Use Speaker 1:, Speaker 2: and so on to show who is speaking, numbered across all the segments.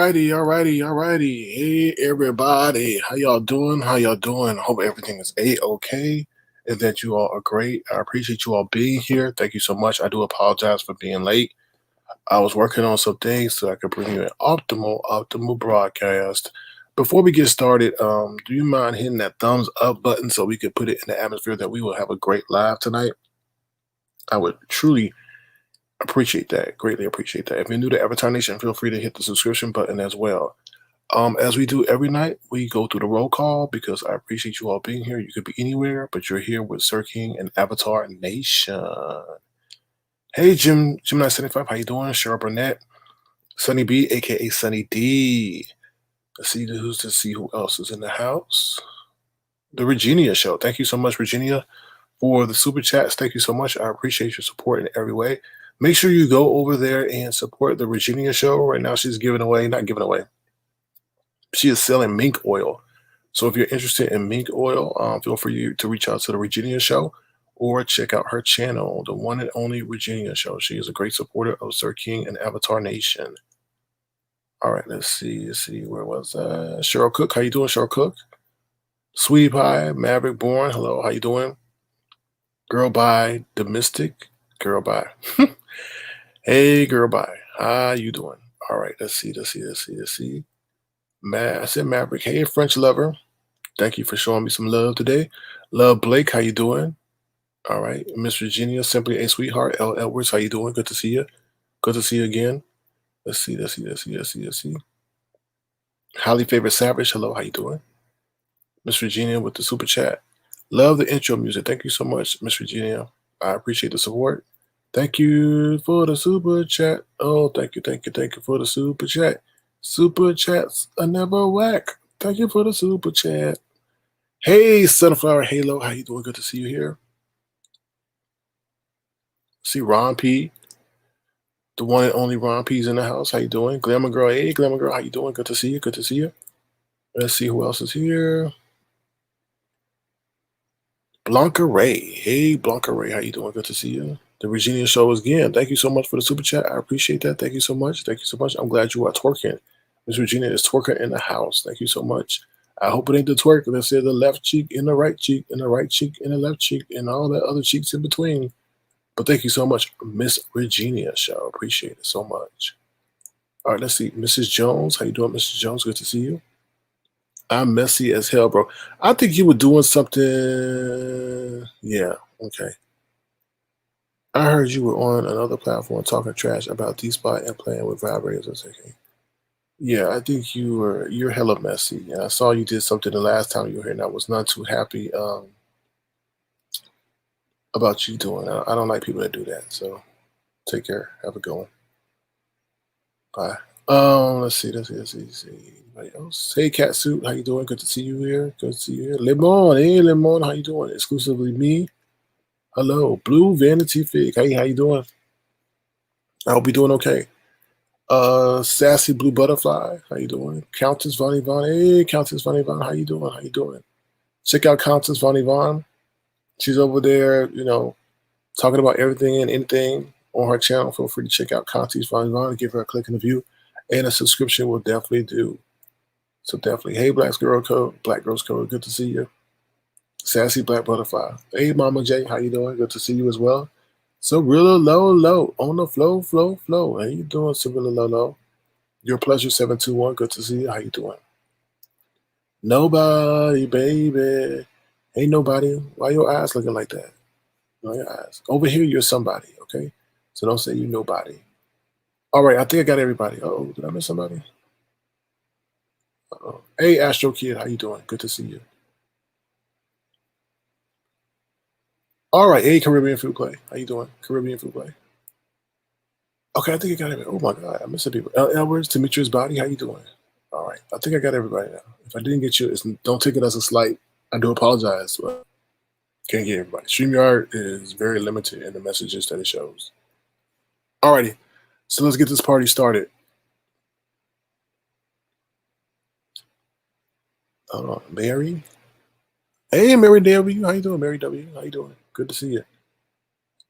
Speaker 1: Alrighty. Hey, everybody. How y'all doing? I hope everything is A-okay and that you all are great. I appreciate you all being here. Thank you so much. I do apologize for being late. I was working on some things so I could bring you an optimal broadcast. Before we get started, do you mind hitting that thumbs up button so we could put it in the atmosphere that we will have a great live tonight? I would truly appreciate that. Greatly appreciate that. If you're new to Avatar Nation, feel free to hit the subscription button as well. As we do every night, we go through the roll call because I appreciate you all being here. You could be anywhere, but you're here with Sir King and Avatar Nation. Hey, Gemini75, how you doing? Cheryl Burnett, Sunny B, aka Sunny D. Let's see who else is in the house. The Regina Show. Thank you so much, Regina, for the super chats. Thank you so much. I appreciate your support in every way. Make sure you go over there and support the Regina Show. Right now, she's not giving away. She is selling mink oil. So if you're interested in mink oil, feel free to reach out to the Regina Show or check out her channel, the one and only Regina Show. She is a great supporter of Sir King and Avatar Nation. All right, let's see. Where was that? Cheryl Cook, how you doing, Cheryl Cook? Sweetie Pie, Maverick Born, hello, how you doing? Girl Bye, The Mystic, Girl Bye. Hey, Girl Bye, how you doing? All right, let's see. I said Maverick. Hey, French Lover. Thank you for showing me some love today. Love Blake, how you doing? All right. Miss Virginia, Simply a Sweetheart. L. Edwards, how you doing? Good to see you. Good to see you again. Let's see. Highly Favorite Savage, hello, how you doing? Miss Virginia with the super chat. Love the intro music. Thank you so much, Miss Virginia. I appreciate the support. Thank you for the super chat. Oh, thank you for the super chat. Super chats are never whack. Thank you for the super chat. Hey, Sunflower Halo, how you doing? Good to see you here. See Ron P, the one and only Ron P's in the house. How you doing? Glamour Girl, hey, Glamour Girl, how you doing? Good to see you. Let's see who else is here. Blanca Ray. Hey, Blanca Ray, how you doing? Good to see you. The Regina Show again. Thank you so much for the super chat. I appreciate that. Thank you so much. I'm glad you are twerking. Miss Regina is twerking in the house. Thank you so much. I hope it ain't the twerk. Let's say the left cheek and the right cheek and the right cheek and the left cheek and all the other cheeks in between. But thank you so much, Miss Regina Show. Appreciate it so much. All right, let's see. Mrs. Jones. How you doing, Mrs. Jones? Good to see you. I'm messy as hell, bro. I think you were doing something. Yeah, okay. I heard you were on another platform talking trash about D-Spot and playing with vibrators. Okay. Yeah, I think you're hella messy. And I saw you did something the last time you were here, and I was not too happy about you doing. I don't like people that do that. So take care. Have a good one. Bye. Let's see. Anybody else? Hey, Catsuit, how you doing? Good to see you here. Good to see you here. Lemon, hey Lemon, how you doing? Exclusively me. Hello, Blue Vanity Fig. Hey, how you doing? I hope you're doing okay. Sassy Blue Butterfly, how you doing? Countess Von Yvonne, hey Countess Von Yvonne, how you doing? How you doing? Check out Countess Von Yvonne. She's over there, talking about everything and anything on her channel. Feel free to check out Countess Von Yvonne, give her a click and a view, and a subscription will definitely do. So definitely, hey Black Girls Code, good to see you. Sassy Black Butterfly, hey Mama J, how you doing? Good to see you as well. So real low on the flow. How you doing, Civillo Low? Your pleasure 721. Good to see you. How you doing? Nobody, baby. Ain't nobody. Why your eyes looking like that? No, your eyes. Over here, you're somebody, okay? So don't say you nobody. All right, I think I got everybody. Uh-oh, did I miss somebody? Uh-oh. Hey, Astro Kid, how you doing? Good to see you. All right, hey, Caribbean Food Play. How you doing? Caribbean Food Play. Okay, I think I got everybody. Oh my God, I'm missing people. Edwards, Demetrius Body, how you doing? All right, I think I got everybody now. If I didn't get you, don't take it as a slight. I do apologize, but can't get everybody. StreamYard is very limited in the messages that it shows. All righty, so let's get this party started. Mary. Hey, Mary W. How you doing, Mary W? How you doing? Good to see you.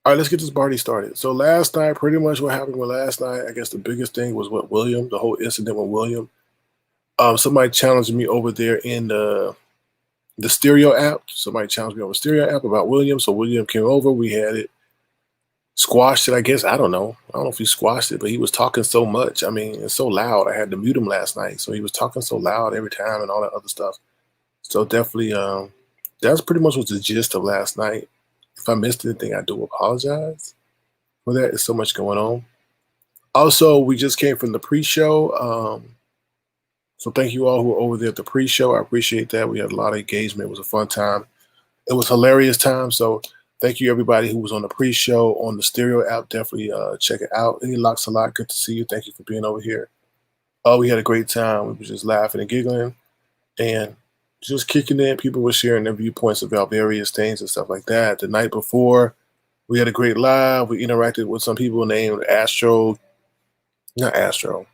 Speaker 1: All right, let's get this party started. So last night, pretty much what happened with last night, I guess the biggest thing was what William, the whole incident with William. Somebody challenged me over there in the Stereo app. Somebody challenged me over Stereo app about William. So William came over. We had it squashed it, I guess. I don't know. I don't know if he squashed it, but he was talking so much. I mean, it's so loud. I had to mute him last night. So he was talking so loud every time and all that other stuff. So definitely, that's pretty much was the gist of last night. If I missed anything, I do apologize for that. There's so much going on. Also, we just came from the pre-show. So thank you all who were over there at the pre-show. I appreciate that. We had a lot of engagement. It was a fun time. It was a hilarious time. So thank you everybody who was on the pre-show on the Stereo app. Definitely check it out. Any Locks a lot. Good to see you. Thank you for being over here. We had a great time. We were just laughing and giggling and just kicking in. People were sharing their viewpoints about various things and stuff like that. The night before, we had a great live. We interacted with some people named not Astro.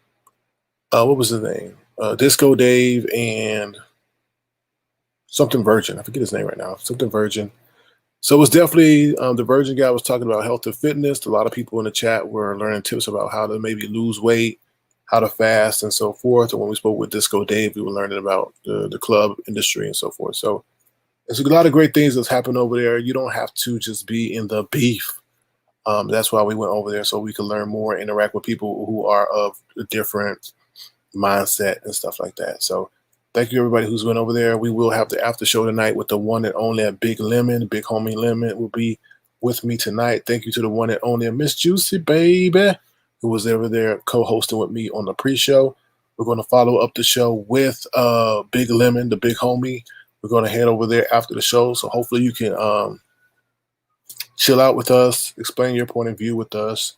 Speaker 1: What was his name? Disco Dave and something Virgin. I forget his name right now. Something Virgin. So it was definitely the Virgin guy was talking about health and fitness. A lot of people in the chat were learning tips about how to maybe lose weight, how to fast, and so forth. And when we spoke with Disco Dave, we were learning about the club industry and so forth. So there's a lot of great things that's happened over there. You don't have to just be in the beef. That's why we went over there so we could learn more, interact with people who are of a different mindset and stuff like that. So thank you everybody who's went over there. We will have the after show tonight with the one and only Big Lemon. Big Homie Lemon will be with me tonight. Thank you to the one and only Miss Juicy Baby who was over there co-hosting with me on the pre-show. We're going to follow up the show with Big Lemon, the Big Homie. We're going to head over there after the show. So hopefully you can chill out with us, explain your point of view with us.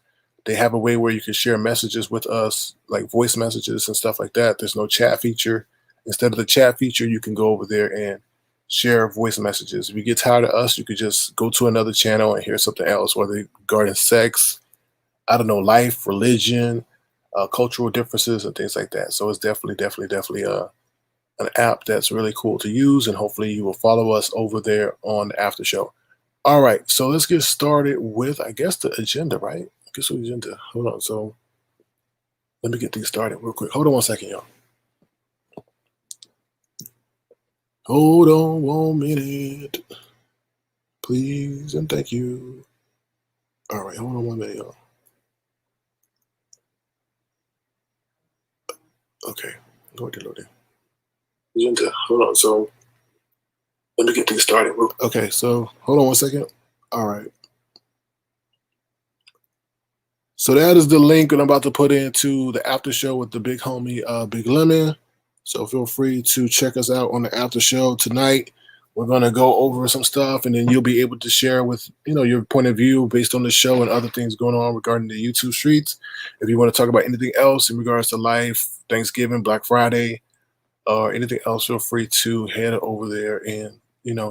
Speaker 1: They have a way where you can share messages with us, like voice messages and stuff like that. There's no chat feature. Instead of the chat feature, you can go over there and share voice messages. If you get tired of us, you could just go to another channel and hear something else, whether regarding sex, I don't know, life, religion, cultural differences, and things like that. So it's definitely an app that's really cool to use, and hopefully you will follow us over there on the after show. All right, so let's get started with, I guess, the agenda, right? I guess the agenda. Hold on. So let me get things started real quick. Hold on 1 second, y'all. Hold on 1 minute, please, and thank you. All right, hold on 1 minute, y'all. Okay, loading. Agenda. Hold on. So let me get things started. Okay, so hold on 1 second. All right. So that is the link that I'm about to put into the after show with the big homie, Big Lemon. So feel free to check us out on the after show tonight. We're going to go over some stuff, and then you'll be able to share with your point of view based on the show and other things going on regarding the YouTube streets. If you want to talk about anything else in regards to life, Thanksgiving, Black Friday, or anything else, feel free to head over there and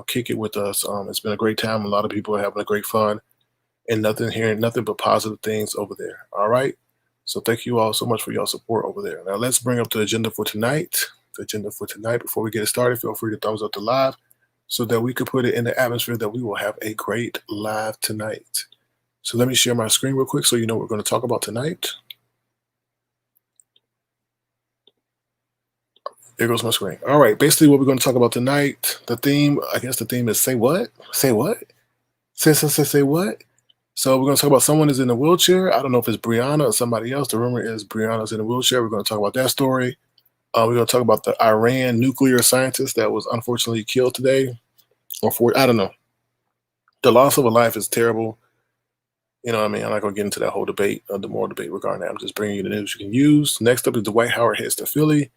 Speaker 1: kick it with us. It's been a great time. A lot of people are having a great fun, and hearing nothing but positive things over there. All right. So thank you all so much for your support over there. Now let's bring up the agenda for tonight. The agenda for tonight. Before we get started, feel free to thumbs up the live so that we could put it in the atmosphere that we will have a great live tonight. So let me share my screen real quick so you know what we're going to talk about tonight. There goes my screen. All right. Basically, what we're going to talk about tonight, the theme is say what? Say what? Say what? So we're going to talk about someone is in a wheelchair. I don't know if it's Brianna or somebody else. The rumor is Brianna's in a wheelchair. We're going to talk about that story. We're going to talk about the Iran nuclear scientist that was unfortunately killed today. I don't know. The loss of a life is terrible. You know what I mean? I'm not going to get into that whole debate, the moral debate regarding that. I'm just bringing you the news you can use. Next up is Dwight Howard heads to Philly,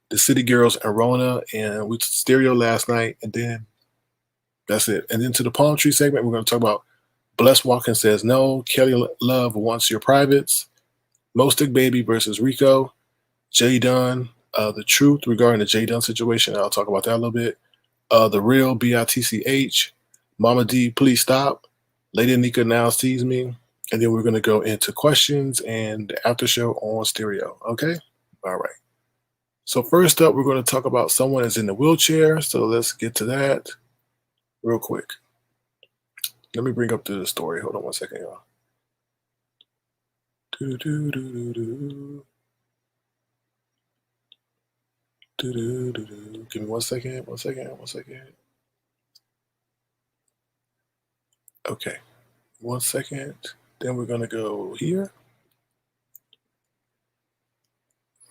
Speaker 1: the City Girls and Rona, and we stereo last night, and then that's it. And then to the palm tree segment, we're going to talk about Blessed Watkins says no, Kelly Love wants your privates, Mostick Baby versus Rico, Jay Dunn, the truth regarding the Jay Dunn situation. I'll talk about that a little bit. The real BITCH, Mama D, please stop. Lady Nika now sees me. And then we're going to go into questions and the after show on stereo. Okay? All right. So first up, we're going to talk about someone is in the wheelchair. So let's get to that real quick. Let me bring up the story. Hold on one second, y'all. Give me 1 second. Okay. 1 second. Then we're going to go here.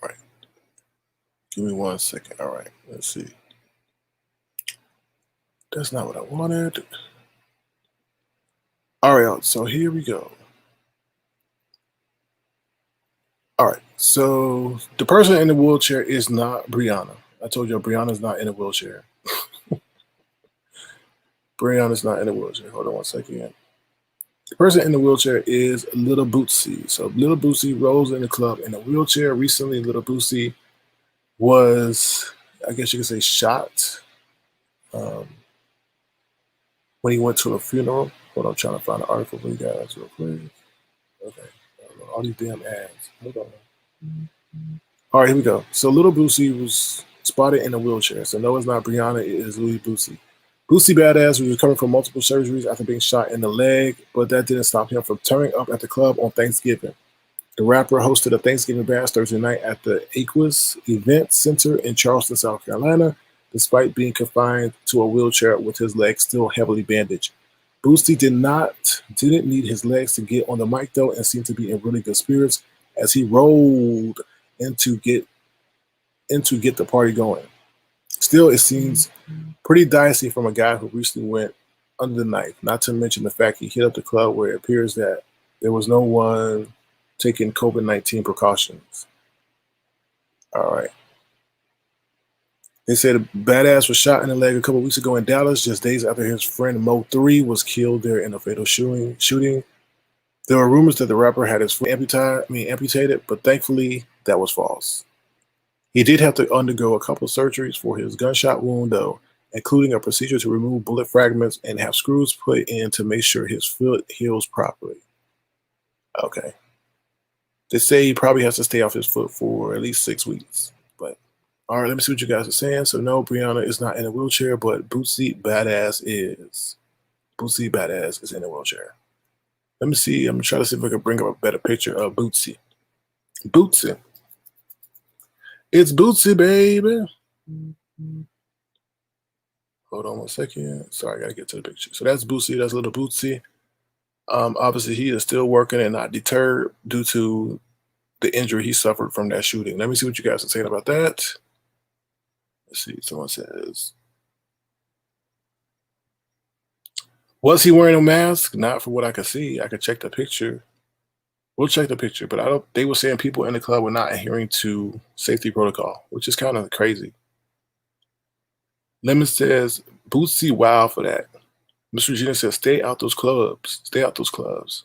Speaker 1: All right. Give me 1 second. All right. Let's see. That's not what I wanted. All right. So here we go. All right. So the person in the wheelchair is not Brianna. I told you Brianna's not in a wheelchair. Brianna's not in a wheelchair. Hold on 1 second. The person in the wheelchair is Little Boosie. So Little Boosie rolls in the club in a wheelchair. Recently, Little Boosie was, I guess you could say, shot when he went to a funeral. Hold on, I'm trying to find an article for you guys real quick. Okay. All these damn ads. Hold on. All right, here we go. So Little Boosie was spotted in a wheelchair. So no, it's not Brianna. It is Little Boosie. Boosie Badass was recovering from multiple surgeries after being shot in the leg, but that didn't stop him from turning up at the club on Thanksgiving. The rapper hosted a Thanksgiving bash Thursday night at the Aquas Event Center in Charleston, South Carolina, despite being confined to a wheelchair with his legs still heavily bandaged. Boosie didn't need his legs to get on the mic though, and seemed to be in really good spirits as he rolled in to get the party going. Still, it seems pretty dicey from a guy who recently went under the knife, not to mention the fact he hit up the club where it appears that there was no one taking COVID-19 precautions. All right. They said Badass was shot in the leg a couple weeks ago in Dallas, just days after his friend Mo 3 was killed there in a fatal shooting. There were rumors that the rapper had his foot amputated, but thankfully that was false. He did have to undergo a couple of surgeries for his gunshot wound, though, including a procedure to remove bullet fragments and have screws put in to make sure his foot heals properly. Okay. They say he probably has to stay off his foot for at least 6 weeks. But all right, let me see what you guys are saying. So no, Brianna is not in a wheelchair, but Boosie Badass is. Boosie Badass is in a wheelchair. Let me see. I'm trying to see if I can bring up a better picture of Boosie. Boosie. It's Boosie, baby. Hold on 1 second. Sorry, I gotta get to the picture. So that's Boosie. That's Little Boosie. Obviously, he is still working and not deterred due to the injury he suffered from that shooting. Let me see what you guys are saying about that. Let's see. Someone says, was he wearing a mask? Not from what I could see. I could check the picture. We'll check the picture, but they were saying people in the club were not adhering to safety protocol, which is kind of crazy. Lemon says Boosie, wild for that. Miss Regina says, stay out those clubs. Stay out those clubs.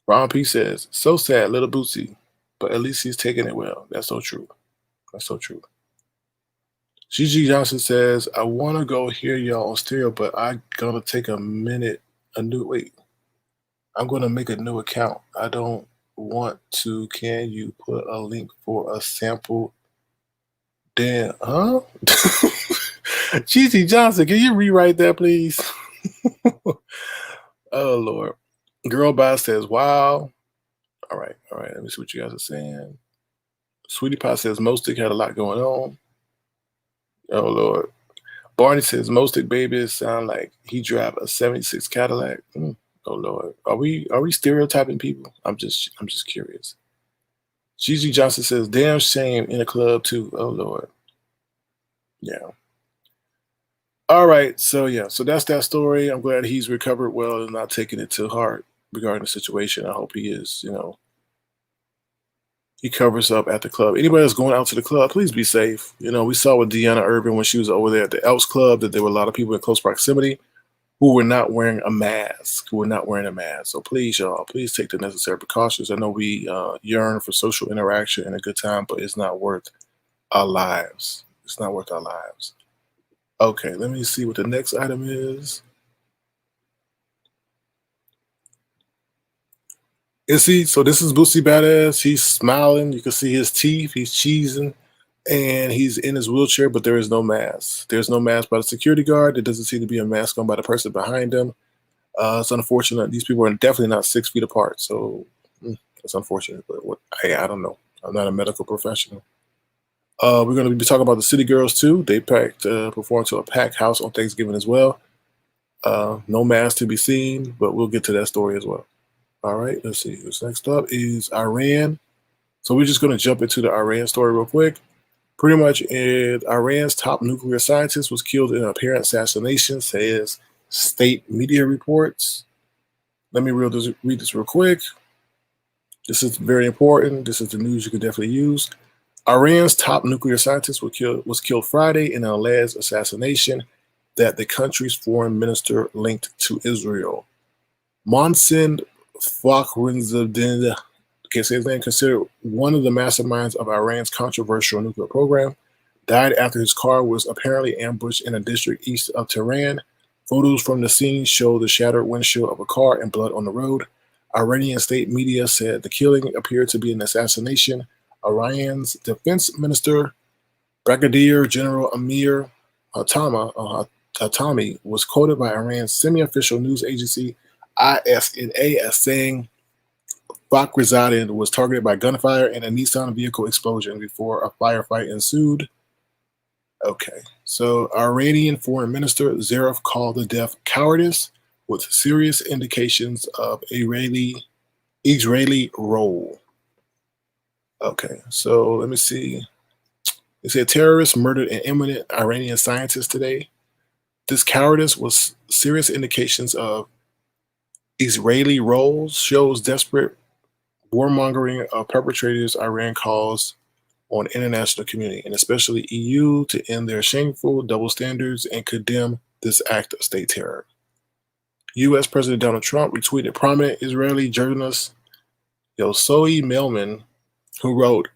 Speaker 1: Ron P says, so sad, little Boosie. But at least he's taking it well. That's so true. That's so true. Gigi Johnson says, I want to go hear y'all on stereo, but I gotta take a minute. I'm gonna make a new account. I don't want to. Can you put a link for a sample? Damn, huh? Gigi Johnson, can you rewrite that, please? Oh Lord. Girl Bye says, wow. All right. Let me see what you guys are saying. Sweetie Pie says Mostick had a lot going on. Oh Lord. Barney says Mostick baby sound like he drive a '76 Cadillac. Oh Lord. Are we stereotyping people? I'm just curious. Gigi Johnson says, damn shame in a club too. Oh Lord. Yeah. All right. So yeah. So that's that story. I'm glad he's recovered well and not taking it to heart regarding the situation. I hope he is, he covers up at the club. Anybody that's going out to the club, please be safe. We saw with Deanna Irvin when she was over there at the Elks Club that there were a lot of people in close proximity who were not wearing a mask. So please, y'all, please take the necessary precautions. I know we yearn for social interaction and a good time, but it's not worth our lives. It's not worth our lives. Okay, let me see what the next item is. So this is Boosie Badass. He's smiling. You can see his teeth. He's cheesing. And he's in his wheelchair, but there is no mask. There's no mask by the security guard. There doesn't seem to be a mask on by the person behind him. It's unfortunate. These people are definitely not 6 feet apart. So it's unfortunate. But I don't know. I'm not a medical professional. We're going to be talking about the City Girls, too. They performed to a packed house on Thanksgiving as well. No mask to be seen, but we'll get to that story as well. All right, let's see. What's next up is Iran. So we're just going to jump into the Iran story real quick. Pretty much, Iran's top nuclear scientist was killed in an apparent assassination, says state media reports. Let me read this real quick. This is very important. This is the news you can definitely use. Iran's top nuclear scientist was killed Friday in an alleged assassination that the country's foreign minister linked to Israel. Mohsen Fakhrizadeh, can't say his name, considered one of the masterminds of Iran's controversial nuclear program, died after his car was apparently ambushed in a district east of Tehran. Photos from the scene show the shattered windshield of a car and blood on the road. Iranian state media said the killing appeared to be an assassination. Iran's defense minister, Brigadier General Amir Hatami, was quoted by Iran's semi-official news agency ISNA as saying Fakhrizadeh was targeted by gunfire and a Nissan vehicle explosion before a firefight ensued. Okay, so Iranian Foreign Minister Zarif called the death cowardice with serious indications of Israeli role. Okay, so let me see. They said terrorists murdered an eminent Iranian scientist today. This cowardice was serious indications of Israeli roles, shows desperate warmongering of perpetrators Iran calls on international community, and especially EU, to end their shameful double standards and condemn this act of state terror. U.S. President Donald Trump retweeted prominent Israeli journalist Yosoi Melman, who wrote,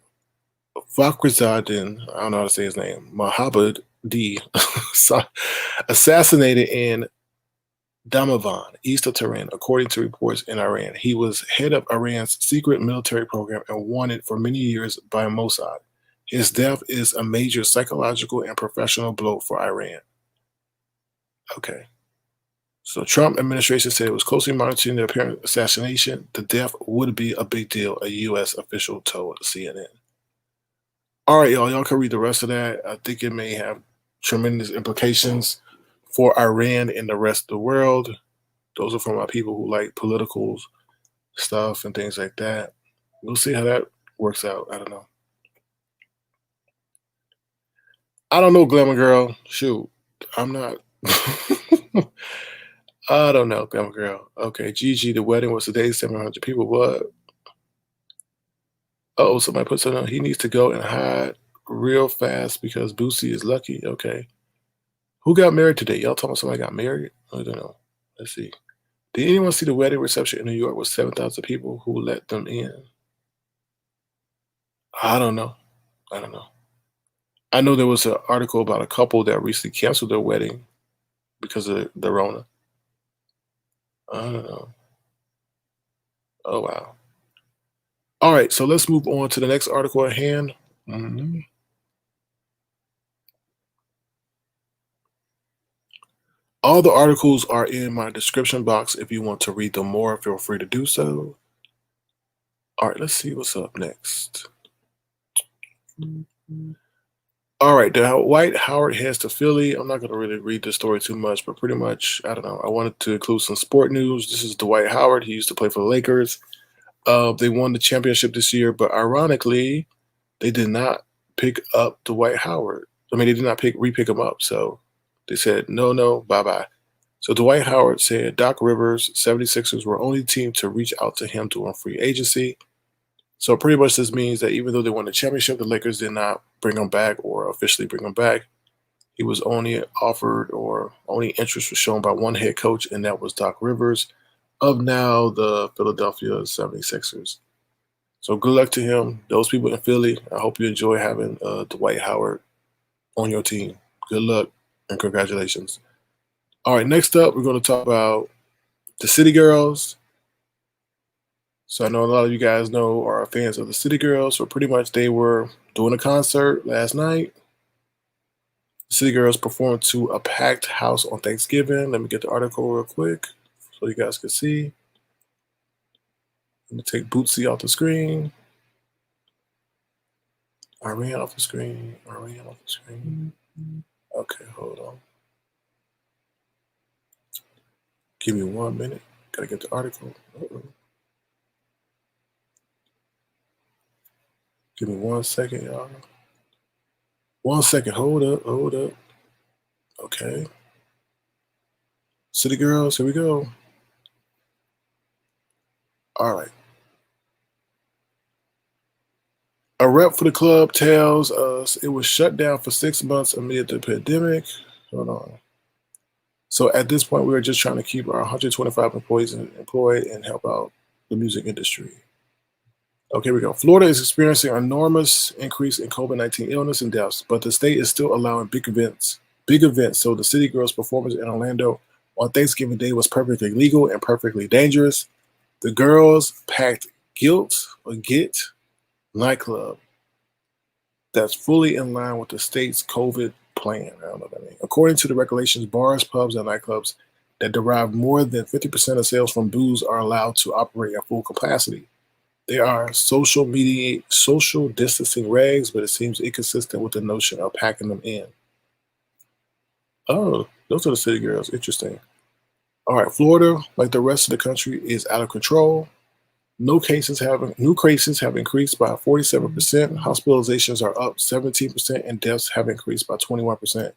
Speaker 1: Fakhrizadeh, I don't know how to say his name, Mohammed D, assassinated in Damavand, east of Tehran, according to reports in Iran. He was head of Iran's secret military program and wanted for many years by Mossad. His death is a major psychological and professional blow for Iran. Okay. So Trump administration said it was closely monitoring the apparent assassination. The death would be a big deal, a U.S. official told CNN. All right, y'all. Y'all can read the rest of that. I think it may have tremendous implications for Iran and the rest of the world. Those are for my people who like political stuff and things like that. We'll see how that works out. I don't know. I don't know, Glamour Girl. Shoot, I'm not. I don't know, Glamour Girl. Okay, Gigi, the wedding was today, 700 people. What? Oh, somebody put something on. He needs to go and hide real fast because Boosie is lucky. Okay. Who got married today? Y'all talking about somebody got married? I don't know. Let's see. Did anyone see the wedding reception in New York with 7,000 people who let them in? I don't know. I don't know. I know there was an article about a couple that recently canceled their wedding because of the Rona. I don't know. Oh, wow. All right, so let's move on to the next article at hand. All the articles are in my description box. If you want to read them more, feel free to do so. All right, let's see what's up next. All right, Dwight Howard heads to Philly. I'm not going to really read this story too much, but pretty much, I don't know. I wanted to include some sport news. This is Dwight Howard. He used to play for the Lakers. They won the championship this year, but ironically, they did not pick up Dwight Howard. I mean, they did not re-pick him up. So they said, no, bye-bye. So Dwight Howard said Doc Rivers, 76ers were only team to reach out to him during free agency. So pretty much this means that even though they won the championship, the Lakers did not bring him back or officially bring him back. He was only offered or only interest was shown by one head coach, and that was Doc Rivers of now the Philadelphia 76ers. So good luck to him. Those people in Philly, I hope you enjoy having Dwight Howard on your team. Good luck and congratulations. All right, next up, we're going to talk about the City Girls. So I know a lot of you guys know are fans of the City Girls. So pretty much they were doing a concert last night. The City Girls performed to a packed house on Thanksgiving. Let me get the article real quick so you guys can see. Let me take Boosie off the screen. Iranian off the screen. Iranian off the screen. Okay, hold on. Give me 1 minute. Gotta get the article. Give me 1 second, y'all. 1 second. Hold up. Okay. City Girls, here we go. All right. A rep for the club tells us it was shut down for 6 months amid the pandemic. Hold on. So at this point, we were just trying to keep our 125 employees employed and help out the music industry. Okay, here we go. Florida is experiencing an enormous increase in COVID-19 illness and deaths, but the state is still allowing big events. So the City Girls' performance in Orlando on Thanksgiving Day was perfectly legal and perfectly dangerous. The girls packed Get nightclub that's fully in line with the state's COVID plan. I don't know what that means. According to the regulations, bars, pubs, and nightclubs that derive more than 50% of sales from booze are allowed to operate at full capacity. There are social distancing regs, but it seems inconsistent with the notion of packing them in. Oh, those are the City Girls. Interesting. All right, Florida, like the rest of the country, is out of control. New cases have increased by 47%. Hospitalizations are up 17%, and deaths have increased by 21%.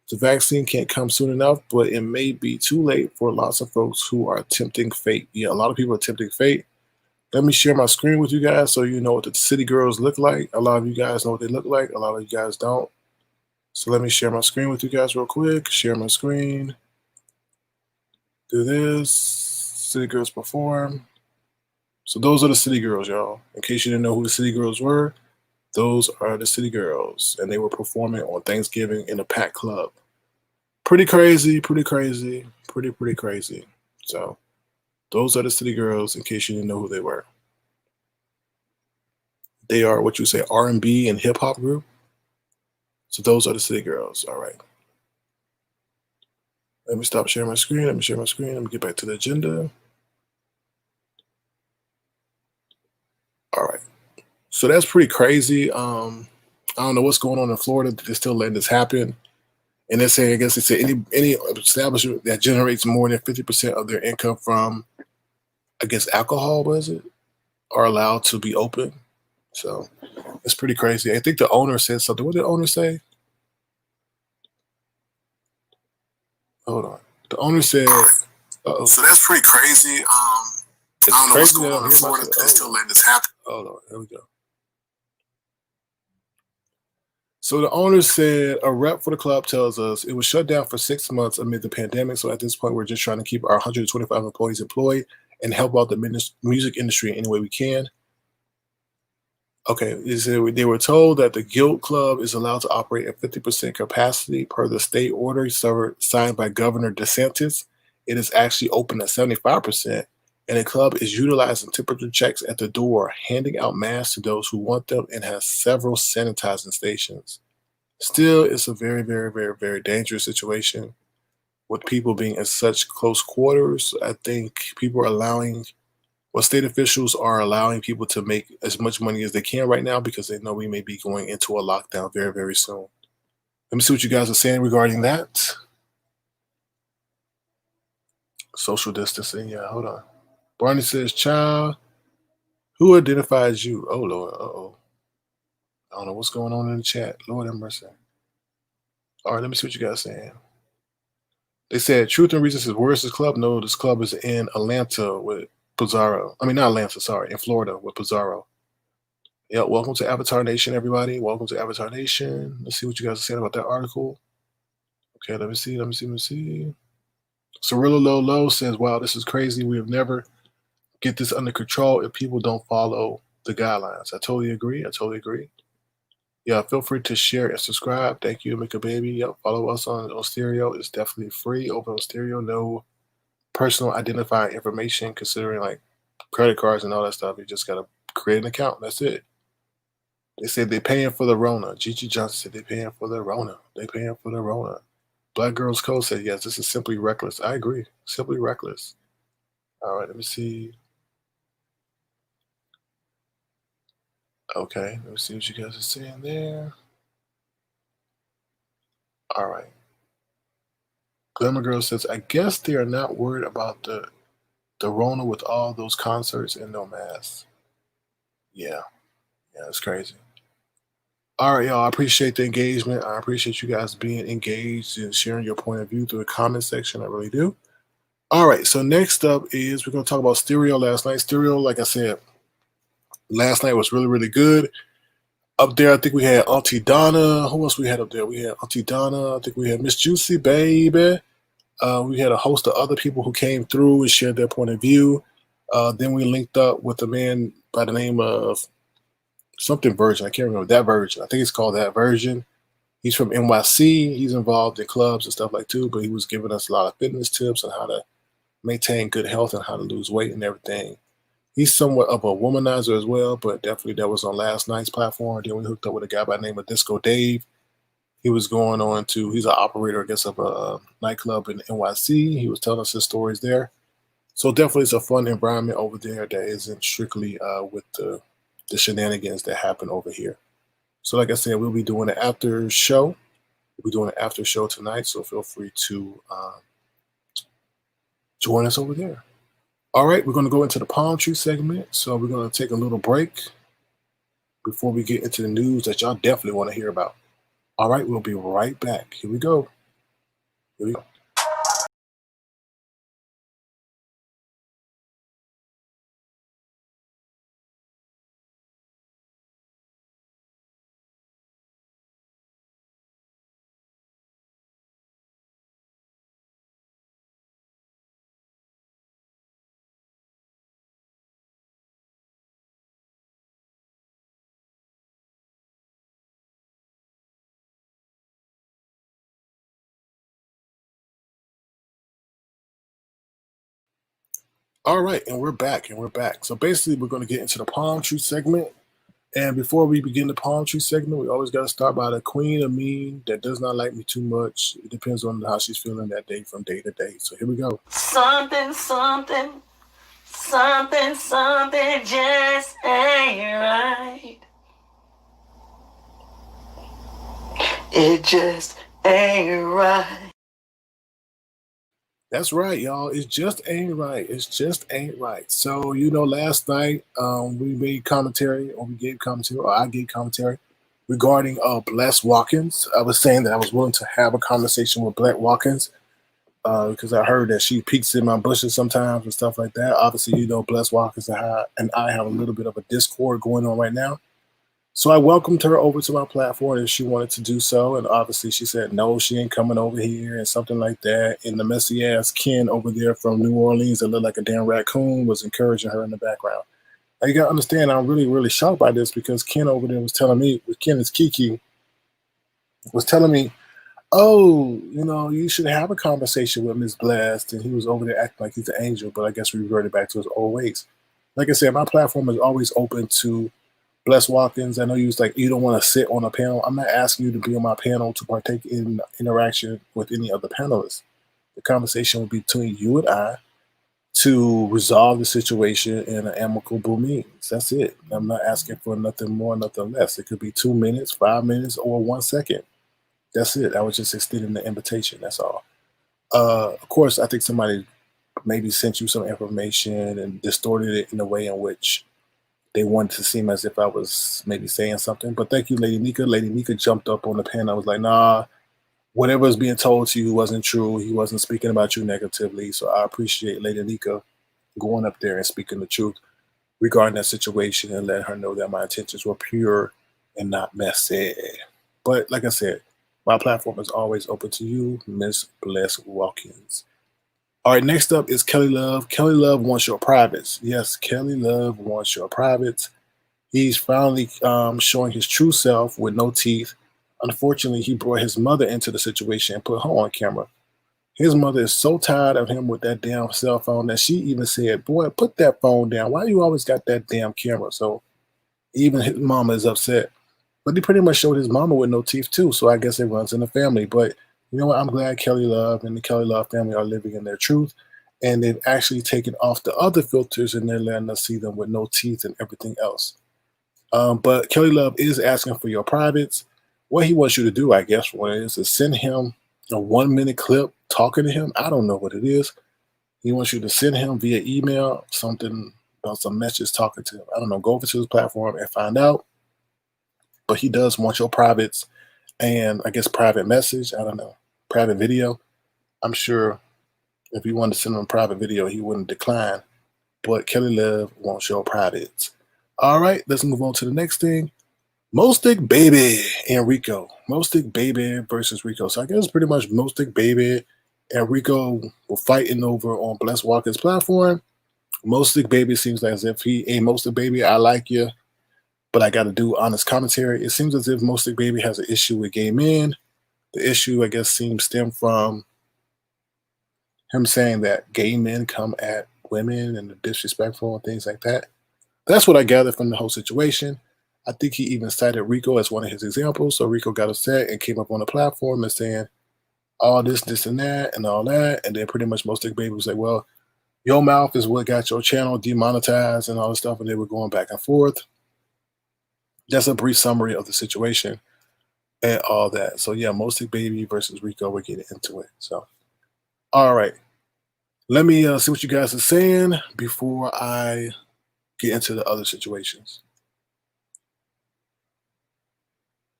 Speaker 1: The vaccine can't come soon enough, but it may be too late for lots of folks who are tempting fate. Yeah, a lot of people are tempting fate. Let me share my screen with you guys so you know what the City Girls look like. A lot of you guys know what they look like. A lot of you guys don't. So let me share my screen with you guys real quick. Share my screen. Do this. City Girls perform. So those are the City Girls, y'all. In case you didn't know who the City Girls were, those are the City Girls. And they were performing on Thanksgiving in a packed club. Pretty crazy. So those are the City Girls, in case you didn't know who they were. They are what you say R&B and hip hop group. So those are the City Girls. All right. Let me stop sharing my screen. Let me get back to the agenda. All right. So that's pretty crazy. I don't know what's going on in Florida. They're still letting this happen. And they're saying, I guess they say any establishment that generates more than 50% of their income from, I guess, alcohol, was it, are allowed to be open. So it's pretty crazy. I think the owner said something. What did the owner say? Hold on. The owner said, uh-oh. So that's pretty crazy. I don't know what's going on in Florida. They're still letting this happen. Hold on. Here we go. So the owner said a rep for the club tells us it was shut down for 6 months amid the pandemic. So at this point, we're just trying to keep our 125 employees employed and help out the music industry in any way we can. Okay, they were told that the Guild Club is allowed to operate at 50% capacity per the state order signed by Governor DeSantis. It is actually open at 75%, and the club is utilizing temperature checks at the door, handing out masks to those who want them, and has several sanitizing stations. Still, it's a very, very, very, very dangerous situation with people being in such close quarters. I think people are allowing state officials are allowing people to make as much money as they can right now because they know we may be going into a lockdown very, very soon. Let me see what you guys are saying regarding that. Social distancing. Yeah, hold on. Barney says, child, who identifies you? Oh, Lord. Uh-oh. I don't know what's going on in the chat. Lord have mercy. All right, let me see what you guys are saying. They said, Truth and Reason says, where's this club? No, this club is in Atlanta with Pizarro. I mean, not Atlanta, sorry, in Florida with Pizarro. Yeah, welcome to Avatar Nation, everybody. Welcome to Avatar Nation. Let's see what you guys are saying about that article. Okay, let me see. Cirillo Low says, wow, this is crazy. We have never get this under control if people don't follow the guidelines. I totally agree. Yeah, feel free to share and subscribe. Thank you, Mika Baby. Yep, follow us on Stereo. It's definitely free over on Stereo. No personal identifying information, considering like credit cards and all that stuff. You just got to create an account. That's it. They said they're paying for the Rona. Gigi Johnson said they're paying for the Rona. Black Girls Code said, yes, this is simply reckless. I agree. Simply reckless. All right, let me see. Okay, let me see what you guys are saying there. All right. Glamour Girl says, I guess they are not worried about the Rona with all those concerts and no masks. Yeah, it's crazy. All right, y'all. I appreciate the engagement. I appreciate you guys being engaged and sharing your point of view through the comment section. I really do. All right, so next up is we're going to talk about Stereo last night. Stereo, like I said, last night was really, really good. Up there, I think we had Auntie Donna. Who else we had up there? We had Auntie Donna. I think we had Miss Juicy, baby. We had a host of other people who came through and shared their point of view. Then we linked up with a man by the name of something Virgin. I can't remember that Virgin. I think it's called that Virgin. He's from NYC. He's involved in clubs and stuff like too, but he was giving us a lot of fitness tips on how to maintain good health and how to lose weight and everything. He's somewhat of a womanizer as well, but definitely that was on last night's platform. Then we hooked up with a guy by the name of Disco Dave. He was going on to, he's an operator, I guess, of a nightclub in NYC. He was telling us his stories there. So definitely it's a fun environment over there that isn't strictly with the shenanigans that happen over here. So like I said, we'll be doing an after show. We'll be doing an after show tonight, so feel free to join us over there. All right, we're going to go into the palm tree segment. So we're going to take a little break before we get into the news that y'all definitely want to hear about. All right, we'll be right back. Here we go. All right, and we're back. So basically, we're going to get into the palm tree segment. And before we begin the palm tree segment, we always got to start by the queen of me that does not like me too much. It depends on how she's feeling that day from day to day. So here we go. Something just ain't right. It just ain't right. That's right, y'all. It just ain't right. So, last night we made commentary, or we gave commentary, or I gave commentary regarding Blessed Watkins. I was saying that I was willing to have a conversation with Blessed Watkins because I heard that she peeks in my bushes sometimes and stuff like that. Obviously, Blessed Watkins and I have a little bit of a discord going on right now. So I welcomed her over to my platform and she wanted to do so. And obviously she said, no, she ain't coming over here and something like that. And the messy ass Ken over there from New Orleans that looked like a damn raccoon was encouraging her in the background. Now you gotta understand, I'm really, really shocked by this because Ken over there was telling me, Ken is Kiki, was telling me, oh, you should have a conversation with Miss Blessed. And he was over there acting like he's an angel, but I guess we reverted back to his old ways. Like I said, my platform is always open to Blessed Watkins. I know you was like, you don't want to sit on a panel. I'm not asking you to be on my panel to partake in interaction with any other panelists. The conversation will be between you and I to resolve the situation in an amicable means. That's it. I'm not asking for nothing more, nothing less. It could be 2 minutes, 5 minutes, or 1 second. That's it. I was just extending the invitation. That's all. Of course, I think somebody maybe sent you some information and distorted it in a way in which they wanted to seem as if I was maybe saying something. But thank you, Lady Nika. Lady Nika jumped up on the pen. I was like, nah, whatever was being told to you wasn't true. He wasn't speaking about you negatively. So I appreciate Lady Nika going up there and speaking the truth regarding that situation and letting her know that my intentions were pure and not messy. But like I said, my platform is always open to you, Miss Blessed Watkins. All right, next up is Kelly Love. Kelly Love wants your privates. Yes, Kelly Love wants your privates. He's finally showing his true self with no teeth. Unfortunately, he brought his mother into the situation and put her on camera. His mother is so tired of him with that damn cell phone that she even said, boy, put that phone down. Why you always got that damn camera? So even his mama is upset. But he pretty much showed his mama with no teeth too. So I guess it runs in the family. But you know what? I'm glad Kelly Love and the Kelly Love family are living in their truth. And they've actually taken off the other filters and they're letting us see them with no teeth and everything else. But Kelly Love is asking for your privates. What he wants you to do, I guess, what it is send him a 1 minute clip talking to him. I don't know what it is. He wants you to send him via email something about some message talking to him. I don't know. Go over to his platform and find out. But he does want your privates and I guess private message. I don't know. Private video. I'm sure if you wanted to send him a private video, he wouldn't decline. But Kelly Love wants your privates. All right, let's move on to the next thing. Mostick Baby and Rico. Mostick Baby versus Rico. So I guess pretty much Mostick Baby and Rico were fighting over on Blessed Watkins' platform. Mostick Baby seems like as if hey, Mostick Baby, I like you, but I got to do honest commentary. It seems as if Mostick Baby has an issue with gay men. The issue, I guess, seems stem from him saying that gay men come at women and are disrespectful and things like that. That's what I gathered from the whole situation. I think he even cited Rico as one of his examples. So Rico got upset and came up on the platform and saying all this, and that, and all that. And then pretty much Mostick Baby was like, well, your mouth is what got your channel demonetized and all this stuff. And they were going back and forth. That's a brief summary of the situation and all that. So yeah, Mostick Baby versus Rico, we're getting into it. So, all right. Let me see what you guys are saying before I get into the other situations.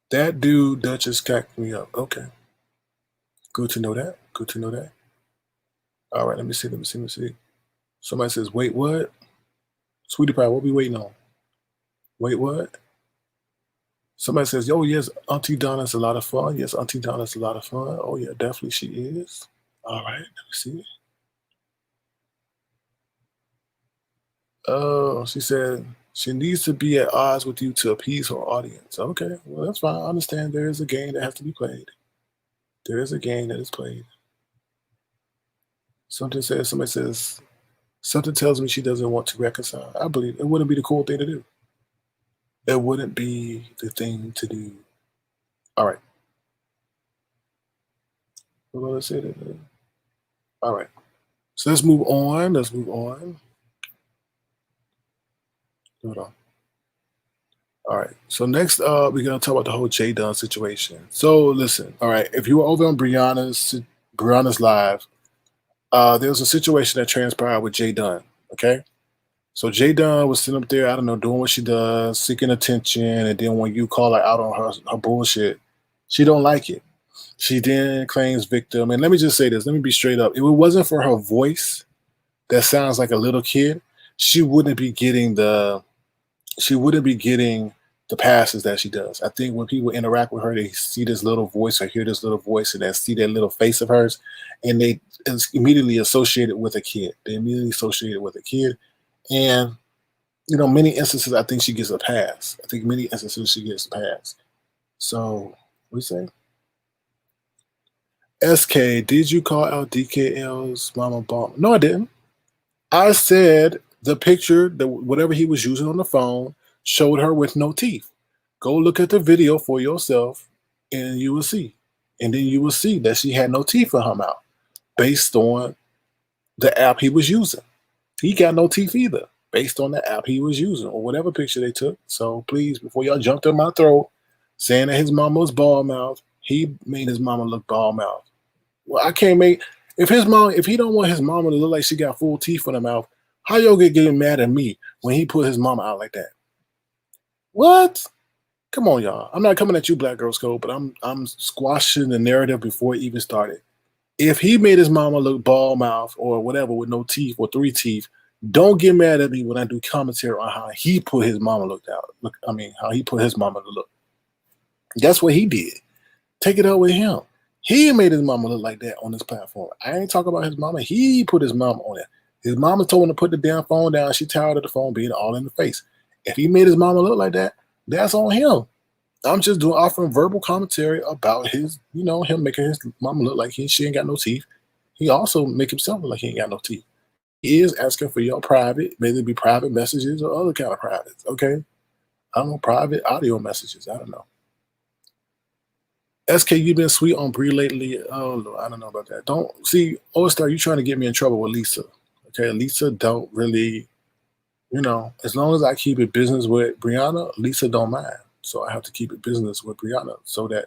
Speaker 1: That dude Duchess cacked me up. Okay. Good to know that. Good to know that. All right, let me see. Somebody says, wait, what? Sweetie Pie, what we waiting on? Wait, what? Somebody says, oh, yes, Auntie Donna's a lot of fun. Yes, Auntie Donna's a lot of fun. Oh, yeah, definitely she is. All right, let me see. Oh, she said she needs to be at odds with you to appease her audience. Okay, well, that's fine. I understand there is a game that has to be played. There is a game that is played. Somebody says, something tells me she doesn't want to reconcile. I believe it wouldn't be the cool thing to do. It wouldn't be the thing to do. All right. Well, let's say that. All right. So let's move on. Hold on. All right. So next, we're gonna talk about the whole Jay Dunn situation. So listen. All right. If you were over on Brianna's live, there was a situation that transpired with Jay Dunn. Okay. So Jay Dunn was sitting up there, I don't know, doing what she does, seeking attention, and then when you call her out on her bullshit, she don't like it. She then claims victim. And let me just say this. Let me be straight up. If it wasn't for her voice that sounds like a little kid, she wouldn't be getting the passes that she does. I think when people interact with her, they see this little voice or hear this little voice and then see that little face of hers, and they immediately associate it with a kid. They immediately associate it with a kid, and many instances I think she gets a pass. I think many instances she gets a pass. So we say, SK, did you call out DKL's mama bomb? No, I didn't. I said the picture, that whatever he was using on the phone, showed her with no teeth. Go look at the video for yourself, and you will see. And then you will see that she had no teeth in her mouth, based on the app he was using. He got no teeth either, based on the app he was using, or whatever picture they took. So please, before y'all jumped in my throat, saying that his mama was bald mouth, he made his mama look bald mouth. Well, I can't make if he don't want his mama to look like she got full teeth in her mouth, how y'all getting mad at me when he put his mama out like that? What? Come on, y'all. I'm not coming at you, Black Girls Code, but I'm squashing the narrative before it even started. If he made his mama look bald mouth or whatever with no teeth or 3 teeth, don't get mad at me when I do commentary on how he put his mama looked out. How he put his mama to look. That's what he did. Take it up with him. He made his mama look like that on this platform. I ain't talking about his mama. He put his mama on it. His mama told him to put the damn phone down. She tired of the phone being all in the face. If he made his mama look like that, that's on him. I'm just offering verbal commentary about him making his mama look like she ain't got no teeth. He also make himself look like he ain't got no teeth. He is asking for your private, maybe it be private messages or other kind of privates, okay? I don't know, private audio messages. I don't know. SK, you've been sweet on Bree lately. Oh, I don't know about that. Don't see, All-Star, you trying to get me in trouble with Lisa. Okay, Lisa don't really, as long as I keep it business with Brianna, Lisa don't mind. So I have to keep it business with Brianna so that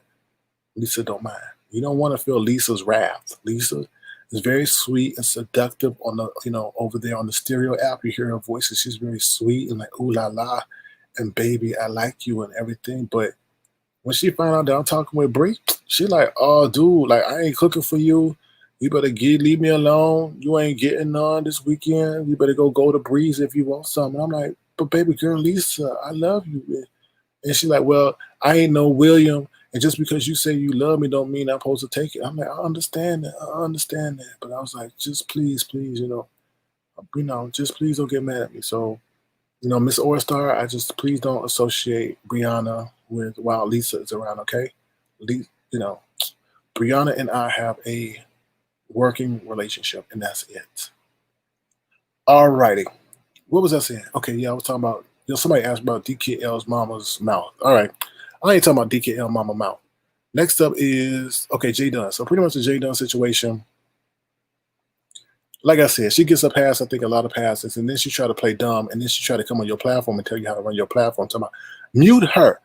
Speaker 1: Lisa don't mind. You don't want to feel Lisa's wrath. Lisa is very sweet and seductive on the, over there on the stereo app. You hear her voice and she's very sweet and like, ooh la la, and baby, I like you and everything. But when she found out that I'm talking with Bree, she like, oh, dude, like, I ain't cooking for you. You better leave me alone. You ain't getting none this weekend. You better go to Breeze if you want something. I'm like, but baby girl, Lisa, I love you. And she like, well, I ain't no William. And just because you say you love me don't mean I'm supposed to take it. I'm like, I understand that. But I was like, just please, just please don't get mad at me. So, Miss All-Star, I just please don't associate Brianna with while Lisa is around, okay? Brianna and I have a working relationship, and that's it. All righty. What was I saying? Okay, yeah, I was talking about, somebody asked about DKL's mama's mouth. All right. I ain't talking about DKL mama mouth. Next up is, Jay Dunn. So pretty much the Jay Dunn situation. Like I said, she gets a pass, I think a lot of passes, and then she try to play dumb, and then she try to come on your platform and tell you how to run your platform. Talking about, mute her.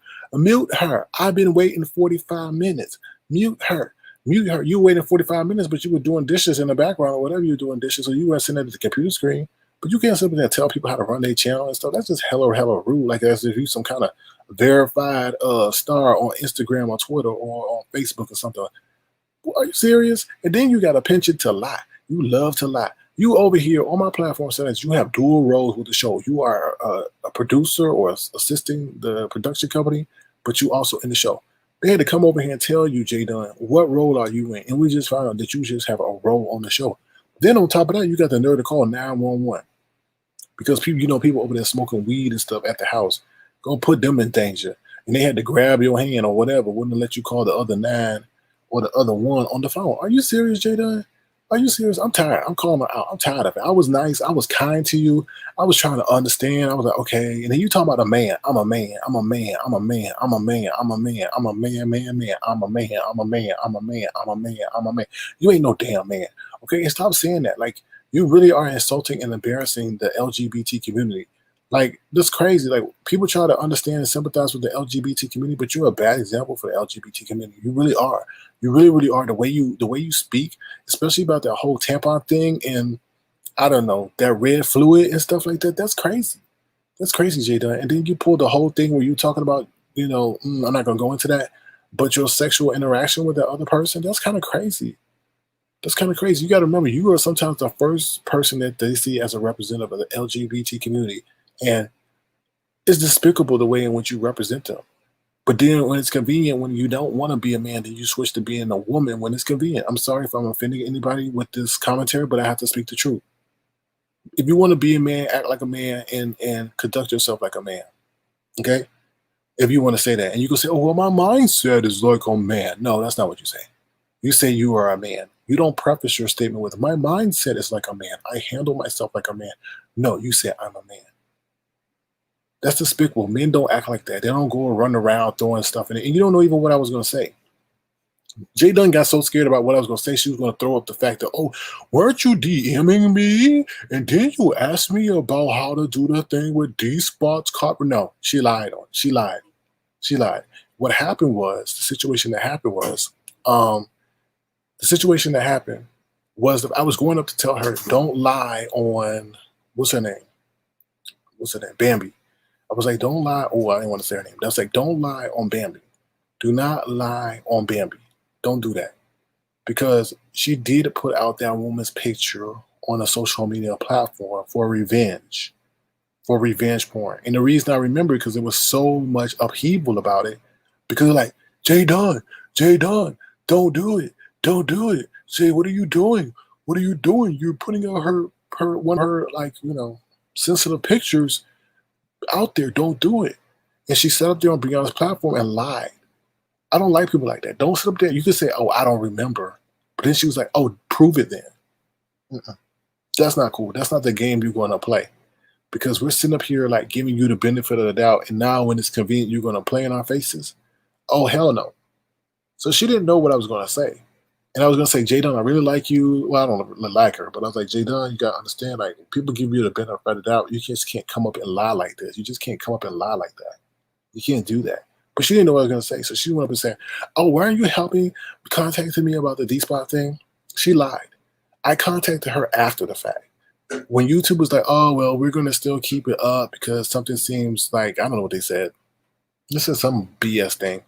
Speaker 1: I've been waiting 45 minutes. Mute her. You waiting 45 minutes, but you were doing dishes in the background or whatever you were doing dishes, or you were sitting at the computer screen. But you can't sit there and tell people how to run their channel and stuff. That's just hella rude. Like as if you're some kind of verified star on Instagram or Twitter or on Facebook or something. Well, are you serious? And then you got a penchant to lie. You love to lie. You over here on my platform says you have dual roles with the show. You are a producer or assisting the production company, but you also in the show. They had to come over here and tell you, Jay Dunn, what role are you in? And we just found out that you just have a role on the show. Then on top of that, you got the nerve to call 911 because people over there smoking weed and stuff at the house. Gonna put them in danger. And they had to grab your hand or whatever, wouldn't let you call the other 9 or the other 1 on the phone. Are you serious, Jay Dunn? Are you serious? I'm tired. I'm calling her out. I'm tired of it. I was nice. I was kind to you. I was trying to understand. I was like, okay. And then you talking about a man. I'm a man. I'm a man. I'm a man. I'm a man. I'm a man. I'm a man, man. I'm a man. I'm a man. I'm a man. I'm a man. I'm a man. You ain't no damn man. Okay? And stop saying that. Like, you really are insulting and embarrassing the LGBT community. Like, that's crazy. Like, people try to understand and sympathize with the LGBT community, but you're a bad example for the LGBT community. You really are. You really, really are. The way you speak, especially about that whole tampon thing and I don't know, that red fluid and stuff like that. That's crazy. That's crazy, Jay Dunn. And then you pull the whole thing where you're talking about, I'm not gonna go into that, but your sexual interaction with that other person, that's kind of crazy. That's kind of crazy. You got to remember, you are sometimes the first person that they see as a representative of the LGBT community. And It's despicable the way in which you represent them. But then when it's convenient, when you don't want to be a man, then you switch to being a woman when it's convenient. I'm sorry if I'm offending anybody with this commentary, but I have to speak the truth. If you want to be a man, act like a man and conduct yourself like a man. Okay? If you want to say that. And you can say, oh, well, my mindset is like a man. No, that's not what you say. You say you are a man. You don't preface your statement with, my mindset is like a man. I handle myself like a man. No, you say, I'm a man. That's despicable. Men don't act like that. They don't go and run around throwing stuff in it. And you don't know even what I was going to say. Jay Dunn got so scared about what I was going to say, she was going to throw up the fact that, oh, weren't you DMing me? And then you asked me about how to do the thing with D-Spot's copper. No, she lied. She lied. She lied. What happened was, the situation that happened was that I was going up to tell her, don't lie on, what's her name? Bambi. I was like, don't lie. Oh, I didn't want to say her name. I was like, don't lie on Bambi. Do not lie on Bambi. Don't do that. Because she did put out that woman's picture on a social media platform for revenge porn. And the reason I remember it, because there was so much upheaval about it, because like, Jay Dunn, don't do it. Don't do it. Jay, what are you doing? What are you doing? You're putting out one of her, like, sensitive pictures out there. Don't do it. And she sat up there on Brianna's platform and lied. I don't like people like that. Don't sit up there. You can say, oh, I don't remember. But then she was like, oh, prove it then. That's not cool. That's not the game you're going to play. Because we're sitting up here like giving you the benefit of the doubt. And now when it's convenient, you're going to play in our faces. Oh, hell no. So she didn't know what I was going to say. And I was going to say, Jay Dunn, I really like you. Well, I don't like her. But I was like, Jay Dunn, you got to understand, like, people give you the benefit of the doubt. You just can't come up and lie like this. You just can't come up and lie like that. You can't do that. But she didn't know what I was going to say. So she went up and said, oh, why aren't you helping contacting me about the D-Spot thing? She lied. I contacted her after the fact. When YouTube was like, oh, well, we're going to still keep it up because something seems like, I don't know what they said. This is some BS thing.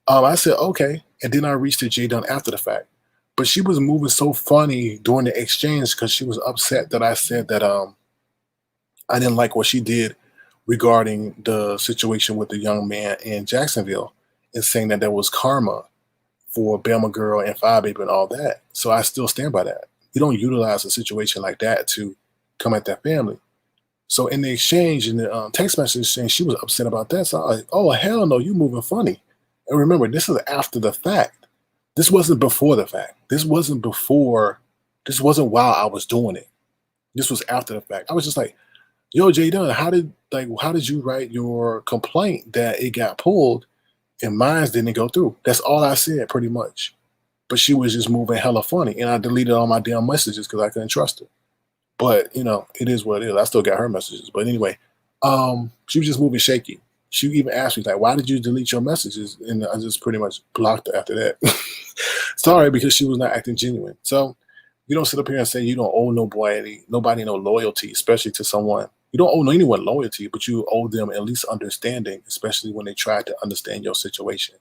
Speaker 1: I said, okay. And then I reached to Jay Dunn after the fact. But she was moving so funny during the exchange because she was upset that I said that I didn't like what she did regarding the situation with the young man in Jacksonville, and saying that there was karma for Bama Girl and Five Baby and all that. So I still stand by that. You don't utilize a situation like that to come at that family. So in the exchange, in the text message exchange, she was upset about that. So I was like, oh, hell no, you moving funny. And remember, this is after the fact. This wasn't before the fact. This wasn't while I was doing it. This was after the fact. I was just like, yo, Jay Dunn, how did you write your complaint that it got pulled and mine didn't go through? That's all I said, pretty much. But she was just moving hella funny, and I deleted all my damn messages because I couldn't trust her. But it is what it is. I still got her messages. But anyway, she was just moving shaky. She even asked me, like, why did you delete your messages? And I just pretty much blocked her after that. Sorry, because she was not acting genuine. So you don't sit up here and say you don't owe nobody no loyalty, especially to someone. You don't owe anyone loyalty, but you owe them at least understanding, especially when they try to understand your situation.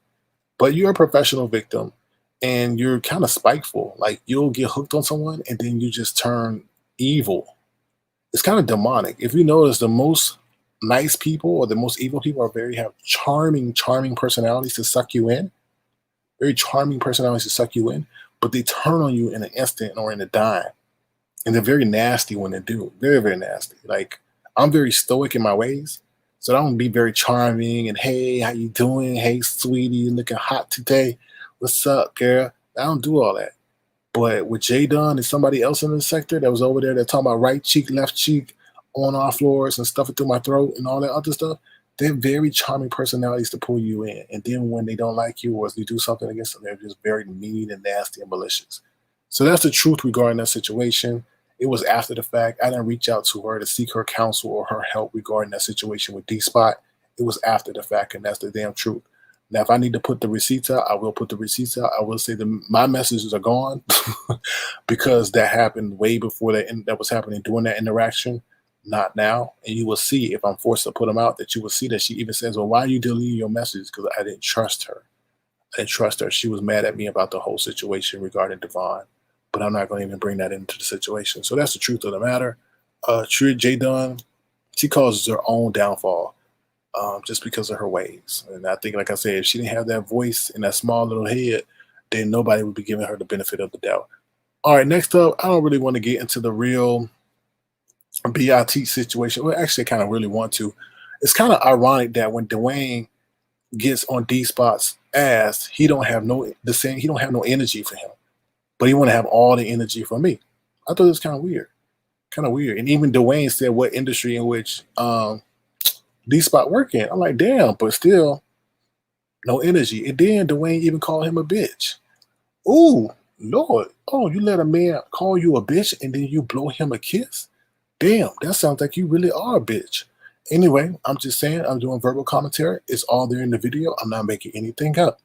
Speaker 1: But you're a professional victim, and you're kind of spiteful. Like, you'll get hooked on someone, and then you just turn evil. It's kind of demonic. If you notice, the most nice people or the most evil people have charming personalities to suck you in. Very charming personalities to suck you in, but they turn on you in an instant or in a dime. And they're very nasty when they do. Very, very nasty. Like, I'm very stoic in my ways, so I don't be very charming and, hey, how you doing? Hey, sweetie, you looking hot today. What's up, girl? I don't do all that. But with Jay Dunn and somebody else in the sector that was over there that talking about right cheek, left cheek, on our floors and stuff it through my throat and all that other stuff, they're very charming personalities to pull you in. And then when they don't like you or you do something against them, they're just very mean and nasty and malicious. So that's the truth regarding that situation. It was after the fact. I didn't reach out to her to seek her counsel or her help regarding that situation with D-Spot. It was after the fact, and that's the damn truth. Now, if I need to put the receipts out, I will put the receipts out. I will say that my messages are gone because that happened way before that was happening during that interaction. Not now. And you will see, if I'm forced to put them out, that you will see that she even says, well, why are you deleting your messages? Because I didn't trust her. She was mad at me about the whole situation regarding Devon. But I'm not going to even bring that into the situation. So that's the truth of the matter. Jay Dunn, she causes her own downfall. just because of her ways. And I think, like I said, if she didn't have that voice and that small little head, then nobody would be giving her the benefit of the doubt. All right, next up, I don't really want to get into the real BIT situation. Well, actually, I kind of really want to. It's kind of ironic that when Dwayne gets on D-Spot's ass, he don't have no the same. He don't have no energy for him, but he want to have all the energy for me. I thought it was kind of weird, kind of weird. And even Dwayne said what industry in which D-Spot work in. I'm like, damn, but still no energy. And then Dwayne even called him a bitch. Ooh, Lord. Oh, you let a man call you a bitch and then you blow him a kiss? Damn, that sounds like you really are a bitch. Anyway, I'm just saying, I'm doing verbal commentary. It's all there in the video. I'm not making anything up.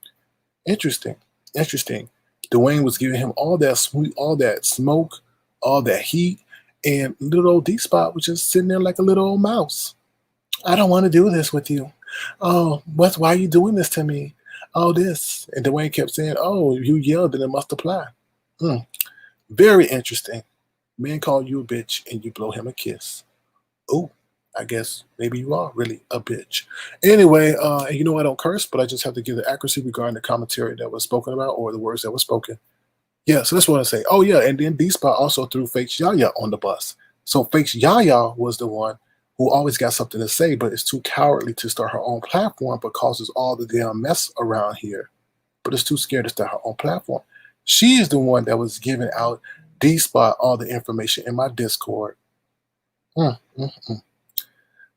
Speaker 1: Interesting. Interesting. Dwayne was giving him all that sweet, all that smoke, all that heat, and little old D-Spot was just sitting there like a little old mouse. I don't want to do this with you. Oh, why are you doing this to me? Oh, this. And Dwayne kept saying, oh, you yelled and it must apply. Very interesting. Man called you a bitch and you blow him a kiss. Oh, I guess maybe you are really a bitch. Anyway, you know I don't curse, but I just have to give the accuracy regarding the commentary that was spoken about or the words that were spoken. Yeah, so that's what I say. Oh, yeah, and then D-Spot also threw Fake Yaya on the bus. So Fake Yaya was the one who always got something to say, but is too cowardly to start her own platform, but causes all the damn mess around here. But is too scared to start her own platform. She is the one that was giving out D-Spot all the information in my Discord.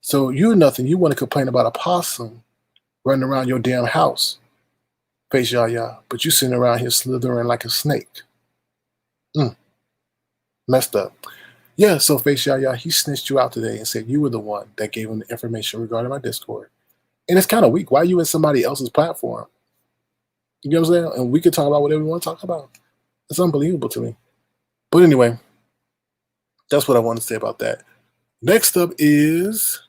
Speaker 1: So you're nothing. You want to complain about a possum running around your damn house, Face Yaya, but you sitting around here slithering like a snake. Messed up. Yeah, so Face Yaya, he snitched you out today and said you were the one that gave him the information regarding my Discord. And it's kind of weak. Why are you in somebody else's platform? You know what I'm saying? And we could talk about whatever we want to talk about. It's unbelievable to me. But anyway, that's what I want to say about that. Next up is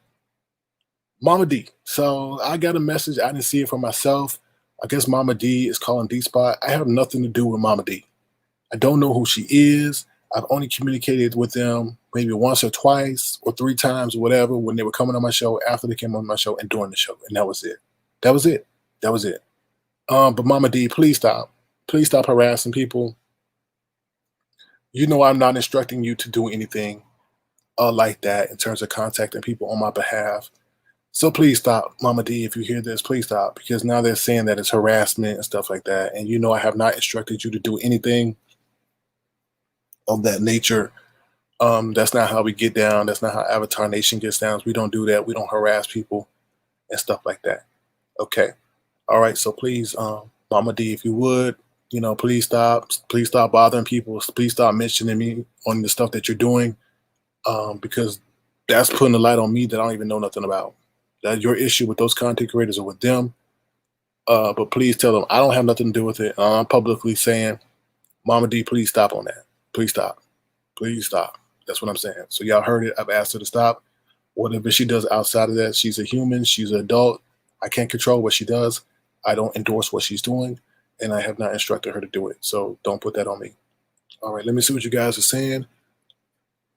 Speaker 1: Mama D. So I got a message. I didn't see it for myself. I guess Mama D is calling D-Spot. I have nothing to do with Mama D. I don't know who she is. I've only communicated with them maybe once or twice or 3 times or whatever when they were coming on my show, after they came on my show, and during the show. And that was it. That was it. That was it. But Mama D, please stop. Please stop harassing people. You know I'm not instructing you to do anything like that in terms of contacting people on my behalf. So please stop, Mama D, if you hear this, please stop. Because now they're saying that it's harassment and stuff like that. And you know I have not instructed you to do anything of that nature. That's not how we get down. That's not how Avatar Nation gets down. We don't do that. We don't harass people and stuff like that. Okay. All right. So please, Mama D, if you would, please stop. Please stop bothering people. Please stop mentioning me on the stuff that you're doing, because that's putting a light on me that I don't even know nothing about. That your issue with those content creators or with them. But please tell them I don't have nothing to do with it. I'm publicly saying, Mama D, please stop on that. Please stop. Please stop. That's what I'm saying. So y'all heard it. I've asked her to stop. Whatever she does outside of that, she's a human. She's an adult. I can't control what she does. I don't endorse what she's doing. And I have not instructed her to do it. So don't put that on me. All right, let me see what you guys are saying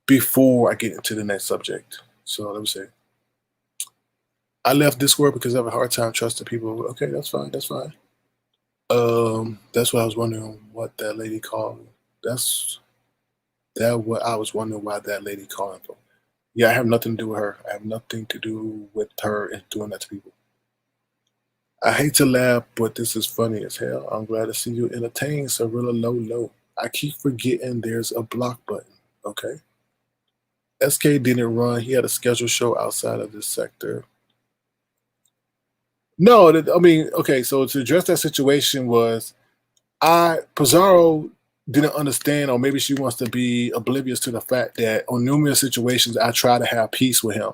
Speaker 1: before I get into the next subject. So let me see. I left Discord because I have a hard time trusting people. Okay, that's fine. That's fine. That's what I was wondering what that lady called. That's what I was wondering why that lady calling for. Yeah, I have nothing to do with her. I have nothing to do with her and doing that to people. I hate to laugh, but this is funny as hell. I'm glad to see you entertained, Cirilla Low. I keep forgetting there's a block button. Okay. SK didn't run. He had a scheduled show outside of this sector. No, I mean, okay, so to address that situation was Pizarro didn't understand, or maybe she wants to be oblivious to the fact that on numerous situations I try to have peace with him.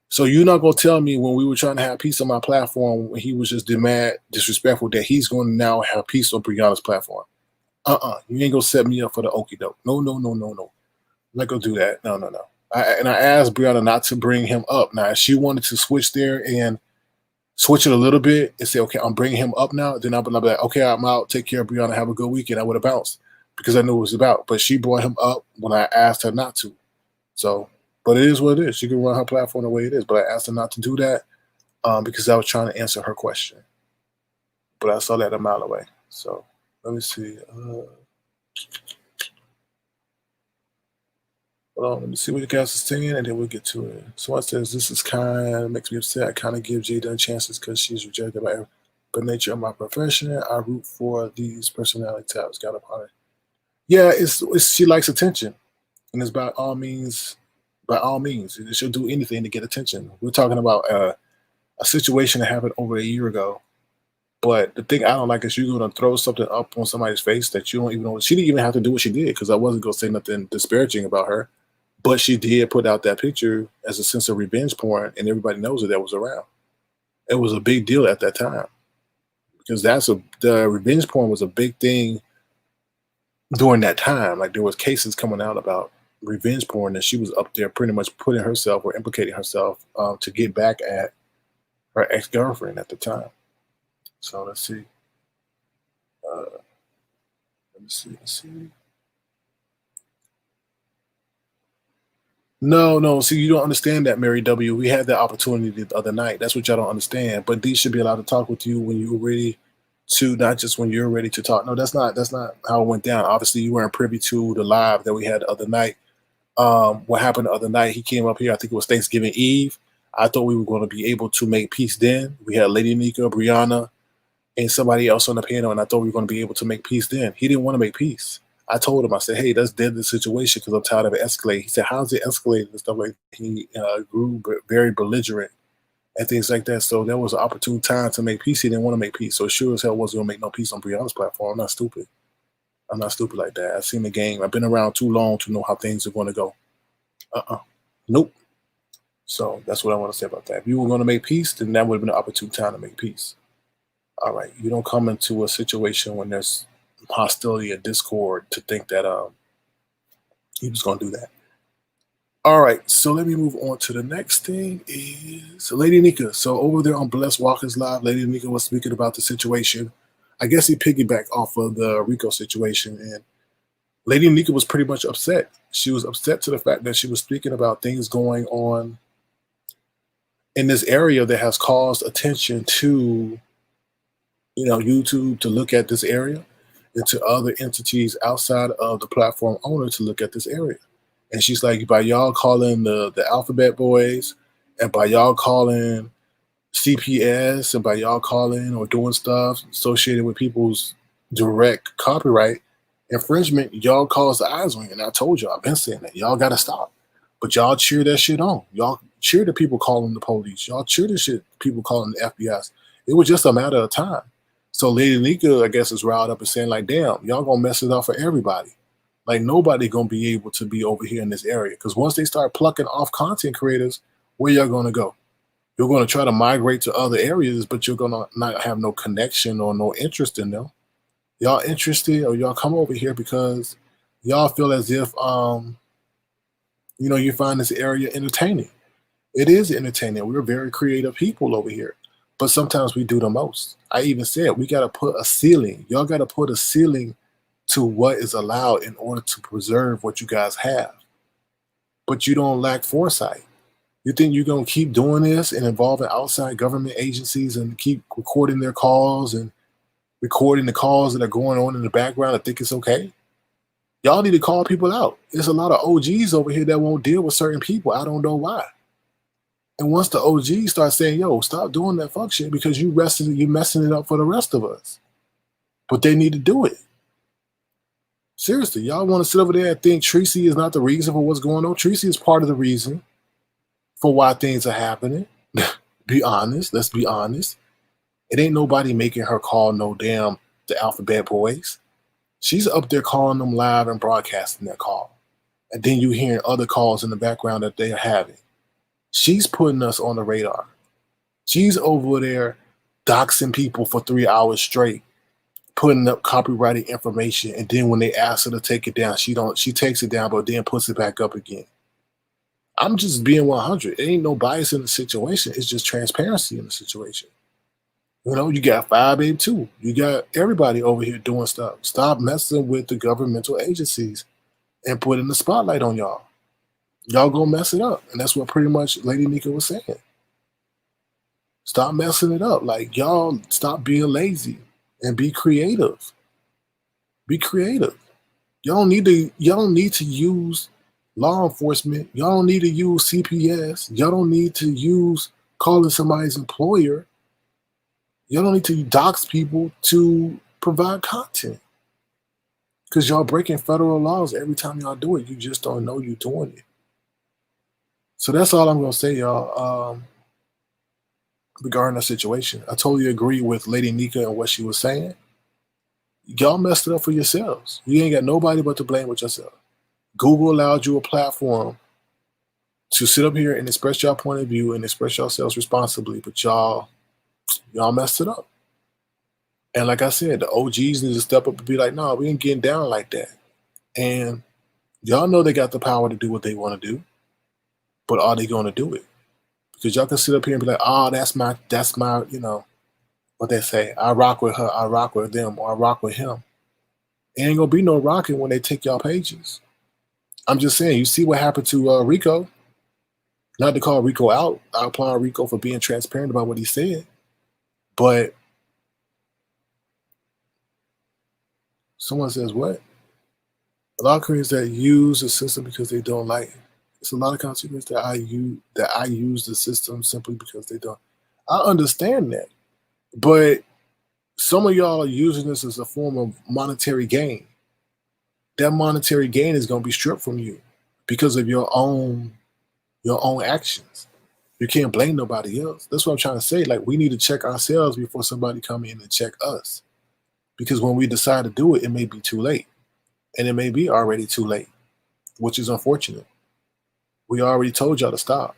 Speaker 1: So you're not going to tell me when we were trying to have peace on my platform, when he was just disrespectful, that he's going to now have peace on Brianna's platform. You ain't going to set me up for the okie doke. No. I'm not going to do that. No. I asked Brianna not to bring him up. Now, if she wanted to switch there and switch it a little bit and say, okay, I'm bringing him up now, then I'll be like, okay, I'm out. Take care, Brianna. Have a good weekend. I would have bounced because I knew what it was about. But she brought him up when I asked her not to. So, but it is what it is. She can run her platform the way it is. But I asked her not to do that. because I was trying to answer her question, but I saw that a mile away. So let me see. Hold on, let me see what you guys are saying, and then we'll get to it. Someone says, this is kind, makes me upset. I kind of give Jay Dunn chances because she's rejected by the nature of my profession. I root for these personality types. Got a part. Yeah, it's she likes attention, and it's by all means, she'll do anything to get attention. We're talking about a situation that happened over a year ago. But the thing I don't like is you're gonna throw something up on somebody's face that you don't even know. She didn't even have to do what she did because I wasn't gonna say nothing disparaging about her. But she did put out that picture as a sense of revenge porn, and everybody knows that was around. It was a big deal at that time because the revenge porn was a big thing during that time. Like there was cases coming out about revenge porn, and she was up there pretty much putting herself or implicating herself to get back at her ex girlfriend at the time. So let's see. Let me see. Let's see. No, no. See, you don't understand that, Mary W. We had that opportunity the other night. That's what y'all don't understand. But these should be allowed to talk with you when you're ready to, not just when you're ready to talk. No, that's not how it went down. Obviously, you weren't privy to the live that we had the other night. What happened the other night? He came up here. I think it was Thanksgiving Eve. I thought we were going to be able to make peace then. We had Lady Nika, Brianna, and somebody else on the panel, and I thought we were going to be able to make peace then. He didn't want to make peace. I told him, I said, hey, let's dead the situation because I'm tired of it escalating. He said, how's it escalating and stuff like that. He grew very belligerent and things like that. So there was an opportune time to make peace. He didn't want to make peace. So sure as hell wasn't going to make no peace on Brianna's platform. I'm not stupid. I'm not stupid like that. I've seen the game. I've been around too long to know how things are going to go. Nope. So that's what I want to say about that. If you were going to make peace, then that would have been an opportune time to make peace. All right. You don't come into a situation when there's hostility and discord to think that he was going to do that. All right, so let me move on to the next thing is Lady Nika. So over there on Blessed Watkins Live, Lady Nika was speaking about the situation. I guess he piggybacked off of the Rico situation, and Lady Nika was pretty much upset. She was upset to the fact that she was speaking about things going on in this area that has caused attention to, YouTube to look at this area and to other entities outside of the platform owner to look at this area. And she's like, by y'all calling the alphabet boys and by y'all calling CPS and by y'all calling or doing stuff associated with people's direct copyright infringement, y'all caused the eyes on you. And I told you, I've been saying that. Y'all got to stop. But y'all cheer that shit on. Y'all cheer the people calling the police. Y'all cheer the shit people calling the FBI. It was just a matter of time. So Lady Nika, I guess, is riled up and saying, like, damn, y'all gonna mess it up for everybody. Like, nobody gonna be able to be over here in this area. Because once they start plucking off content creators, where y'all gonna go? You're gonna try to migrate to other areas, but you're gonna not have no connection or no interest in them. Y'all interested or y'all come over here because y'all feel as if you find this area entertaining. It is entertaining. We're very creative people over here. But sometimes we do the most. I even said we got to put a ceiling. Y'all got to put a ceiling to what is allowed in order to preserve what you guys have. But you don't lack foresight. You think you're going to keep doing this and involving outside government agencies and keep recording their calls and recording the calls that are going on in the background and think it's okay? Y'all need to call people out. There's a lot of OGs over here that won't deal with certain people. I don't know why. And once the OGs start saying, yo, stop doing that fuck shit because you're messing it up for the rest of us. But they need to do it. Seriously, y'all want to sit over there and think Tracy is not the reason for what's going on? Tracy is part of the reason for why things are happening. Be honest. Let's be honest. It ain't nobody making her call no damn the alphabet boys. She's up there calling them live and broadcasting that call. And then you hearing other calls in the background that they're having. She's putting us on the radar. She's over there doxing people for 3 hours straight, putting up copyrighted information, and then when they ask her to take it down, she takes it down, but then puts it back up again. I'm just being 100. There ain't no bias in the situation. It's just transparency in the situation. You got 582. You got everybody over here doing stuff. Stop messing with the governmental agencies and putting the spotlight on y'all. Y'all gonna mess it up. And that's what pretty much Lady Nika was saying. Stop messing it up. Like, y'all stop being lazy and be creative. Be creative. Y'all don't need to use law enforcement. Y'all don't need to use CPS. Y'all don't need to use calling somebody's employer. Y'all don't need to dox people to provide content. Because y'all breaking federal laws every time y'all do it. You just don't know you're doing it. So that's all I'm gonna say, y'all. Regarding the situation, I totally agree with Lady Nika and what she was saying. Y'all messed it up for yourselves. You ain't got nobody but to blame with yourself. Google allowed you a platform to sit up here and express your point of view and express yourselves responsibly, but y'all messed it up. And like I said, the OGs need to step up and be like, "No, we ain't getting down like that." And y'all know they got the power to do what they want to do, but are they going to do it? Because y'all can sit up here and be like, "Oh, that's my, what they say. I rock with her, I rock with them, or I rock with him." It ain't gonna be no rocking when they take y'all pages. I'm just saying, you see what happened to Rico. Not to call Rico out, I applaud Rico for being transparent about what he said. But someone says, what? A lot of Koreans that use the system because they don't like it. It's a lot of consumers that I use the system simply because they don't. I understand that. But some of y'all are using this as a form of monetary gain. That monetary gain is going to be stripped from you because of your own actions. You can't blame nobody else. That's what I'm trying to say. Like, we need to check ourselves before somebody come in and check us. Because when we decide to do it, it may be too late. And it may be already too late, which is unfortunate. We already told y'all to stop,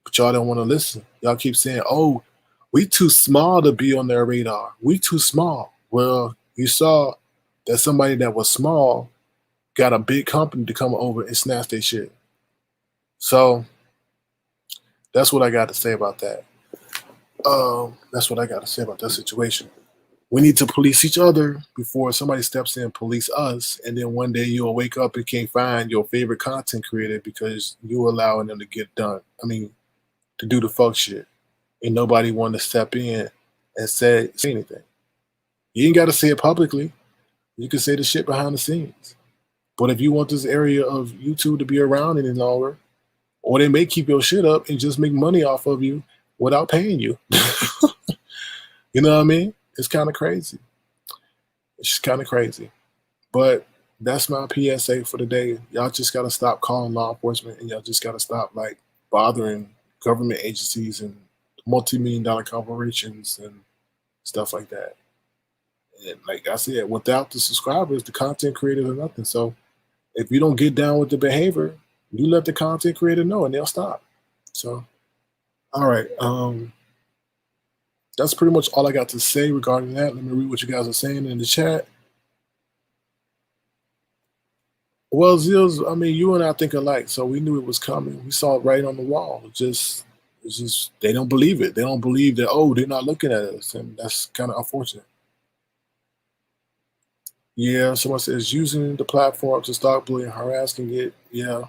Speaker 1: but y'all don't want to listen. Y'all keep saying, "Oh, we too small to be on their radar. We too small." Well, you saw that somebody that was small got a big company to come over and snatch their shit. So that's what I got to say about that. That's what I got to say about that situation. We need to police each other before somebody steps in and police us, and then one day you'll wake up and can't find your favorite content creator because you allowing them to get done. I mean, to do the fuck shit, and nobody wanted to step in and say anything. You ain't got to say it publicly. You can say the shit behind the scenes. But if you want this area of YouTube to be around any longer, or they may keep your shit up and just make money off of you without paying you. You know what I mean? It's kind of crazy. It's just kind of crazy. But that's my PSA for the day. Y'all just got to stop calling law enforcement, and y'all just got to stop like bothering government agencies and multi-million-dollar corporations and stuff like that. And like I said, without the subscribers, the content creators are nothing. So if you don't get down with the behavior, you let the content creator know and they'll stop. So, all right. That's pretty much all I got to say regarding that. Let me read what you guys are saying in the chat. Well, Zills, I mean, you and I think alike, so we knew it was coming. We saw it right on the wall. It's just they don't believe it. They don't believe that, oh, they're not looking at us, and that's kind of unfortunate. Yeah, someone says using the platform to stop bullying, harassing it. Yeah.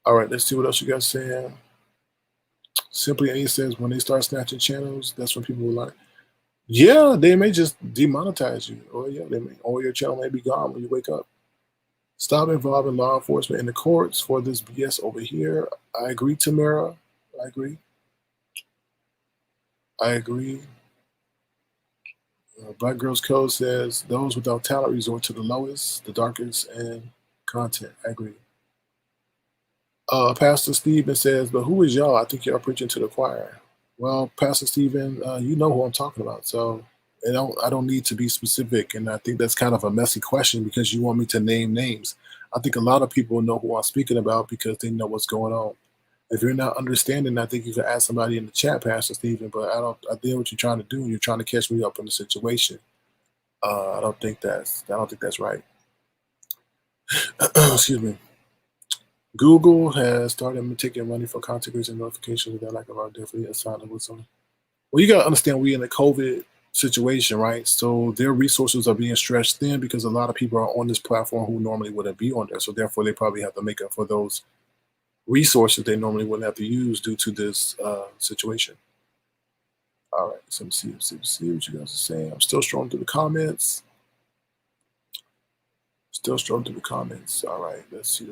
Speaker 1: All right, let's see what else you guys saying. Simply A says when they start snatching channels, that's when people will like. Yeah, they may just demonetize you, or or your channel may be gone when you wake up. Stop involving law enforcement in the courts for this BS over here. I agree, Tamara. I agree. Black Girls Code says those without talent resort to the lowest, the darkest, and content. I agree. Pastor Stephen says, but who is y'all? I think you're preaching to the choir. Well, Pastor Stephen, you know who I'm talking about, so I don't need to be specific, and I think that's kind of a messy question because you want me to name names. I think a lot of people know who I'm speaking about because they know what's going on. If you're not understanding, I think you can ask somebody in the chat, Pastor Stephen, but I think what you're trying to do, you're trying to catch me up in the situation. I don't think that's right. Excuse me. Google has started taking money for content creators and notifications that like about definitely a sign of what's on. Well, you gotta understand we're in a COVID situation, right? So their resources are being stretched thin because a lot of people are on this platform who normally wouldn't be on there. So therefore they probably have to make up for those resources they normally wouldn't have to use due to this situation. All right, so let's see what you guys are saying. I'm still strolling through the comments. Still strolling through the comments. All right, let's see.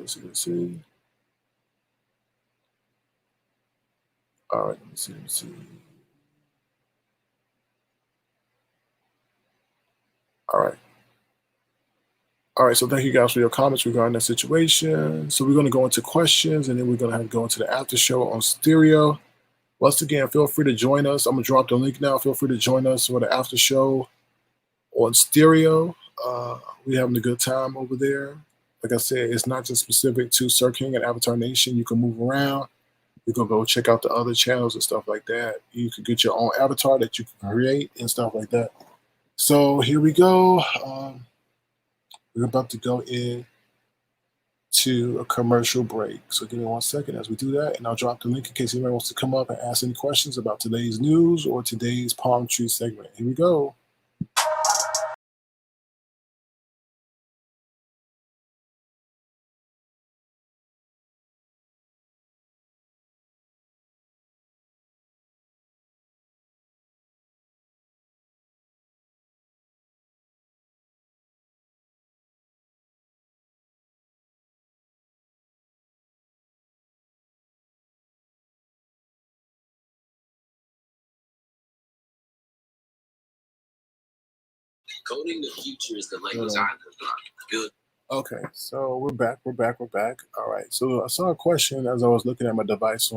Speaker 1: All right, let me see. All right. All right, so thank you guys for your comments regarding that situation. So we're going to go into questions, and then we're going to have to go into the after show on stereo. Once again, feel free to join us. I'm going to drop the link now. Feel free to join us for the after show on stereo. We're having a good time over there. Like I said, it's not just specific to Sir King and Avatar Nation. You can move around. You can go check out the other channels and stuff like that. You can get your own avatar that you can create and stuff like that. So here we go. We're about to go in to a commercial break. So give me 1 second as we do that, and I'll drop the link in case anybody wants to come up and ask any questions about today's news or today's palm tree segment. Here we go.
Speaker 2: Coding the future is the language I good.
Speaker 1: Okay, so we're back. All right. So I saw a question as I was looking at my device I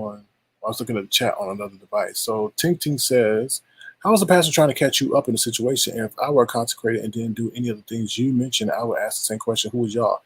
Speaker 1: was looking at the chat on another device. So Tink Tink says, how is the pastor trying to catch you up in the situation? And if I were consecrated and didn't do any of the things you mentioned, I would ask the same question. Who is y'all?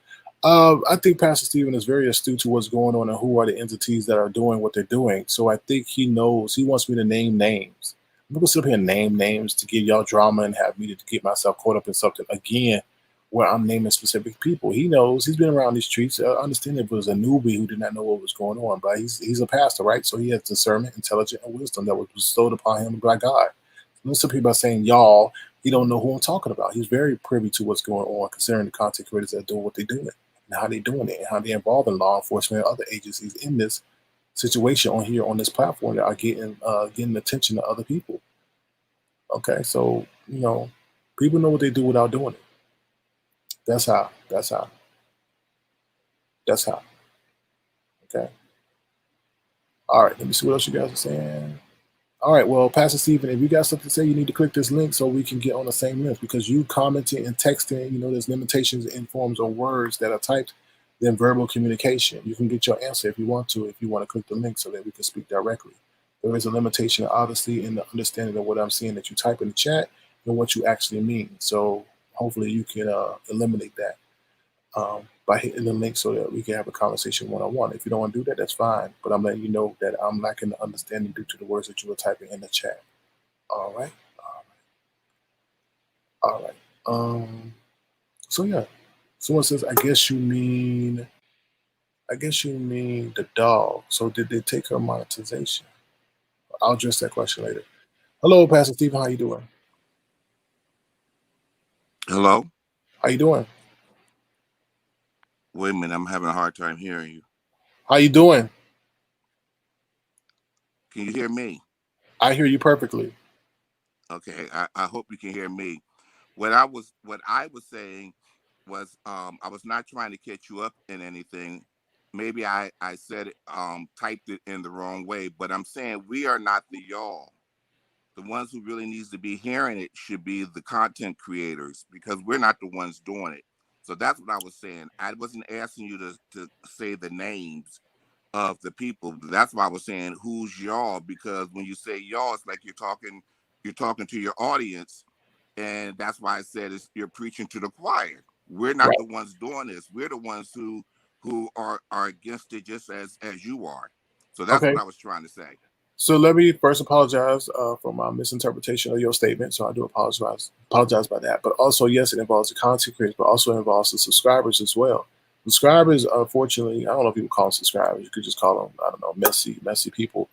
Speaker 1: I think Pastor Stephen is very astute to what's going on and who are the entities that are doing what they're doing. So I think he knows. He wants me to name names. I'm going to sit up here and name names to give y'all drama and have me to get myself caught up in something again where I'm naming specific people. He knows. He's been around these streets. I understand if it was a newbie who did not know what was going on, but he's a pastor, right? So he has discernment, intelligence, and wisdom that was bestowed upon him by God. Most of people are saying y'all, he don't know who I'm talking about. He's very privy to what's going on, considering the content creators that are doing what they're doing and how they're doing it and how they're involved in law enforcement and other agencies in this situation on this platform that are getting attention to other people. Okay, so people know what they do without doing it. That's how. Okay. All right, let me see what else you guys are saying. All right, well, Pastor Stephen, if you got something to say, you need to click this link so we can get on the same link, because you commenting and texting, there's limitations in forms of words that are typed than verbal communication. You can get your answer if you want to click the link so that we can speak directly. There is a limitation, obviously, in the understanding of what I'm seeing that you type in the chat and what you actually mean. So hopefully you can eliminate that by hitting the link so that we can have a conversation one-on-one. If you don't want to do that, that's fine. But I'm letting you know that I'm lacking the understanding due to the words that you were typing in the chat. All right. So yeah. Someone says, I guess you mean the dog. So did they take her monetization? I'll address that question later. Hello, Pastor Stephen. How you doing?
Speaker 2: Hello?
Speaker 1: How you doing?
Speaker 2: Wait a minute, I'm having a hard time hearing you.
Speaker 1: How you doing?
Speaker 2: Can you hear me?
Speaker 1: I hear you perfectly.
Speaker 2: Okay, I hope you can hear me. What I was saying was I was not trying to catch you up in anything. Maybe I said it, typed it in the wrong way, but I'm saying we are not the y'all. The ones who really needs to be hearing it should be the content creators, because we're not the ones doing it. So that's what I was saying. I wasn't asking you to say the names of the people. That's why I was saying who's y'all, because when you say y'all, it's like you're talking to your audience, and that's why I said you're preaching to the choir. We're not the ones doing this. We're the ones who are against it, just as you are. So that's what I was trying to say.
Speaker 1: So let me first apologize for my misinterpretation of your statement. So I do apologize by that. But also, yes, it involves the content creators, but also involves the subscribers as well. Subscribers, unfortunately, I don't know if you would call them subscribers. You could just call them, I don't know, messy people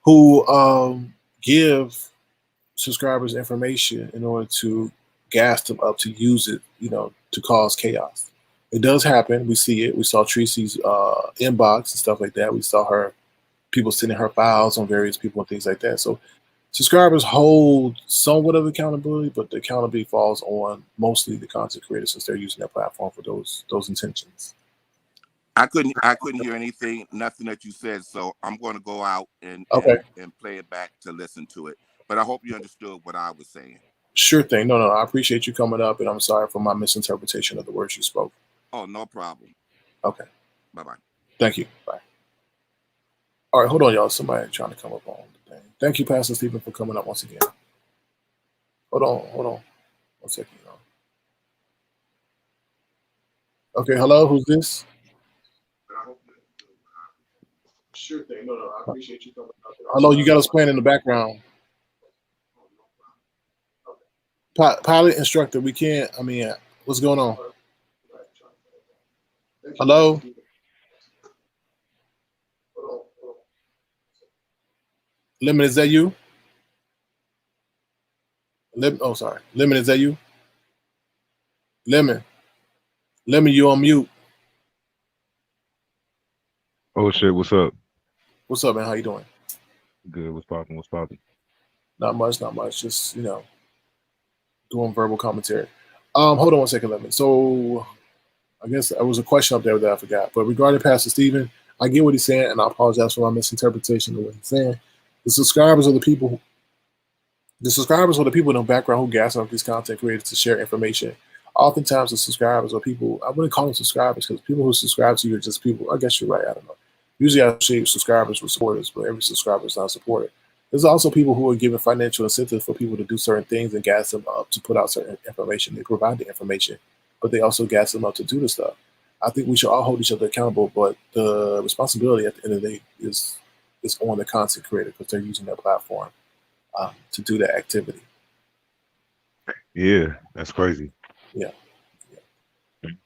Speaker 1: who give subscribers information in order to gas them up to use it, to cause chaos. It does happen. We see it. We saw Tracy's inbox and stuff like that. We saw her people sending her files on various people and things like that. So subscribers hold somewhat of accountability, but the accountability falls on mostly the content creators since they're using their platform for those intentions.
Speaker 2: I couldn't hear anything, nothing that you said. So I'm going to go out and play it back to listen to it. But I hope you understood what I was saying.
Speaker 1: Sure thing. No, I appreciate you coming up, and I'm sorry for my misinterpretation of the words you spoke.
Speaker 2: Oh, no problem.
Speaker 1: Okay.
Speaker 2: Bye-bye.
Speaker 1: Thank you. Bye. All right, hold on, y'all. Somebody trying to come up on the thing. Thank you, Pastor Stephen, for coming up once again. Hold on. 1 second, y'all. Okay, hello, who's this? Sure thing. No, I appreciate you coming up. Hello, you got us playing in the background. Pilot instructor, we can't. I mean, what's going on? Hello? Lemon, is that you? Sorry. Lemon, is that you? Lemon, you on mute.
Speaker 3: Oh shit, what's up?
Speaker 1: What's up, man? How you doing?
Speaker 3: Good, what's poppin'?
Speaker 1: Not much. Just, doing verbal commentary. Hold on 1 second, Lemon. So I guess there was a question up there that I forgot. But regarding Pastor Stephen, I get what he's saying, and I apologize for my misinterpretation of what he's saying. The subscribers are the people in the background who gas up these content creators to share information. Oftentimes the subscribers are people, I wouldn't call them subscribers because people who subscribe to you are just people. I guess you're right, I don't know. Usually I share subscribers with supporters, but every subscriber is not a supporter. There's also people who are given financial incentives for people to do certain things and gas them up to put out certain information. They provide the information, but they also gas them up to do the stuff. I think we should all hold each other accountable, but the responsibility at the end of the day is on the content creator because they're using their platform to do that activity.
Speaker 3: Yeah, that's crazy.
Speaker 1: Yeah.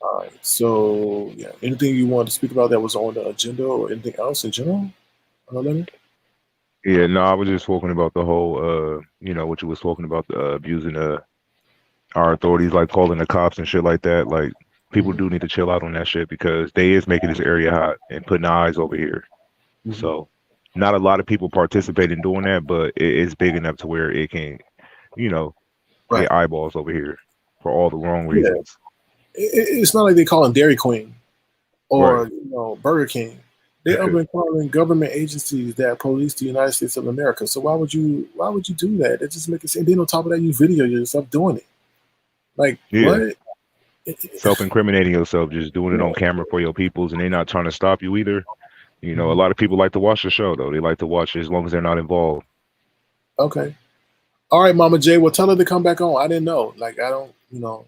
Speaker 1: All right. So, anything you wanted to speak about that was on the agenda or anything else in general?
Speaker 3: Yeah, no, I was just talking about the whole, what you was talking about, abusing our authorities, like calling the cops and shit like that. Like, people do need to chill out on that shit because they is making this area hot and putting eyes over here. So, not a lot of people participate in doing that, but it is big enough to where it can, get eyeballs over here for all the wrong reasons.
Speaker 1: It's not like they call them Dairy Queen or Burger King. They are calling government agencies that police the United States of America. So why would you do that? It just makes it seem. Then on top of that, you video yourself doing it. Like what?
Speaker 3: Self-incriminating yourself, just doing it on camera for your peoples, and they're not trying to stop you either. A lot of people like to watch the show though. They like to watch it as long as they're not involved.
Speaker 1: Okay. All right, Mama J. Well, tell her to come back on. I didn't know. Like I don't know.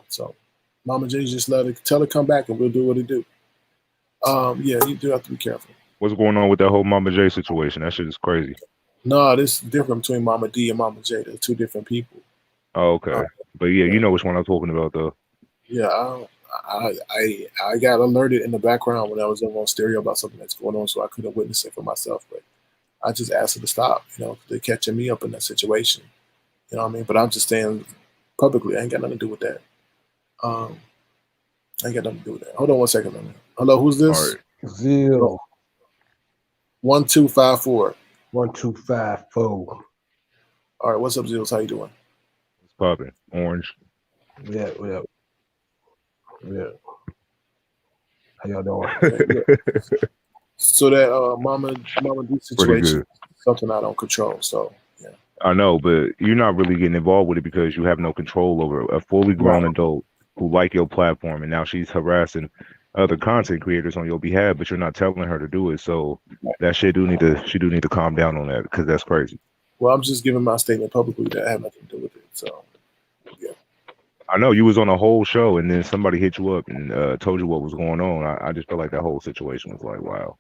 Speaker 1: So Mama J, just tell her come back and we'll do what it do. You do have to be careful.
Speaker 3: What's going on with that whole Mama J situation? That shit is crazy.
Speaker 1: No, this is different between Mama D and Mama J. They're two different people.
Speaker 3: Oh, okay. But you know which one I'm talking about though.
Speaker 1: Yeah, I got alerted in the background when I was on stereo about something that's going on, so I couldn't witness it for myself. But I just asked her to stop. They're catching me up in that situation. You know what I mean? But I'm just saying publicly, I ain't got nothing to do with that. I ain't got nothing to do with that. Hold on 1 second, man. Hello, who's this?
Speaker 4: Zeal.
Speaker 1: 1254.
Speaker 4: 1254.
Speaker 1: All right, what's up, Zeals? How you doing?
Speaker 3: It's popping. Orange.
Speaker 4: Yeah. How y'all doing?
Speaker 1: So that Mama D situation is something I don't control. So
Speaker 3: I know, but you're not really getting involved with it because you have no control over a fully grown adult who like your platform, and now she's harassing other content creators on your behalf, but you're not telling her to do it. So that she do need to calm down on that because that's crazy.
Speaker 1: Well, I'm just giving my statement publicly that I have nothing to do with it. So
Speaker 3: I know you was on a whole show and then somebody hit you up and told you what was going on. I just felt like that whole situation was like, wow,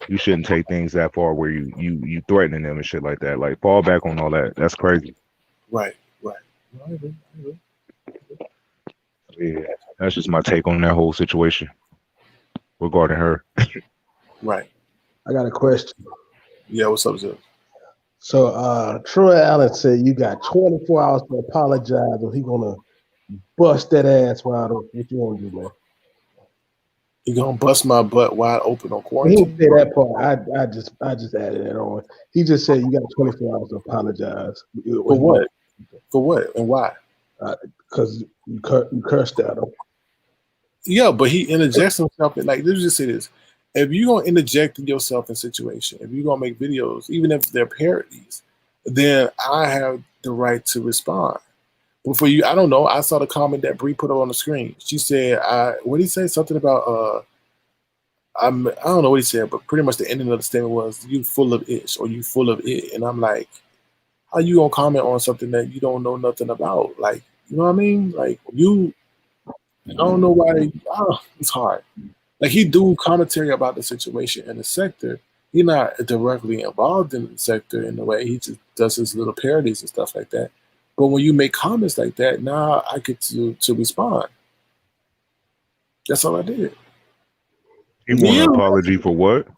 Speaker 3: you shouldn't take things that far where you threatening them and shit like that. Like, fall back on all that. That's crazy.
Speaker 1: Right.
Speaker 3: Yeah, that's just my take on that whole situation regarding her.
Speaker 1: Right.
Speaker 4: I got a question.
Speaker 1: Yeah, what's up, Zip?
Speaker 4: So Troy Allen said you got 24 hours to apologize or he's gonna bust that ass wide open. What you want to do, man?
Speaker 1: You gonna bust my butt wide open on
Speaker 4: He didn't
Speaker 1: quarantine?
Speaker 4: say that part. I just added that on. He just said you got 24 hours to apologize.
Speaker 1: For what? For what and why?
Speaker 4: Because you cursed at him.
Speaker 1: Yeah, but he interjects himself. Like, let's just say this: if you're gonna interject yourself in situation, if you're gonna make videos, even if they're parodies, then I have the right to respond. But for you, I don't know. I saw the comment that Bree put up on the screen. She said, what did he say? Something about I don't know what he said, but pretty much the ending of the statement was "you full of ish" or "you full of it," and I'm like, how you gonna comment on something that you don't know nothing about? Like, you know what I mean? Like I don't know why. It's hard. Like, he do commentary about the situation in the sector. He's not directly involved in the sector in the way. He just does his little parodies and stuff like that. But when you make comments like that, now I get to respond. That's all I did.
Speaker 3: You want an apology for what?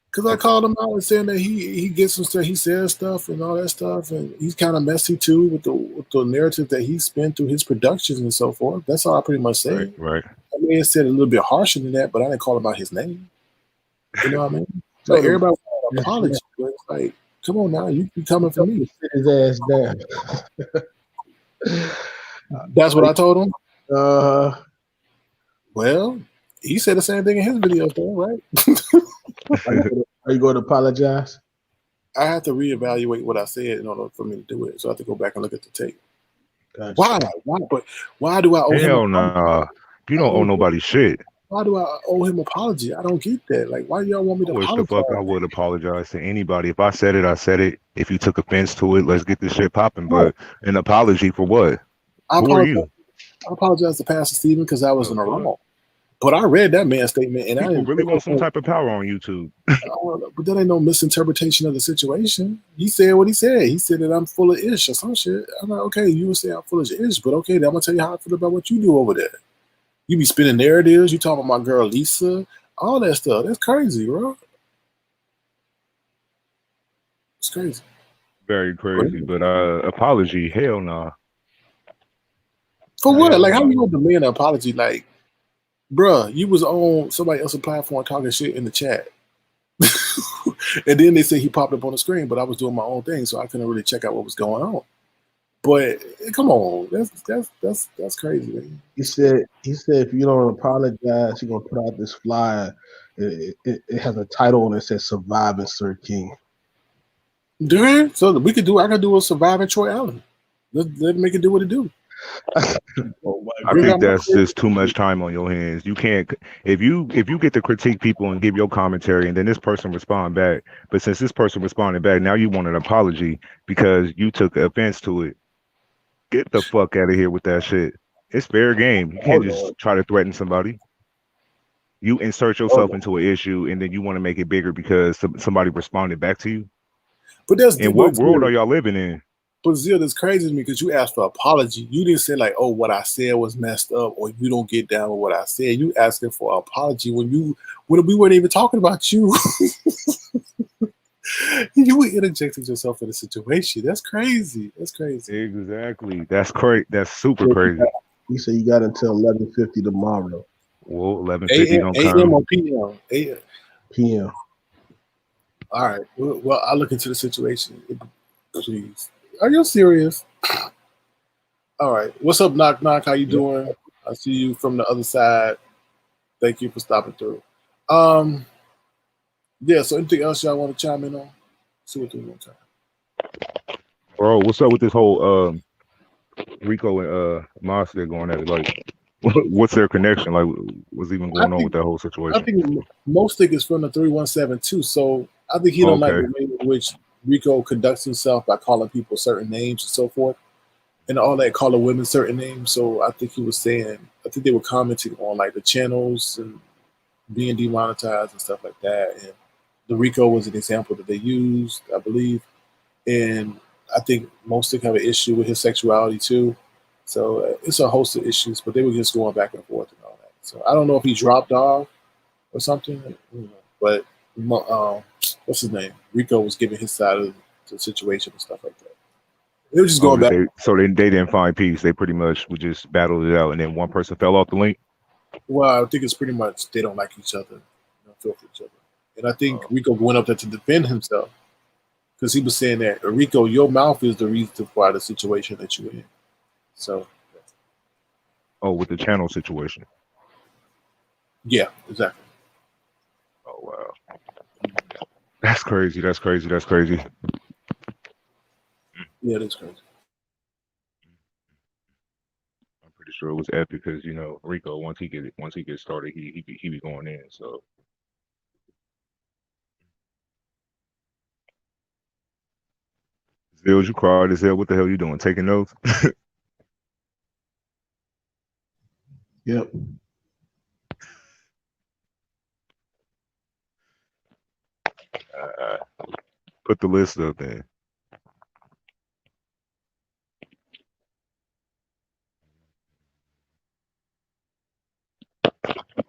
Speaker 1: Because I called him out and saying that he gets some stuff, he says stuff and all that stuff, and he's kind of messy too with the narrative that he spent through his productions and so forth. That's all I pretty much said.
Speaker 3: Right.
Speaker 1: I mean, it said a little bit harsher than that, but I didn't call him out his name. You know what I mean? Like, everybody wants an apology, but it's like, come on now, you coming for me.
Speaker 4: Sit his ass down.
Speaker 1: That's what I told him.
Speaker 4: Well,
Speaker 1: he said the same thing in his videos, though, right?
Speaker 4: Are you going to apologize?
Speaker 1: I have to reevaluate what I said in order for me to do it, so I have to go back and look at the tape.
Speaker 4: Gotcha.
Speaker 1: Why? But why do I owe him?
Speaker 3: Hell nah. You don't owe nobody shit.
Speaker 1: Why do I owe him apology? I don't get that. Like, why y'all want me to
Speaker 3: I wish
Speaker 1: apologize?
Speaker 3: the fuck I would apologize to anybody. If I said it, I said it. If you took offense to it, let's get this shit popping. But an apology for what? Who are you?
Speaker 1: I apologize to Pastor Stephen because I was in the wrong. But I read that man's statement, and
Speaker 3: People
Speaker 1: I didn't
Speaker 3: really want some type of power on YouTube.
Speaker 1: But that ain't no misinterpretation of the situation. He said what he said. He said that I'm full of ish or some shit. I'm like, okay, you would say I'm full of ish, but okay, then I'm gonna tell you how I feel about what you do over there. You be spinning narratives. You talking about my girl Lisa, all that stuff. That's crazy, bro. It's crazy.
Speaker 3: Very crazy. But apology, hell nah.
Speaker 1: For what? Like, how you gonna demand an apology? Like, bruh, you was on somebody else's platform talking shit in the chat. And then they say he popped up on the screen, but I was doing my own thing, so I couldn't really check out what was going on. But come on, that's crazy, man.
Speaker 4: He said if you don't apologize, you're gonna put out this flyer. It has a title and it says "Surviving Sir King."
Speaker 1: Dude, so I could do a Surviving Troy Allen. Let make it do what it do.
Speaker 3: I think that's just too much time on your hands. You can't if you get to critique people and give your commentary and then this person respond back, but since this person responded back, now you want an apology because you took offense to it. Get the fuck out of here with that shit. It's fair game. You can't just try to threaten somebody. You insert yourself into an issue and then you want to make it bigger because somebody responded back to you.
Speaker 1: But that's
Speaker 3: in what world are y'all living in?
Speaker 1: But Zil, that's crazy to me because you asked for apology. You didn't say like, "Oh, what I said was messed up," or "You don't get down with what I said." You asking for an apology when we weren't even talking about you. You interjected yourself in the situation. That's crazy. That's crazy.
Speaker 3: Exactly. That's crazy. That's super crazy.
Speaker 4: He said you got until 11:50 tomorrow.
Speaker 3: Well, 11:50 don't come.
Speaker 1: AM or PM?
Speaker 4: PM.
Speaker 1: All right. Well, I'll look into the situation. Please. Are you serious? All right. What's up, Knock Knock? How you doing? I see you from the other side. Thank you for stopping through. Yeah, so anything else y'all want to chime in on? See what we want to time.
Speaker 3: Bro, what's up with this whole Rico and Mostick going at it? Like, what's their connection? Like, what's even going on with that whole situation?
Speaker 1: I think Mostick is from the 317 too, so I think he don't like the way in which Rico conducts himself by calling people certain names and so forth, and all that, calling women certain names. So I think he was saying, I think they were commenting on like the channels and being demonetized and stuff like that. And the Rico was an example that they used, I believe. And I think Mostick have an issue with his sexuality too. So it's a host of issues, but they were just going back and forth and all that. So I don't know if he dropped off or something, but what's his name? Rico was giving his side of the situation and stuff like that. It was just going back.
Speaker 3: They didn't find peace. They pretty much would just battle it out, and then one person fell off the link.
Speaker 1: Well, I think it's pretty much they don't like each other, feel for each other, and I think Rico went up there to defend himself because he was saying that Rico, your mouth is the reason why the situation that you're in. So,
Speaker 3: with the channel situation.
Speaker 1: Yeah, exactly.
Speaker 3: Oh wow, that's crazy. That's crazy. That's crazy.
Speaker 1: Yeah, that's crazy.
Speaker 3: I'm pretty sure it was epic because Rico once he gets started he be going in. So Zills, you cried as hell. What the hell you doing? Taking notes?
Speaker 4: Yep.
Speaker 3: Put the list up then.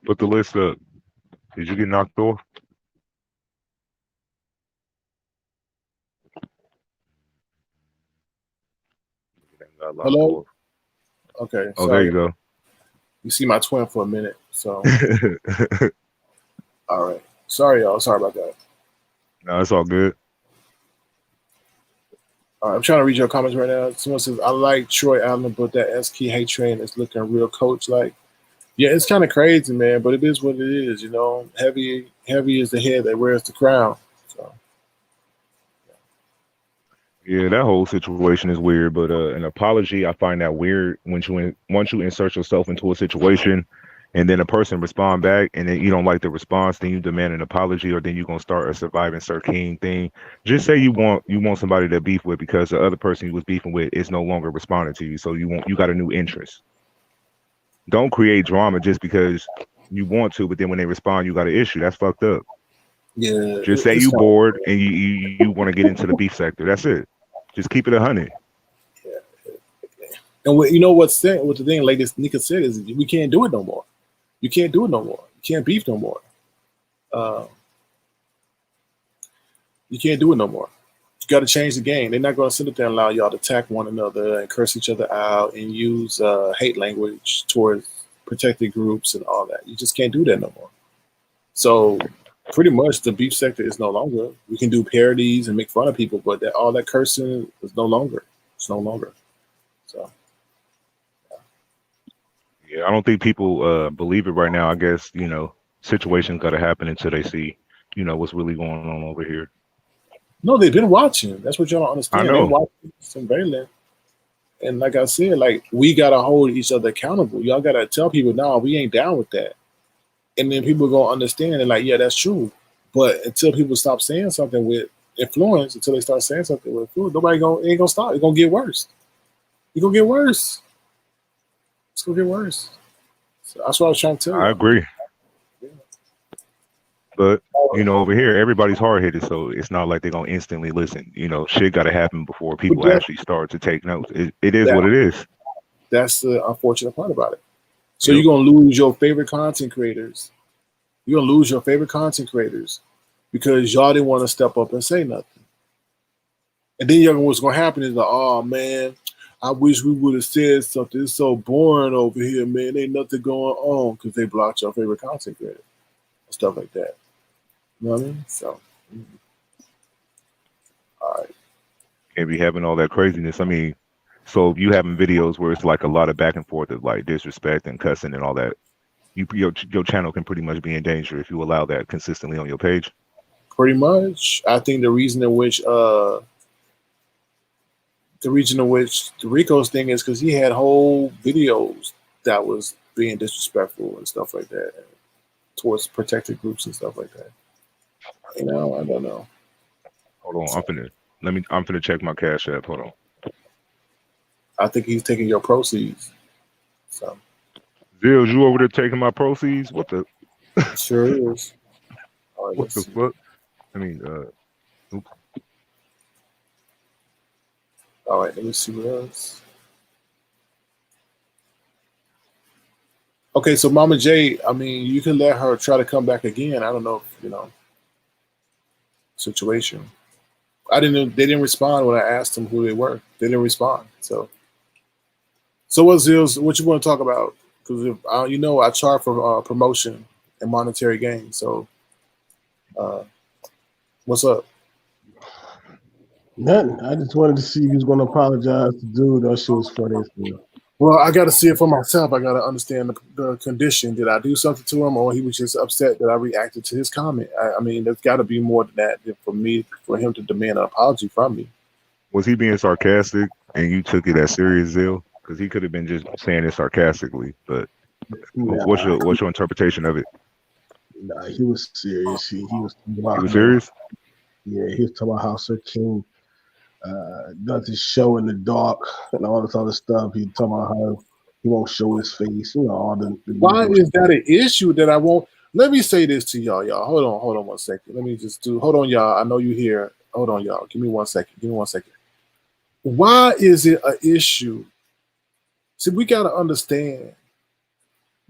Speaker 3: Put the list up. Did you get knocked off?
Speaker 1: Hello? Okay.
Speaker 3: Oh,
Speaker 1: sorry.
Speaker 3: there you go.
Speaker 1: You see my twin for a minute. So, all right. Sorry, y'all. Sorry about that.
Speaker 3: No, it's all good.
Speaker 1: All right, I'm trying to read your comments right now. Someone says, I like Troy Allen, but that SK hate train is looking real coach-like. Yeah, it's kind of crazy, man, but it is what it is, Heavy is the head that wears the crown. So.
Speaker 3: Yeah, that whole situation is weird, but an apology, I find that weird once you insert yourself into a situation and then a person respond back and then you don't like the response, then you demand an apology, or then you're gonna start a survive and Sir King thing. Just say you want somebody to beef with because the other person you was beefing with is no longer responding to you, so you got a new interest. Don't create drama just because you want to, but then when they respond, you got an issue. That's fucked up.
Speaker 1: Yeah.
Speaker 3: Just say you bored and you want to get into the beef sector. That's it. Just keep it 100.
Speaker 1: Yeah. And you know what the thing, like this Nika said, is we can't do it no more. You can't do it no more. You can't beef no more. You can't do it no more. You got to change the game. They're not going to sit up there and allow y'all to attack one another and curse each other out and use hate language towards protected groups and all that. You just can't do that no more. So pretty much the beef sector is no longer. We can do parodies and make fun of people, but all that cursing is no longer. It's no longer. So.
Speaker 3: Yeah, I don't think people believe it right now. I guess, situations got to happen until they see, what's really going on over here.
Speaker 1: No, they've been watching. That's what y'all don't understand.
Speaker 3: I know.
Speaker 1: They're watching surveillance. And like I said, we got to hold each other accountable. Y'all got to tell people, no, we ain't down with that. And then people are going to understand and yeah, that's true. But until people stop saying something with influence, until they start saying something with influence, nobody ain't going to stop. It's going to get worse. It's going to get worse. It's going to get worse. So that's what I was trying to tell you.
Speaker 3: I agree. Yeah. But, over here, everybody's hard-headed, so it's not like they're going to instantly listen. Shit got to happen before people actually start to take notes. It is what it is.
Speaker 1: That's the unfortunate part about it. So you're going to lose your favorite content creators. You're going to lose your favorite content creators because y'all didn't want to step up and say nothing. And then what's going to happen is oh, man, I wish we would have said something. It's so boring over here, man. Ain't nothing going on because they blocked your favorite content creator. Stuff like that. You know what I mean? So, all right.
Speaker 3: Can't be having all that craziness. I mean, so if you having videos where it's like a lot of back and forth of like disrespect and cussing and all that, your channel can pretty much be in danger if you allow that consistently on your page.
Speaker 1: Pretty much. I think the reason in which the Rico's thing is because he had whole videos that was being disrespectful and stuff like that towards protected groups and stuff like that. I don't know.
Speaker 3: Hold on, I'm finna check my Cash App. Hold on.
Speaker 1: I think he's taking your proceeds. So.
Speaker 3: Zills, you over there taking my proceeds? What the?
Speaker 1: Sure is. All right,
Speaker 3: what the fuck? I mean, oops.
Speaker 1: All right, let me see what else. Okay, so Mama J, I mean, you can let her try to come back again. I don't know if, situation. They didn't respond when I asked them who they were. They didn't respond. So what's Zills? What you want to talk about? Because I charge for promotion and monetary gain. So uh, what's up?
Speaker 4: Nothing. I just wanted to see if he was going to apologize to dude. That shit was funny as hell.
Speaker 1: Well, I got to see it for myself. I got to understand the condition. Did I do something to him, or he was just upset that I reacted to his comment? I mean, there's got to be more than that for him to demand an apology from me.
Speaker 3: Was he being sarcastic and you took it as serious, Zill? Because he could have been just saying it sarcastically. But what's your interpretation of it?
Speaker 4: Nah, he was serious. He was.
Speaker 3: He was serious?
Speaker 4: Yeah, he was talking about how Sir King does his show in the dark and all this other stuff. He talking about how he won't show his face. All the
Speaker 1: Why is that an issue that I won't? Let me say this to y'all. Hold on 1 second. Let me just hold on, y'all. I know you here. Hold on, y'all. Give me 1 second. Why is it an issue? See, we got to understand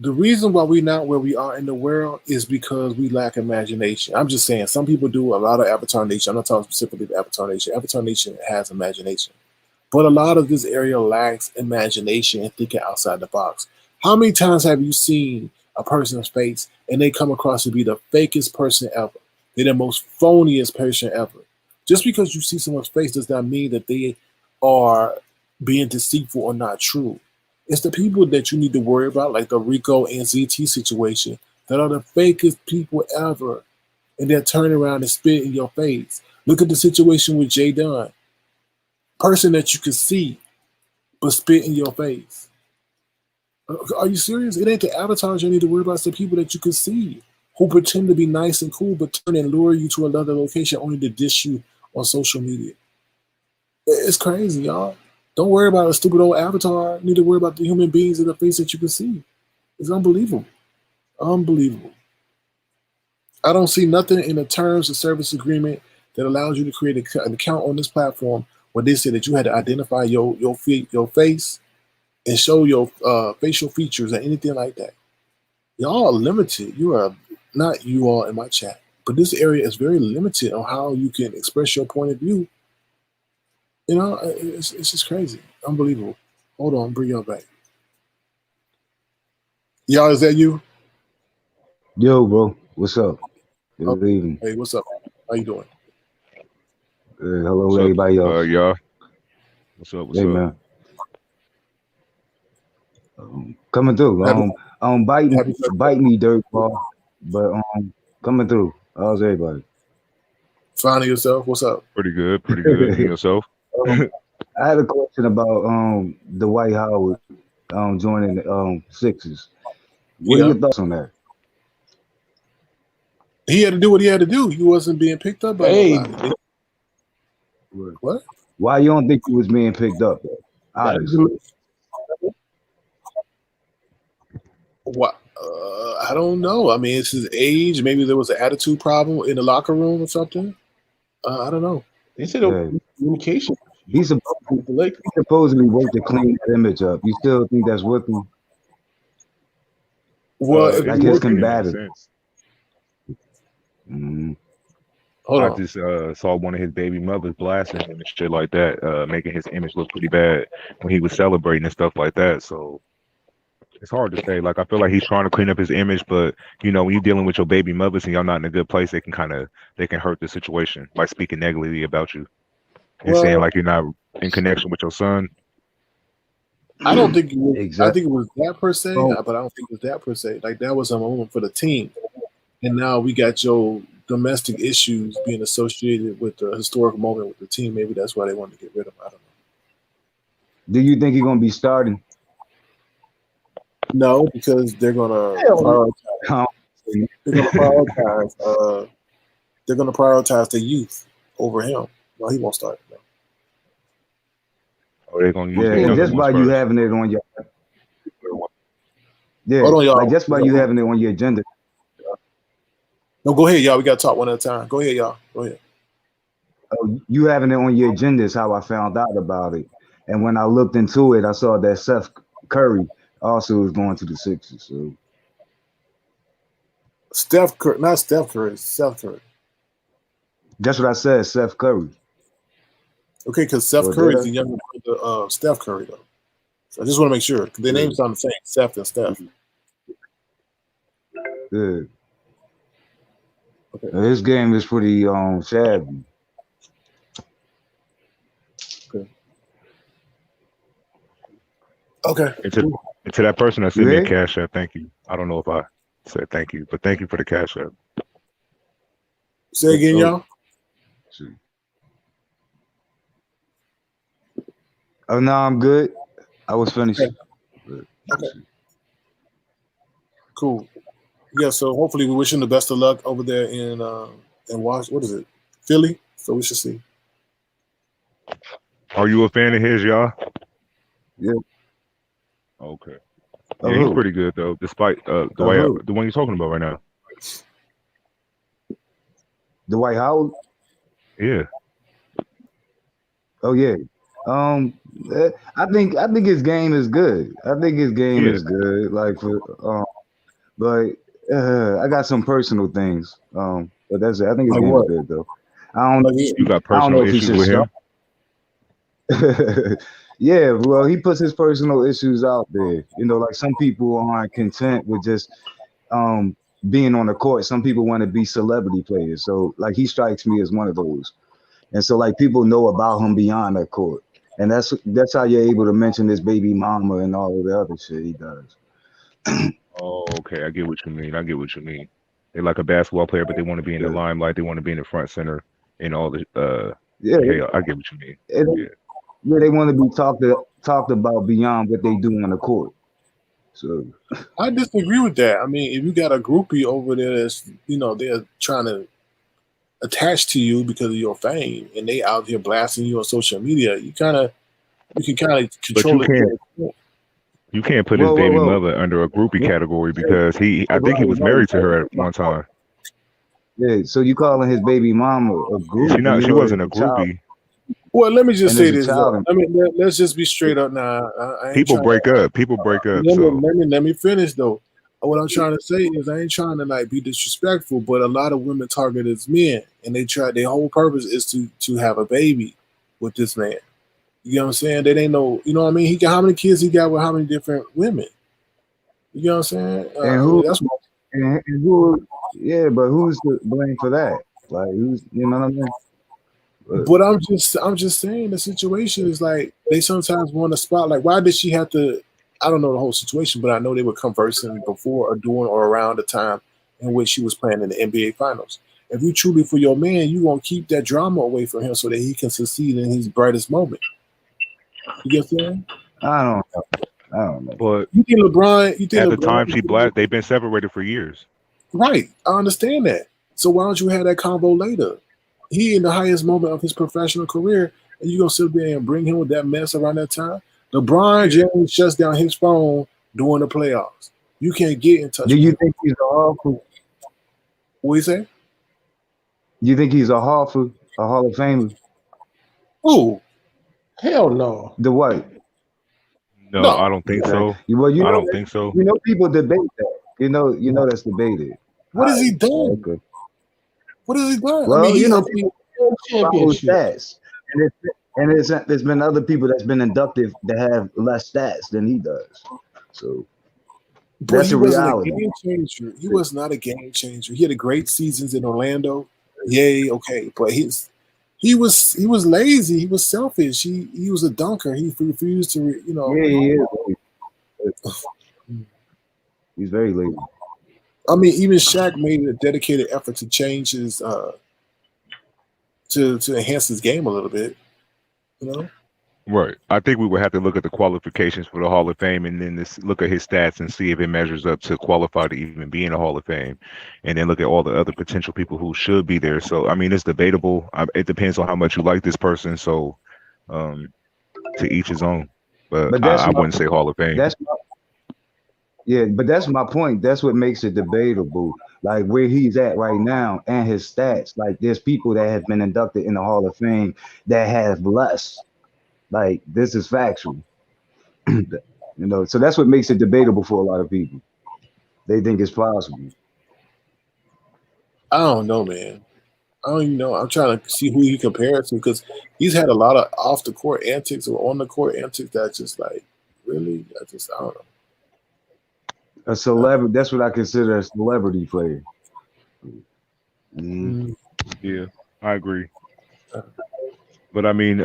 Speaker 1: the reason why we're not where we are in the world is because we lack imagination. I'm just saying, some people do a lot of Avatar Nation. I'm not talking specifically to Avatar Nation. Avatar Nation has imagination. But a lot of this area lacks imagination and thinking outside the box. How many times have you seen a person's face and they come across to be the fakest person ever? They're the most phoniest person ever. Just because you see someone's face does not mean that they are being deceitful or not true. It's the people that you need to worry about, like the Rico and ZT situation, that are the fakest people ever. And they're turning around and spit in your face. Look at the situation with Jay Dunn. Person that you can see, but spit in your face. Are you serious? It ain't the avatars you need to worry about. It's the people that you can see who pretend to be nice and cool, but turn and lure you to another location only to dish you on social media. It's crazy, y'all. Don't worry about a stupid old avatar. You need to worry about the human beings in the face that you can see. It's unbelievable. Unbelievable. I don't see nothing in the terms of service agreement that allows you to create an account on this platform where they say that you had to identify your face and show your facial features or anything like that. Y'all are limited. You are not you all in my chat, but this area is very limited on how you can express your point of view. It's just crazy. Unbelievable. Hold on, bring y'all back. Y'all, is that you?
Speaker 5: Yo, bro. What's up? Good evening.
Speaker 1: Hey, what's up? How you doing?
Speaker 5: Hello, everybody else.
Speaker 3: Y'all. What's up?
Speaker 5: Hey, man. Coming through. Bite me, dirt ball. But coming through. How's everybody?
Speaker 1: Finding yourself? What's up?
Speaker 3: Pretty good. And yourself?
Speaker 5: I had a question about Dwight Howard joining the Sixers. What are your thoughts on that?
Speaker 1: He had to do what he had to do. He wasn't being picked up by nobody. What?
Speaker 5: Why you don't think he was being picked up? Honestly.
Speaker 1: What? I don't know. I mean, it's his age. Maybe there was an attitude problem in the locker room or something. I don't know.
Speaker 4: They said it was communication.
Speaker 5: He's supposedly worked to clean that image up. You still think that's working?
Speaker 1: Well,
Speaker 5: like his combative.
Speaker 3: I just saw one of his baby mothers blasting him and shit like that, making his image look pretty bad when he was celebrating and stuff like that. So it's hard to say. Like, I feel like he's trying to clean up his image, but when you're dealing with your baby mothers and y'all not in a good place, they can hurt the situation by speaking negatively about you and saying like you're not in connection with your son.
Speaker 1: I don't think it was,
Speaker 5: Exactly.
Speaker 1: I think it was that per se, but I don't think it was that per se. Like, that was a moment for the team. And now we got your domestic issues being associated with the historical moment with the team. Maybe that's why they wanted to get rid of him. I don't know.
Speaker 5: Do you think he's going to be starting?
Speaker 1: No, because they're going to prioritize. They're going to prioritize the youth over him. No, he won't start. No.
Speaker 3: Oh, they're going to use
Speaker 5: just by you having it on your
Speaker 1: Hold on, y'all.
Speaker 5: Like just by you having it on your agenda.
Speaker 1: No, go ahead, y'all. We got to talk one at a time. Go ahead, y'all. Go ahead.
Speaker 5: Oh, you having it on your agenda is how I found out about it. And when I looked into it, I saw that Seth Curry also is going to the Sixers. So
Speaker 1: Steph Curry, not Steph Curry, Seth Curry.
Speaker 5: That's what I said, Seth Curry.
Speaker 1: Okay, because Seth
Speaker 5: Or
Speaker 1: Curry
Speaker 5: did
Speaker 1: is the younger brother of Steph Curry, though. So I just want to make sure. 'Cause their names sound the same, Seth and Steph.
Speaker 5: Yeah.
Speaker 1: Okay.
Speaker 5: His game is pretty shabby.
Speaker 1: Okay.
Speaker 3: And to that person that
Speaker 5: You
Speaker 3: sent me a
Speaker 5: ready?
Speaker 3: cash app, thank you. I don't know if I said thank you, but thank you for the cash app.
Speaker 1: Say again, y'all.
Speaker 5: Oh no, I'm good. I was finished.
Speaker 1: Okay. Cool. Yeah, so hopefully we wish him the best of luck over there in Washington. What is it? Philly? So we should see.
Speaker 3: Are you a fan of his, y'all?
Speaker 5: Yeah.
Speaker 3: Okay.
Speaker 5: Of
Speaker 3: Yeah, he's
Speaker 5: who?
Speaker 3: pretty good though, despite the
Speaker 5: Of
Speaker 3: way
Speaker 5: who?
Speaker 3: the one you're talking about right now.
Speaker 5: Dwight Howard?
Speaker 3: Yeah.
Speaker 5: Oh yeah. I think his game is good. I think his game
Speaker 3: Yeah.
Speaker 5: is good. Like for but I got some personal things. But that's it. I think his
Speaker 4: Like
Speaker 5: game is
Speaker 4: what?
Speaker 5: good though. I don't
Speaker 3: You got
Speaker 5: I don't know
Speaker 3: personal
Speaker 5: if he
Speaker 3: issues
Speaker 5: should
Speaker 3: with
Speaker 5: start.
Speaker 3: him?
Speaker 5: Yeah, well, he puts his personal issues out there. You know, like some people aren't content with just being on the court. Some people want to be celebrity players. So like he strikes me as one of those. And so like people know about him beyond that court. And that's how you're able to mention his baby mama and all of the other shit he does.
Speaker 3: Oh, okay. I get what you mean. They're like a basketball player, but they want to be in the
Speaker 5: Yeah,
Speaker 3: limelight. They want to be in the front center and all the
Speaker 5: yeah,
Speaker 3: chaos. I get what you mean. Yeah.
Speaker 5: yeah. They want to be talked about beyond what they do on the court. So
Speaker 1: I disagree with that. I mean, if you got a groupie over there that's, they're trying to attach to you because of your fame and they out here blasting you on social media, you can kind of
Speaker 3: But
Speaker 1: control it.
Speaker 3: you can't put his baby mother under a groupie category because I think he was married to her at one time.
Speaker 5: Yeah, so you calling his baby mama a groupie?
Speaker 3: She wasn't a groupie.
Speaker 1: Well, let me just say this.
Speaker 5: Child,
Speaker 1: let's just be straight up now.
Speaker 3: People break up.
Speaker 1: Let me finish though. What I'm trying to say is I ain't trying to like be disrespectful, but a lot of women target as men, and their whole purpose is to have a baby with this man. You know what I'm saying? They ain't no, you know what I mean? He got how many kids he got with how many different women? You know what I'm saying?
Speaker 5: and who? Yeah, but who's to blame for that? Like who's? You know what I mean?
Speaker 1: But I'm just saying the situation is like they sometimes want to spot. Like, why did she have to? I don't know the whole situation, but I know they were conversing before or during or around the time in which she was playing in the NBA Finals. If you truly for your man, you won't keep that drama away from him so that he can succeed in his brightest moment. You get what I'm saying?
Speaker 5: I don't know.
Speaker 3: But
Speaker 1: you think LeBron?
Speaker 3: At the time she black, they've been separated for years.
Speaker 1: Right, I understand that. So why don't you have that combo later? He in the highest moment of his professional career, and you gonna sit there and bring him with that mess around that time? LeBron James shuts down his phone during the playoffs. You can't get in touch.
Speaker 5: Do you think he's a Hall?
Speaker 1: What you say?
Speaker 5: You think he's a Hall of Famer?
Speaker 1: Oh,
Speaker 4: hell no.
Speaker 5: The what?
Speaker 3: No, I don't think so.
Speaker 5: Well,
Speaker 3: I don't think so.
Speaker 5: You know, people debate that. You know that's debated.
Speaker 1: What has he done?
Speaker 5: Okay.
Speaker 1: What has he done?
Speaker 5: Well,
Speaker 1: I mean,
Speaker 5: people stats, and there's been other people that's been inducted that have less stats than he does. So that's a reality.
Speaker 1: A game changer. He was not a game changer. He had a great seasons in Orlando. Yay, okay, but he was lazy. He was selfish. He was a dunker. He refused to,
Speaker 5: Yeah, he is. He's very lazy.
Speaker 1: I mean, even Shaq made a dedicated effort to change his to enhance his game a little bit.
Speaker 3: Right. I think we would have to look at the qualifications for the Hall of Fame and then look at his stats and see if it measures up to qualify to even be in the Hall of Fame. And then look at all the other potential people who should be there. So, I mean, it's debatable. It depends on how much you like this person. So, to each his own. But I wouldn't say Hall of Fame.
Speaker 5: But that's my point. That's what makes it debatable. Like where he's at right now and his stats. Like there's people that have been inducted in the Hall of Fame that have less. Like this is factual. So that's what makes it debatable for a lot of people. They think it's possible.
Speaker 1: I don't know, man. I don't even know. I'm trying to see who he compares to because he's had a lot of off the court antics or on the court antics that just like really. I don't know.
Speaker 5: A celebrity. That's what I consider a celebrity player.
Speaker 3: Yeah, I agree. But I mean,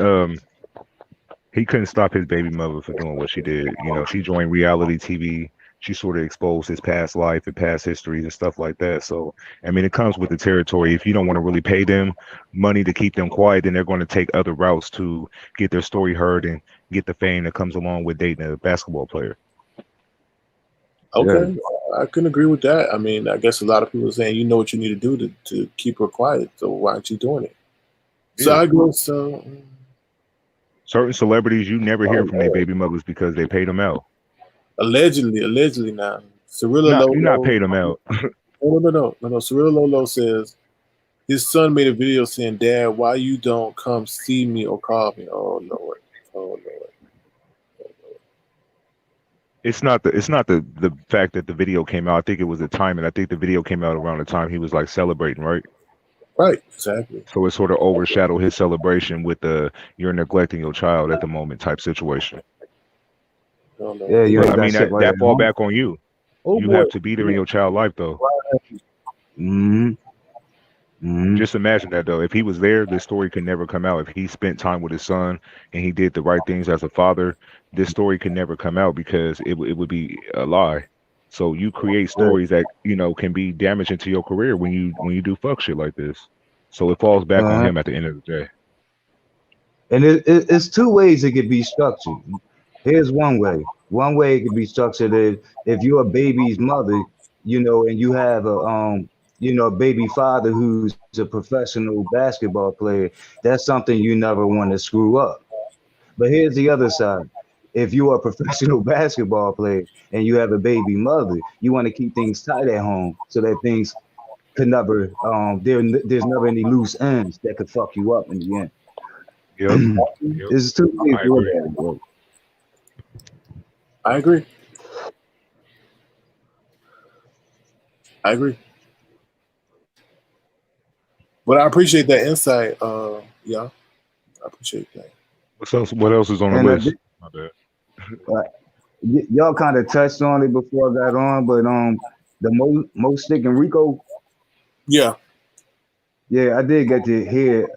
Speaker 3: he couldn't stop his baby mother for doing what she did. You know, she joined reality TV. She sort of exposed his past life and past histories and stuff like that. So, I mean, it comes with the territory. If you don't want to really pay them money to keep them quiet, then they're going to take other routes to get their story heard and get the fame that comes along with dating a basketball player.
Speaker 1: Okay, I couldn't agree with that. I mean, I guess a lot of people are saying you know what you need to do to keep her quiet. So why aren't you doing it? So
Speaker 3: Yeah.
Speaker 1: I agree. So
Speaker 3: Certain celebrities you never hear from their baby mothers because they paid them out.
Speaker 1: allegedly now, Cirilla
Speaker 3: You're not
Speaker 1: Lolo.
Speaker 3: paid them out.
Speaker 1: No. Cirilla Lolo says his son made a video saying, "Dad, why you don't come see me or call me?" Oh Lord.
Speaker 3: It's not the fact that the video came out. I think it was the timing. I think the video came out around the time he was like celebrating, right?
Speaker 1: Right, exactly.
Speaker 3: So it sort of overshadowed his celebration with the "you're neglecting your child at the moment" type situation.
Speaker 5: Yeah, you
Speaker 3: But
Speaker 5: ain't
Speaker 3: I mean
Speaker 5: got shit right
Speaker 3: that
Speaker 5: at
Speaker 3: fall
Speaker 5: home.
Speaker 3: back on you.
Speaker 4: Oh
Speaker 3: You
Speaker 4: boy.
Speaker 3: have to be there in your child's life though. Just imagine that though. If he was there, this story could never come out. If he spent time with his son and he did the right things as a father, this story could never come out because it would be a lie. So you create stories that can be damaging to your career when you do fuck shit like this. So it falls back on him at the end of the day.
Speaker 5: And it's two ways it could be structured. Here's one way. One way it could be structured is if you're a baby's mother, and you have a baby father who's a professional basketball player, that's something you never want to screw up. But here's the other side. If you are a professional basketball player and you have a baby mother, you want to keep things tight at home so that things could never there's never any loose ends that could fuck you up in the end.
Speaker 3: Yep.
Speaker 5: It's two ways
Speaker 3: I
Speaker 5: to look
Speaker 3: agree.
Speaker 5: at it, bro.
Speaker 1: I agree. But I appreciate that insight, yeah. I appreciate that.
Speaker 3: What else is on the
Speaker 5: And
Speaker 3: list? My bad.
Speaker 5: y'all kind of touched on it before I got on, but the Mostick and Rico,
Speaker 1: Yeah.
Speaker 5: yeah, I did get to hear.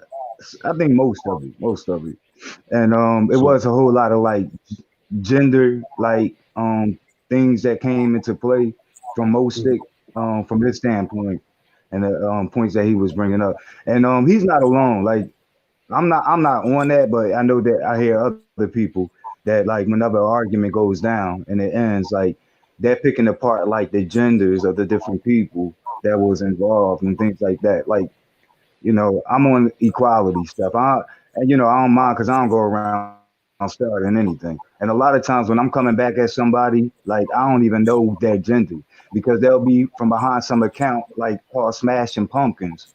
Speaker 5: I think most of it, and it
Speaker 3: So
Speaker 5: was a whole lot of like gender things that came into play from Mostick from his standpoint and the points that he was bringing up, and he's not alone. Like I'm not on that, but I know that I hear other people that like whenever an argument goes down and it ends, like they're picking apart like the genders of the different people that was involved and things like that. Like, I'm on equality stuff. I don't mind because I don't go around starting anything. And a lot of times when I'm coming back at somebody, like I don't even know their gender because they'll be from behind some account like called Smashing Pumpkins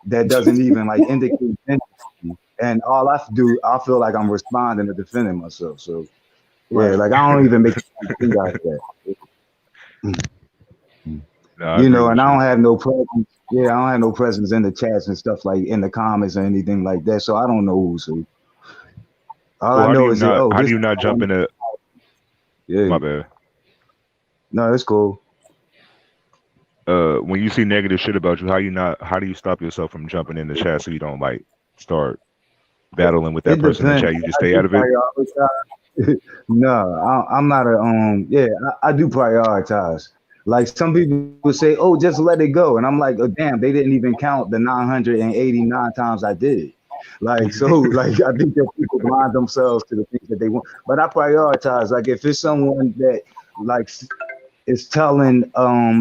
Speaker 5: that doesn't even like indicate gender. And all I do, I feel like I'm responding to defending myself. So yeah,
Speaker 1: Right.
Speaker 5: like I don't even make things like that.
Speaker 3: I agree with
Speaker 5: And I
Speaker 3: you.
Speaker 5: don't have no presence. Yeah, I don't have no presence in the chats and stuff like in the comments or anything like that. So I don't know who's who. All
Speaker 3: So
Speaker 5: I know is that
Speaker 3: how do
Speaker 5: this.
Speaker 3: you not jump in a
Speaker 5: Yeah,
Speaker 3: my bad.
Speaker 5: no, it's cool.
Speaker 3: When you see negative shit about you, how do you stop yourself from jumping in the chat so you don't like start battling with that
Speaker 5: It
Speaker 3: person in the
Speaker 5: depends.
Speaker 3: chat? You just
Speaker 5: I
Speaker 3: stay
Speaker 5: do
Speaker 3: out of it?
Speaker 5: prioritize. No, I'm not a Yeah, I do prioritize. Like some people say, "Oh, just let it go," and I'm like, "Oh, damn, they didn't even count the 989 times I did it." Like so, like I think that people blind themselves to the things that they want. But I prioritize. Like if it's someone that like is telling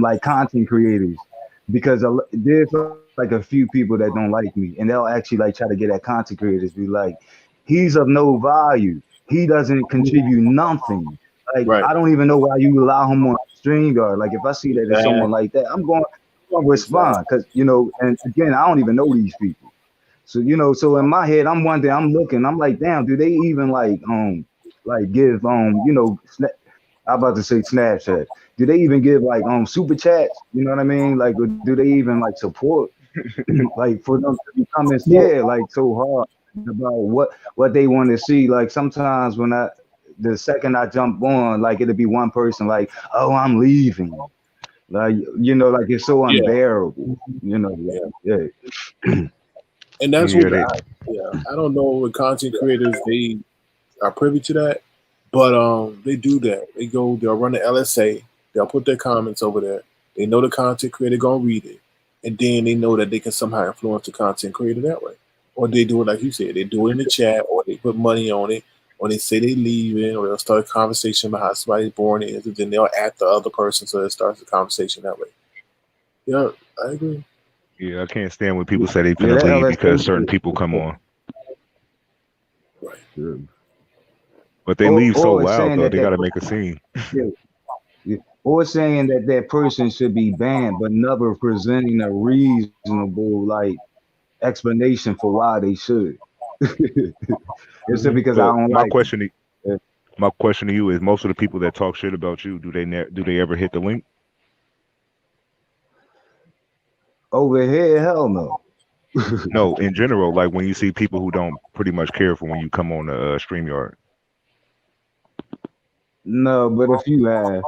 Speaker 5: like content creators because there's like a few people that don't like me and they'll actually like try to get at content creators be like he's of no value, he doesn't contribute nothing, like
Speaker 1: Right.
Speaker 5: I don't even know why you allow him on StreamYard. Like if I see that it's someone like that, I'm going to respond because and again I don't even know these people. So so in my head I'm wondering, I'm looking, I'm like, damn, do they even like give I'm about to say Snapchat. Do they even give like super chats? You know what I mean? Like, do they even like support? like for them to be coming scared like so hard about what they want to see. Like sometimes when the second I jump on, like it'll be one person like, oh, I'm leaving. Like, like it's so
Speaker 1: Yeah,
Speaker 5: unbearable. Yeah.
Speaker 1: and that's
Speaker 3: Yeah,
Speaker 1: what I don't know what content creators they are privy to that, but they do that. They'll run the LSA, they'll put their comments over there. They know the content creator gonna read it, and then they know that they can somehow influence the content creator that way. Or they do it like you said, they do it in the chat, or they put money on it, or they say they leaving, or they'll start a conversation about how somebody's born is, and then they'll add the other person so it starts the conversation that way. Yeah, I agree.
Speaker 3: yeah. I can't stand when people say they
Speaker 5: Yeah,
Speaker 3: finna
Speaker 5: that
Speaker 3: leave
Speaker 5: LSA
Speaker 3: because certain people come on,
Speaker 1: Right.
Speaker 3: but they leave so
Speaker 5: or it's
Speaker 3: loud
Speaker 5: saying
Speaker 3: though.
Speaker 5: that
Speaker 3: They got to make a scene.
Speaker 5: or saying that that person should be banned, but never presenting a reasonable like explanation for why they should. It's just because I
Speaker 3: But
Speaker 5: don't like it.
Speaker 3: my question to you is: most of the people that talk shit about you, do they ever hit the link?
Speaker 5: Over here, hell no.
Speaker 3: No, in general, like when you see people who don't pretty much care for when you come on the StreamYard.
Speaker 5: No, but if you have,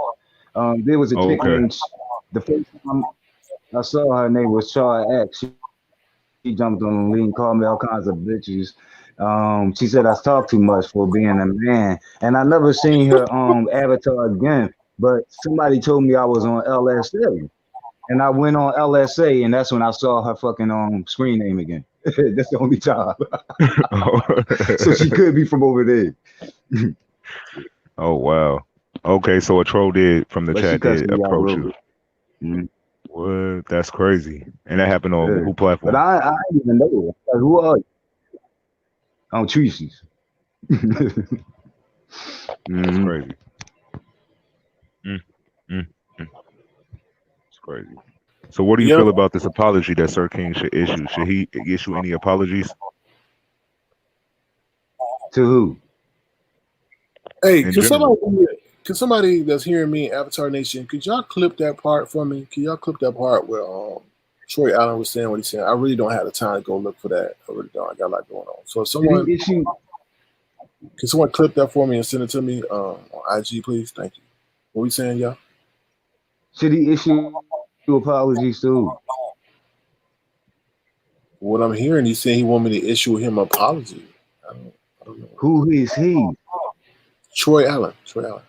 Speaker 5: there was a
Speaker 3: Oh,
Speaker 5: chick
Speaker 3: okay.
Speaker 5: named the first time I saw her name was Char X. She jumped on the link, called me all kinds of bitches. She said I talk too much for being a man, and I never seen her avatar again. But somebody told me I was on LSA, and I went on LSA, and that's when I saw her fucking screen name again. That's the only time. So she could be from over there.
Speaker 3: Oh wow. Okay, so a troll did from the
Speaker 5: But she
Speaker 3: chat
Speaker 5: cussed
Speaker 3: did
Speaker 5: me out
Speaker 3: approach
Speaker 5: real
Speaker 3: you.
Speaker 5: good. Mhm.
Speaker 3: What? That's crazy. And that happened on
Speaker 5: Yeah.
Speaker 3: who
Speaker 5: But
Speaker 3: platform?
Speaker 5: I didn't even know her. Like, who are you? On Tracy's.
Speaker 3: That's
Speaker 5: Mhm.
Speaker 3: crazy. Mm, mm, mm. It's crazy. So what do you
Speaker 1: Yep.
Speaker 3: feel about this apology that Sir King should issue? Should he issue any apologies
Speaker 5: To who?
Speaker 1: Hey,
Speaker 3: in general?
Speaker 1: can somebody that's hearing me, Avatar Nation, could y'all clip that part for me? Can y'all clip that part where Troy Allen was saying what he said? I really don't have the time to go look for that. I really don't. I got a lot going on. So if
Speaker 5: Did
Speaker 1: someone
Speaker 5: he issue?
Speaker 1: can someone clip that for me and send it to me on IG, please? Thank you. What we saying, y'all?
Speaker 5: Should he issue apologies to who?
Speaker 1: What I'm hearing, he's saying he want me to issue him an apology. I don't know.
Speaker 5: Who is he?
Speaker 1: Troy Allen. Troy Allen.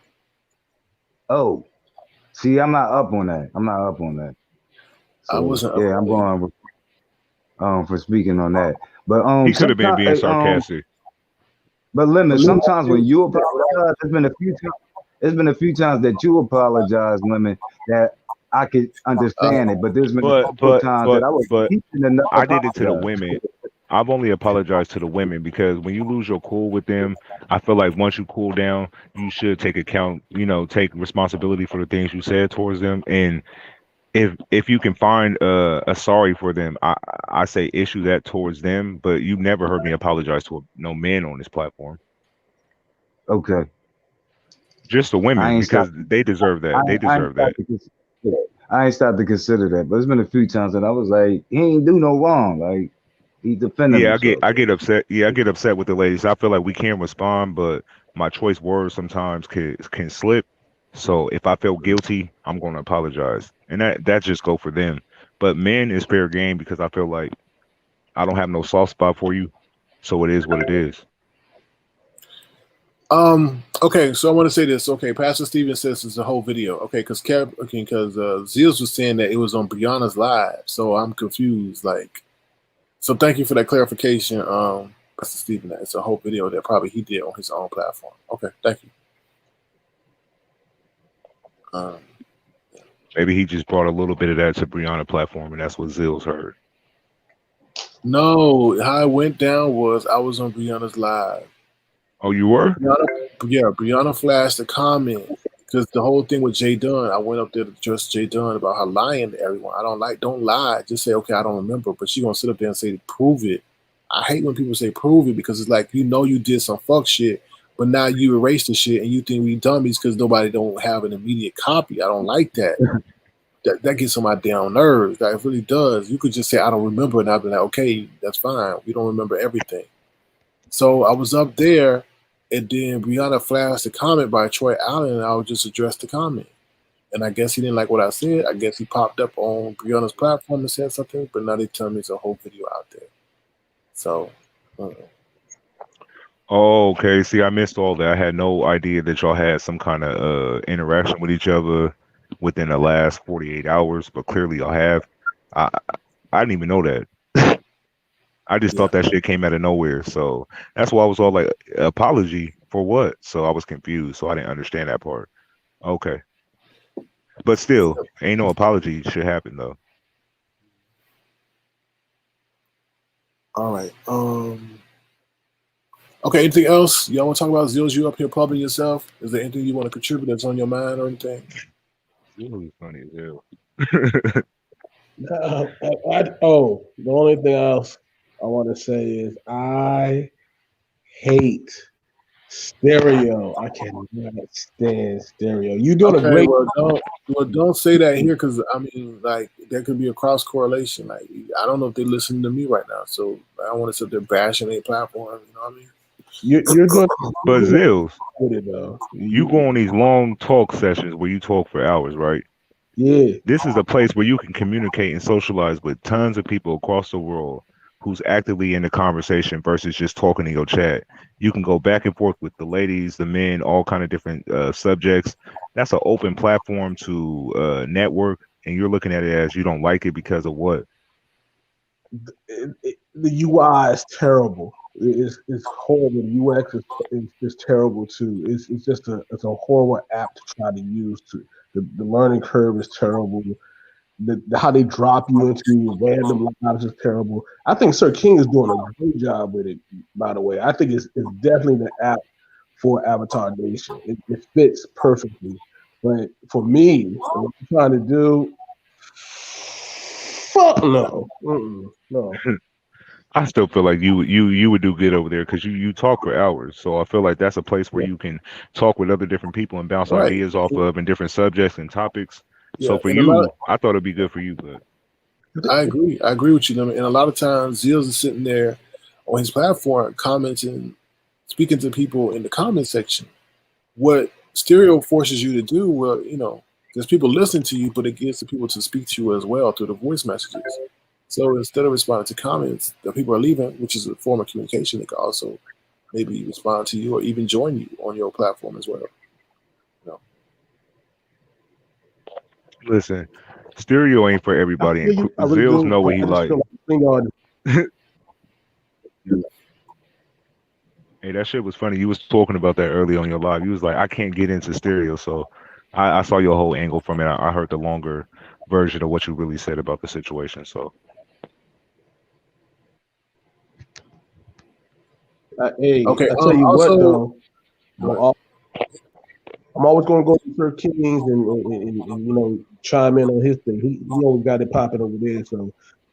Speaker 5: Oh, see, I'm not up on that. I'm not up on that.
Speaker 1: I
Speaker 5: So
Speaker 1: wasn't up
Speaker 5: yeah, I'm
Speaker 1: there.
Speaker 5: going for speaking on that. But
Speaker 3: He could have been being
Speaker 5: sometimes
Speaker 3: sarcastic.
Speaker 5: but Lemon, sometimes when you apologize, there's been a few times that you apologize, Lemon, that I could understand it. But there's been a
Speaker 3: But
Speaker 5: couple of times that I was
Speaker 3: but
Speaker 5: teaching enough
Speaker 3: I did it to the
Speaker 5: apologize.
Speaker 3: women. I've only apologized to the women because when you lose your cool with them, I feel like once you cool down, you should take account, take responsibility for the things you said towards them. And if you can find a sorry for them, I say issue that towards them. But you never heard me apologize to no men on this platform.
Speaker 5: Okay.
Speaker 3: Just the
Speaker 5: I
Speaker 3: women
Speaker 5: ain't
Speaker 3: because
Speaker 5: stopped.
Speaker 3: they deserve that. They
Speaker 5: I ain't
Speaker 3: deserve that.
Speaker 5: stopped to consider. I ain't stopped to consider that. But there's been a few times that I was like, he ain't do no wrong. Like he defended
Speaker 3: Yeah,
Speaker 5: himself.
Speaker 3: I get upset. Yeah, I get upset with the ladies. I feel like we can't respond, but my choice words sometimes can slip. So if I feel guilty, I'm going to apologize, and that just go for them. But men is fair game because I feel like I don't have no soft spot for you, so it is what it is.
Speaker 1: Okay, so I want to say this. Okay, Pastor Steven says it's a whole video. Okay, because Zeals was saying that it was on Brianna's live, so I'm confused. Like, so thank you for that clarification, Pastor Steven. That it's a whole video that probably he did on his own platform. Okay, thank you.
Speaker 3: Maybe he just brought a little bit of that to Brianna platform, and that's what Zills heard.
Speaker 1: No, how it went down was I was on Brianna's live.
Speaker 3: Oh, you were?
Speaker 1: Brianna flashed a comment because the whole thing with Jay Dunn, I went up there to address Jay Dunn about her lying to everyone. Don't lie. Just say, okay, I don't remember. But she gonna sit up there and say, prove it. I hate when people say prove it because it's like, you did some fuck shit, but now you erase the shit and you think we dummies because nobody don't have an immediate copy. I don't like that. that gets on my damn nerves. That it really does. You could just say I don't remember, and I'd be like, okay, that's fine. We don't remember everything. So I was up there, and then Brianna flashed a comment by Troy Allen, and I would just address the comment. And I guess he didn't like what I said. I guess he popped up on Brianna's platform and said something, but now they tell me there's a whole video out there. So.
Speaker 3: Oh, okay. See, I missed all that. I had no idea that y'all had some kind of interaction with each other within the last 48 hours, but clearly y'all have. I I didn't even know that. I just thought that shit came out of nowhere. So that's why I was all like, apology for what? So I was confused. So I didn't understand that part. Okay. But still, ain't no apology should happen though.
Speaker 1: All right. Okay, anything else? Y'all want to talk about Zills? You up here pubbing yourself? Is there anything you want to contribute that's on your mind or anything?
Speaker 3: Zills is funny as hell.
Speaker 4: The only thing else I want to say is I hate stereo. I cannot stand stereo. You doing a great.
Speaker 1: Don't say that here because I mean, like, there could be a cross correlation. Like, I don't know if they're listening to me right now, so I don't want to sit there bashing a platform. You know what I mean?
Speaker 4: You're good.
Speaker 3: But Zills,
Speaker 4: with it though.
Speaker 3: you go on these long talk sessions where you talk for hours, right?
Speaker 4: Yeah.
Speaker 3: This is a place where you can communicate and socialize with tons of people across the world who's actively in the conversation versus just talking in your chat. You can go back and forth with the ladies, the men, all kind of different subjects. That's an open platform to network, and you're looking at it as you don't like it because of what?
Speaker 4: The UI is terrible. It's horrible. The UX is terrible too. It's just a horrible app to try to use. The learning curve is terrible. How they drop you into random lives is terrible. I think Sir King is doing a great job with it. By the way, I think it's definitely the app for Avatar Nation. It fits perfectly. But for me, what I'm trying to do, fuck no, no.
Speaker 3: I still feel like you would do good over there because you talk for hours. So I feel like that's a place where you can talk with other different people and bounce ideas off of and different subjects and topics. So for you, I thought it'd be good for you, but
Speaker 1: I agree. I agree with you. And a lot of times, Zills is sitting there on his platform commenting, speaking to people in the comment section. What stereo forces you to do, well, you know, there's people listening to you, but it gets the people to speak to you as well through the voice messages. So instead of responding to comments that people are leaving, which is a form of communication, they can also maybe respond to you or even join you on your platform as well. You know?
Speaker 3: Listen, stereo ain't for everybody. And Zills know what he like. Hey, that shit was funny. You was talking about that early on your live. You was like, I can't get into stereo. So I saw your whole angle from it. I heard the longer version of what you really said about the situation. So
Speaker 4: hey,
Speaker 1: okay,
Speaker 4: I tell you what though, I'm always going to go to Sir Kings and you know, chime in on his thing. He always got it popping over there, so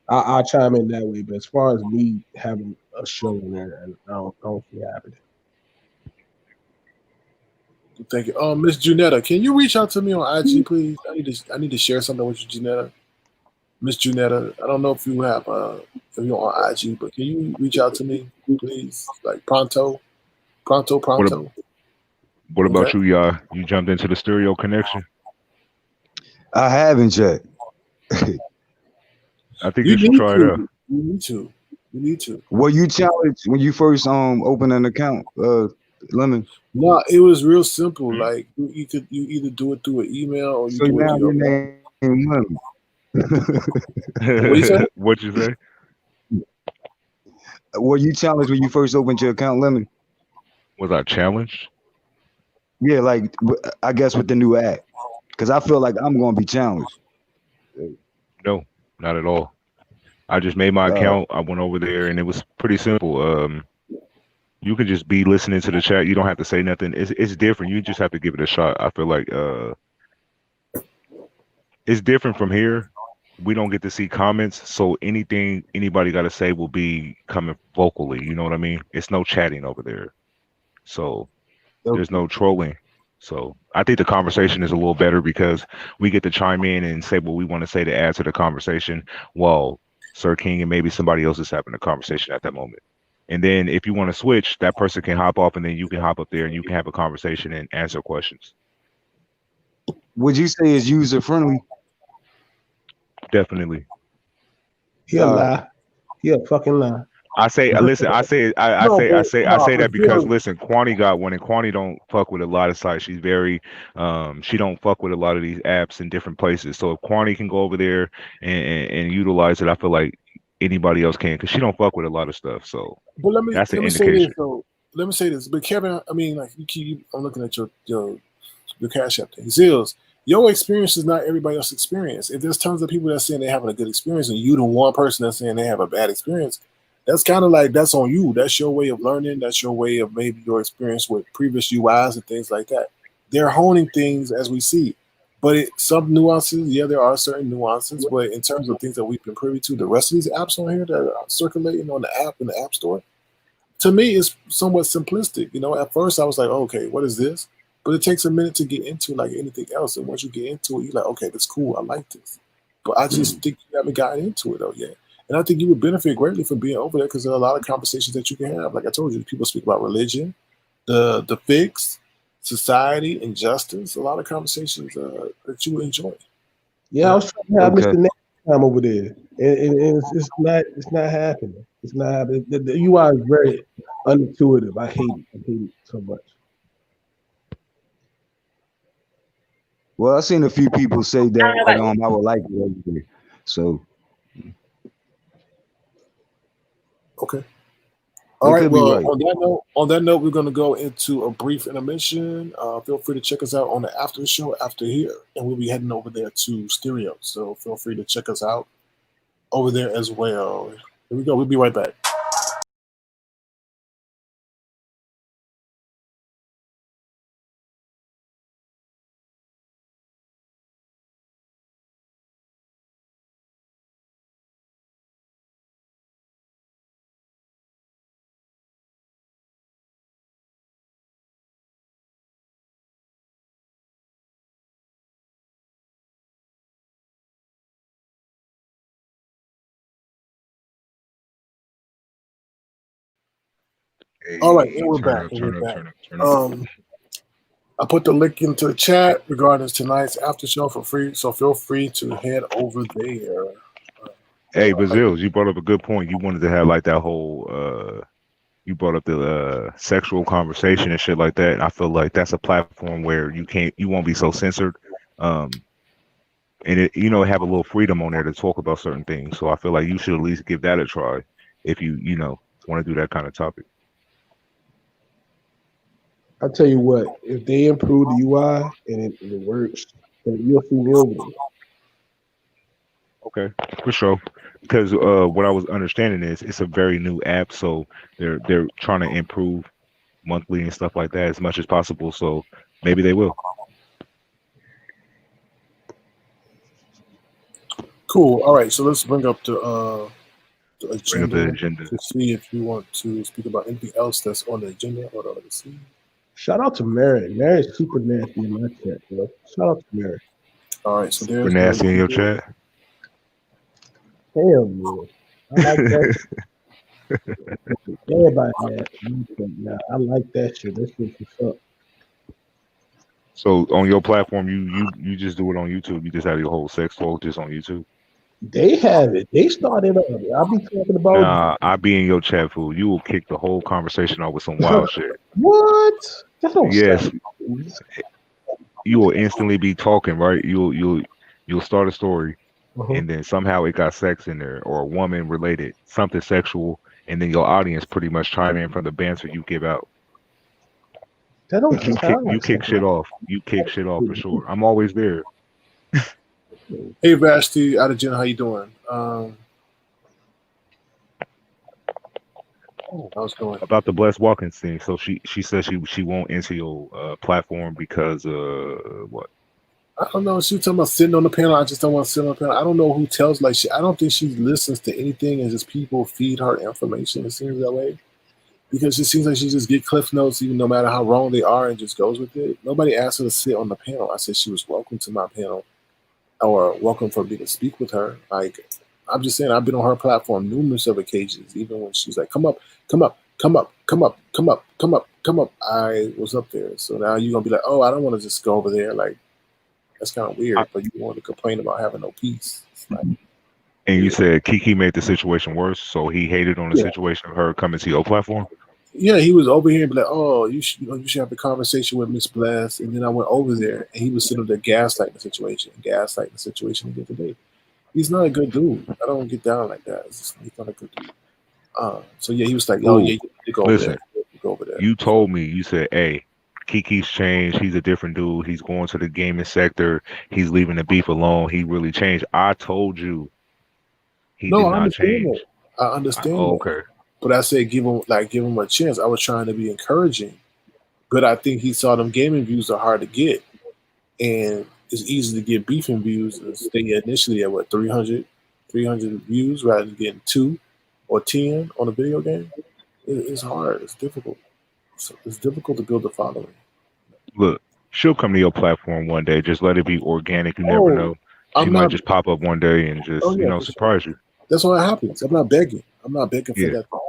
Speaker 4: I chime in that way. But as far as me having a show in there, I don't see happening.
Speaker 1: Thank you. Miss Junetta, can you reach out to me on IG, please? I need to share something with you, Junetta. Miss Junetta, I don't know if you have if you're on IG, but can you reach out to me, please? Like pronto.
Speaker 3: What about you, y'all? You jumped into the stereo connection?
Speaker 5: I haven't yet.
Speaker 3: I think you should try it out.
Speaker 1: You need to.
Speaker 5: Were you challenged when you first opened an account, Lemon?
Speaker 1: No, it was real simple. Like you either do it through an email or you do it through your
Speaker 5: name Lemon.
Speaker 1: What you say?
Speaker 3: What'd you say?
Speaker 5: Were you challenged when you first opened your account, Lemon?
Speaker 3: Was I challenged?
Speaker 5: Yeah, like I guess with the new app, because I feel like I'm going to be challenged.
Speaker 3: No, not at all. I just made my account. I went over there, and it was pretty simple. You can just be listening to the chat. You don't have to say nothing. It's different. You just have to give it a shot. I feel like it's different from here. We don't get to see comments, so anything anybody got to say will be coming vocally. You know what I mean? It's no chatting over there, so there's no trolling. So I think the conversation is a little better because we get to chime in and say what we want to say to add to the conversation while Sir King and maybe somebody else is having a conversation at that moment. And then if you want to switch, that person can hop off and then you can hop up there and you can have a conversation and answer questions.
Speaker 5: Would you say it's user friendly?
Speaker 3: Definitely.
Speaker 4: He'll lie. He'll fucking lie.
Speaker 3: I say, listen, I say that because listen, Kwani got one, and Kwani don't fuck with a lot of sites. She's very, she don't fuck with a lot of these apps in different places. So if Kwani can go over there and utilize it, I feel like anybody else can, because she don't fuck with a lot of stuff. So
Speaker 1: but
Speaker 3: that's an
Speaker 1: say
Speaker 3: indication.
Speaker 1: this, though. Let me say this, but Kevin, I mean, like I'm looking at your Cash App thing. Zills, your experience is not everybody else's experience. If there's tons of people that saying they're having a good experience, and you the one person that's saying they have a bad experience, that's kind of like, that's on you. That's your way of learning. That's your way of maybe your experience with previous UIs and things like that. They're honing things as we see. But some nuances, yeah, there are certain nuances. But in terms of things that we've been privy to, the rest of these apps on here that are circulating on the app in the App Store, to me, it's somewhat simplistic. You know, at first I was like, okay, what is this? But it takes a minute to get into like anything else. And once you get into it, you're like, okay, that's cool. I like this. But I just think you haven't gotten into it though yet. And I think you would benefit greatly from being over there because there are a lot of conversations that you can have. Like I told you, people speak about religion, the fix, society, and justice. A lot of conversations that you would enjoy.
Speaker 4: Yeah, I was trying to have Mr. Next time over there, and it's not happening. It's not happening. The UI is very unintuitive. I hate it. I hate it so much.
Speaker 5: Well, I've seen a few people say that I would like it over there. So
Speaker 1: okay. All right. Well,
Speaker 5: right.
Speaker 1: on that note, we're going to go into a brief intermission. Feel free to check us out on the after show after here, and we'll be heading over there to Stereo. So feel free to check us out over there as well. Here we go. We'll be right back. All right, and we're back. I put the link into the chat regarding tonight's after show for free, so feel free to head over there.
Speaker 3: Hey, Bazils, you brought up a good point. You wanted to have like that whole you brought up the sexual conversation and shit like that. And I feel like that's a platform where you won't be so censored. And it, have a little freedom on there to talk about certain things. So I feel like you should at least give that a try if you want to do that kind of topic.
Speaker 4: I'll tell you what, if they improve the UI and it works, then you'll see me over there.
Speaker 3: Okay, for sure. Because what I was understanding is it's a very new app, so they're trying to improve monthly and stuff like that as much as possible. So maybe they will.
Speaker 1: Cool. All right, so let's bring up the agenda, to see if you want to speak about anything else that's on the agenda. Hold on, let's see.
Speaker 4: Shout out to Mary. Mary's super nasty in my chat, bro. Shout out to Mary.
Speaker 1: All right, so there's
Speaker 3: super nasty in your chat.
Speaker 4: Damn, man. I like that. Everybody nasty. I like that shit. That shit's what's up.
Speaker 3: So on your platform, you just do it on YouTube. You just have your whole sex talk just on YouTube.
Speaker 4: They have it. They started up. I'll be talking about.
Speaker 3: Nah, I be in your chat, fool. You will kick the whole conversation off with some wild shit.
Speaker 4: What?
Speaker 3: Yes. You will instantly be talking, right? You'll start a story, and then somehow it got sex in there or a woman related, something sexual, and then your audience pretty much chime in from the banter you give out.
Speaker 4: That don't
Speaker 3: you kick shit off. You kick shit off for sure. I'm always there.
Speaker 1: Hey Vashti, out of Jen, how you doing? How's going?
Speaker 3: About the Blessed Watkins thing. So she says she won't enter your platform because what?
Speaker 1: I don't know. She was talking about sitting on the panel. I just don't want to sit on the panel. I don't know who tells. Like, I don't think she listens to anything, and just people feed her information. It seems that way. because it seems like she just get cliff notes, even no matter how wrong they are, and just goes with it. Nobody asked her to sit on the panel. I said she was welcome to my panel, or welcome for me to speak with her. Like, I'm just saying, I've been on her platform numerous of occasions, even when she's like, come up, come up, come up, come up, come up, come up, come up. I was up there. So now you're gonna be like, oh, I don't want to just go over there. Like, that's kind of weird. But you want to complain about having no peace. It's like,
Speaker 3: and you said Kiki made the situation worse, so he hated on the situation of her coming to your platform.
Speaker 1: Yeah, he was over here and be like, oh, you should have a conversation with Miss Bless. And then I went over there, and he was sitting there gaslighting the situation again today. He's not a good dude. I don't get down like that. He's not a good dude. So yeah, he was like, "Oh yeah, you go over there. Go over there."
Speaker 3: You told me, you said, "Hey, Kiki's changed. He's a different dude. He's going to the gaming sector. He's leaving the beef alone. He really changed." I told you he did not change.
Speaker 1: I understand.
Speaker 3: Okay,
Speaker 1: but I said give him a chance. I was trying to be encouraging, but I think he saw them gaming views are hard to get, and it's easy to get beefing views and stay initially at what 300 views rather than getting 2 or 10 on a video game. It's hard. It's difficult. It's difficult to build a following.
Speaker 3: Look, she'll come to your platform one day. Just let it be organic. You never know. She might just pop up one day and just surprise you.
Speaker 1: That's what happens. I'm not begging. I'm not begging for that to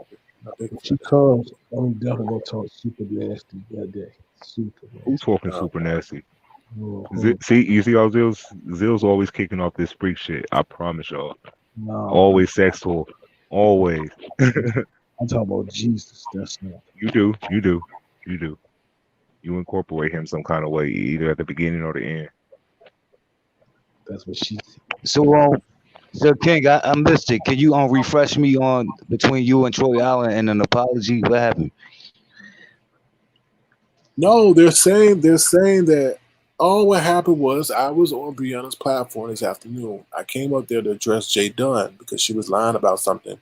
Speaker 1: happen.
Speaker 4: She comes, I'm definitely gonna talk super nasty that day. Super nasty.
Speaker 3: Who's talking super nasty? See, you see how Zill's always kicking off this freak shit. I promise y'all.
Speaker 4: No.
Speaker 3: Always sex talk. Always.
Speaker 4: I'm talking about Jesus. That's not.
Speaker 3: You do. You incorporate him some kind of way, either at the beginning or the end.
Speaker 4: That's what she said.
Speaker 5: So King, I missed it. Can you refresh me on between you and Troy Allen and an apology? What happened?
Speaker 1: No, they're saying that all what happened was I was on Brianna's platform this afternoon. I came up there to address Jay Dunn because she was lying about something.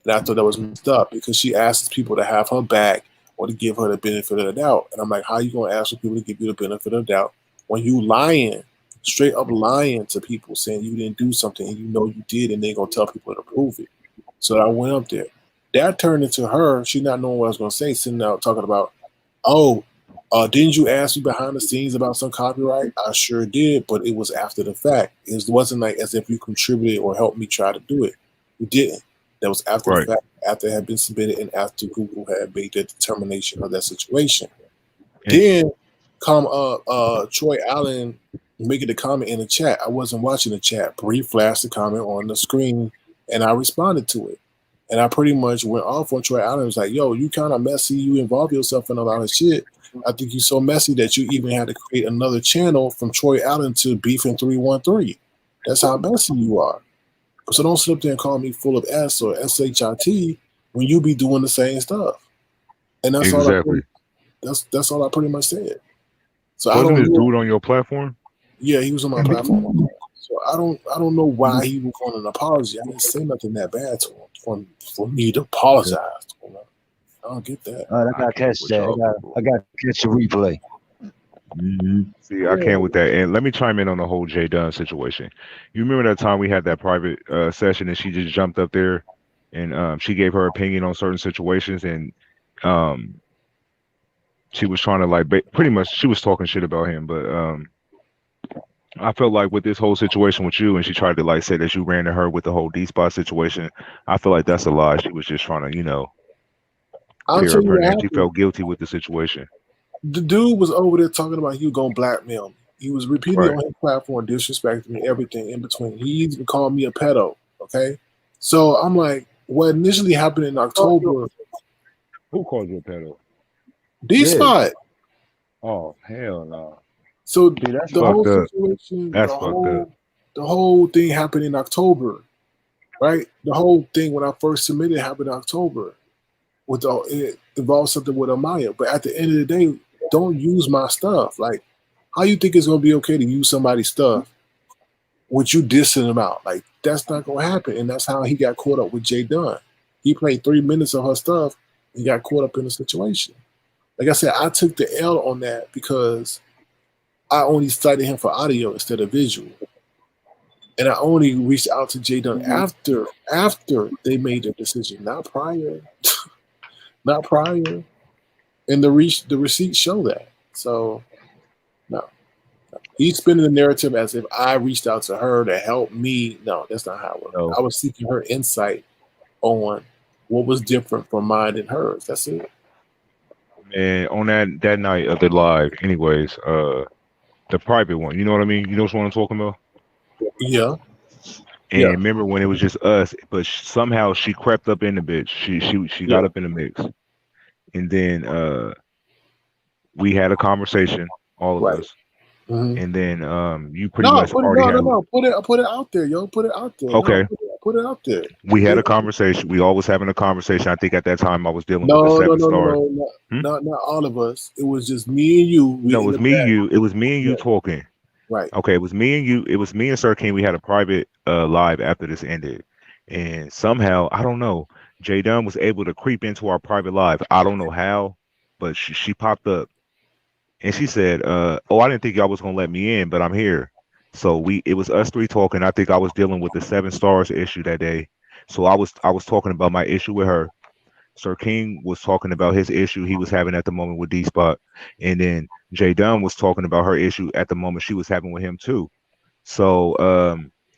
Speaker 1: And I thought that was messed up because she asks people to have her back or to give her the benefit of the doubt. And I'm like, how are you going to ask for people to give you the benefit of the doubt when you lying, straight up lying to people saying you didn't do something and you know you did and they're going to tell people to prove it. So I went up there. That turned into her, she not knowing what I was going to say, sitting out talking about, didn't you ask me behind the scenes about some copyright? I sure did, but it was after the fact. It wasn't like as if you contributed or helped me try to do it. You didn't. That was after the fact, after it had been submitted and after Google had made their determination of that situation. Then come Troy Allen making the comment in the chat. I wasn't watching the chat, but he flashed the comment on the screen and I responded to it. And I pretty much went off on Troy Allen. It was like, yo, you kind of messy. You involve yourself in a lot of shit. I think you're so messy that you even had to create another channel from Troy Allen to Beefing 313. That's how messy you are. So don't sit up there and call me full of S or SHIT when you be doing the same stuff. And that's
Speaker 3: exactly.
Speaker 1: That's all I pretty much said. So
Speaker 3: wasn't this dude on your platform?
Speaker 1: Yeah, he was on my platform. So I don't know why he was on an apology. I didn't say nothing that bad to him for me to apologize to him. I don't get that.
Speaker 5: I gotta catch that. I gotta catch the replay.
Speaker 3: Mm-hmm. See, I can't with that. And let me chime in on the whole Jay Dunn situation. You remember that time we had that private session and she just jumped up there and she gave her opinion on certain situations and she was trying to pretty much she was talking shit about him, but I felt like with this whole situation with you and she tried to say that you ran to her with the whole D-Spot situation. I feel like that's a lie. She was just trying to, clear up her name. She felt guilty with the situation.
Speaker 1: The dude was over there talking about he was going to blackmail me. He was repeatedly on his platform, disrespecting me, everything in between. He even called me a pedo, okay? So I'm like, what initially happened in October.
Speaker 3: Who called you a pedo?
Speaker 1: D-Spot.
Speaker 3: Oh, hell no.
Speaker 1: So
Speaker 3: that's
Speaker 1: the whole situation, the whole thing happened in October, right? The whole thing when I first submitted happened in October. It involves something with Amaya. But at the end of the day, don't use my stuff. Like, how you think it's going to be okay to use somebody's stuff with you dissing them out? Like, that's not going to happen. And that's how he got caught up with Jay Dunn. He played 3 minutes of her stuff and got caught up in the situation. Like I said, I took the L on that because I only cited him for audio instead of visual. And I only reached out to Jay Dunn after they made their decision, not prior. not prior, and the receipts show that. So no. He's spinning the narrative as if I reached out to her to help me. No, that's not how it worked.
Speaker 3: No.
Speaker 1: I was seeking her insight on what was different from mine and hers. That's it.
Speaker 3: And on that night of the live, anyways, the private one, you know what I mean? You know what I'm talking about?
Speaker 1: Yeah.
Speaker 3: And
Speaker 1: Yeah.
Speaker 3: remember when it was just us, but somehow she crept up in the bitch. She got up in the mix, and then we had a conversation, all of
Speaker 1: Right.
Speaker 3: us,
Speaker 1: Mhm.
Speaker 3: and then you pretty much already had.
Speaker 1: Put it out there, yo. Put it out there.
Speaker 3: Okay.
Speaker 1: No, put it out there.
Speaker 3: We had a conversation. We always having a conversation. I think at that time I was dealing with the
Speaker 1: No,
Speaker 3: 7 stars.
Speaker 1: not all of us. It was just me and you.
Speaker 3: No, it was me and you. It was me and you
Speaker 1: Yeah.
Speaker 3: talking.
Speaker 1: Right.
Speaker 3: Okay, it was me and you. It was me and Sir King. We had a private live after this ended, and somehow I don't know. Jay Dunn was able to creep into our private live. I don't know how, but she popped up, and she said, "Oh, I didn't think y'all was gonna let me in, but I'm here." So it was us 3 talking. I think I was dealing with the 7 stars issue that day. So I was talking about my issue with her. Sir King was talking about his issue he was having at the moment with D-Spot, and then Jay Dunn was talking about her issue at the moment she was having with him too. So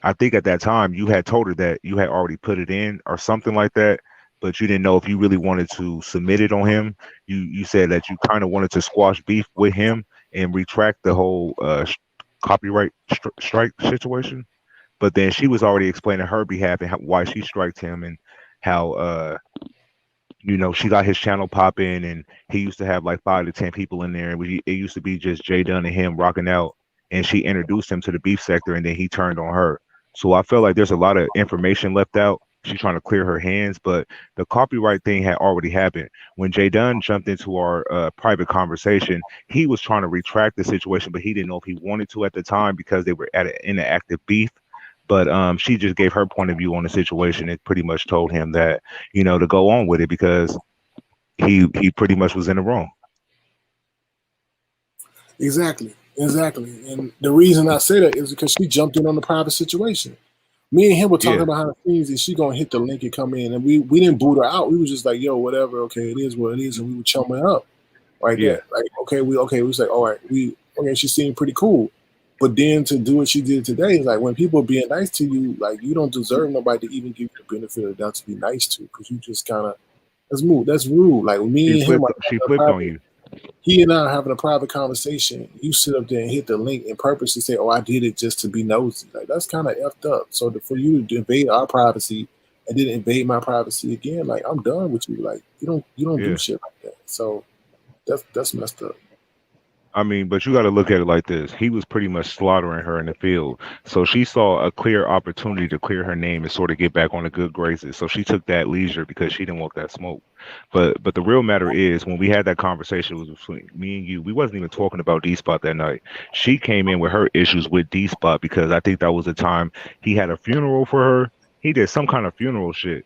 Speaker 3: I think at that time you had told her that you had already put it in or something like that, but you didn't know if you really wanted to submit it on him. You said that you kind of wanted to squash beef with him and retract the whole copyright strike situation. But then she was already explaining her behalf and why she striked him and how she got his channel popping, and he used to have like 5 to 10 people in there. It used to be just Jay Dunn and him rocking out, and she introduced him to the beef sector, and then he turned on her. So I felt like there's a lot of information left out. She's trying to clear her hands, but the copyright thing had already happened. When Jay Dunn jumped into our private conversation, he was trying to retract the situation, but he didn't know if he wanted to at the time because they were in an active beef. But she just gave her point of view on the situation. It pretty much told him that, to go on with it because he pretty much was in the wrong.
Speaker 1: Exactly. And the reason I say that is because she jumped in on the private situation. Me and him were talking behind the scenes, and she gonna hit the link and come in, and we didn't boot her out. We were just like, yo, whatever, okay, it is what it is, and we were chumming up right there. Like, we was like, all right, she seemed pretty cool. But then to do what she did today is like when people are being nice to you, like you don't deserve nobody to even give you the benefit of the doubt to be nice to, because you just kind of that's rude. Like me and him,
Speaker 3: she flipped on you.
Speaker 1: He and I are having a private conversation. You sit up there and hit the link and purposely say, "Oh, I did it just to be nosy." Like that's kind of effed up. So for you to invade our privacy and then invade my privacy again, like I'm done with you. Like you don't do shit like that. So that's messed up.
Speaker 3: I mean, but you got to look at it like this. He was pretty much slaughtering her in the field. So she saw a clear opportunity to clear her name and sort of get back on the good graces. So she took that leisure because she didn't want that smoke. But the real matter is when we had that conversation, it was between me and you. We wasn't even talking about D-Spot that night. She came in with her issues with D-Spot because I think that was the time he had a funeral for her. He did some kind of funeral shit.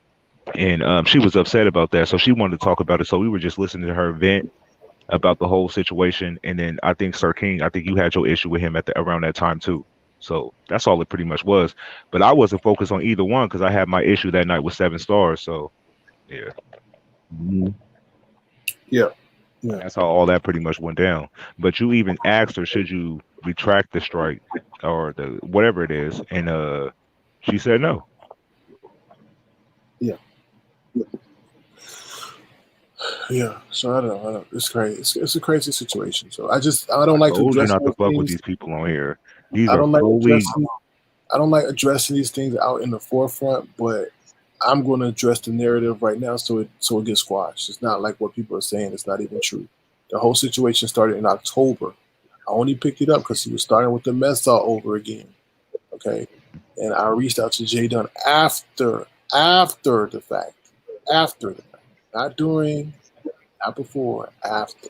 Speaker 3: And she was upset about that. So she wanted to talk about it. So we were just listening to her vent about the whole situation. And then I think Sir King, I think you had your issue with him around that time too. So that's all it pretty much was. But I wasn't focused on either one because I had my issue that night with 7 stars. So yeah.
Speaker 5: Mm-hmm.
Speaker 1: Yeah.
Speaker 3: That's how all that pretty much went down. But you even asked her, should you retract the strike or the whatever it is, and she said no.
Speaker 1: Yeah, so I don't know. It's crazy. It's a crazy situation. So I don't like to address
Speaker 3: not to fuck
Speaker 1: things.
Speaker 3: with these people on here. These
Speaker 1: I
Speaker 3: are
Speaker 1: don't like
Speaker 3: fully.
Speaker 1: I don't like addressing these things out in the forefront, but I'm going to address the narrative right now so it gets squashed. It's not like what people are saying. It's not even true. The whole situation started in October. I only picked it up because he was starting with the mess all over again. Okay, and I reached out to Jay Dunn after the fact, not during. Not before, after.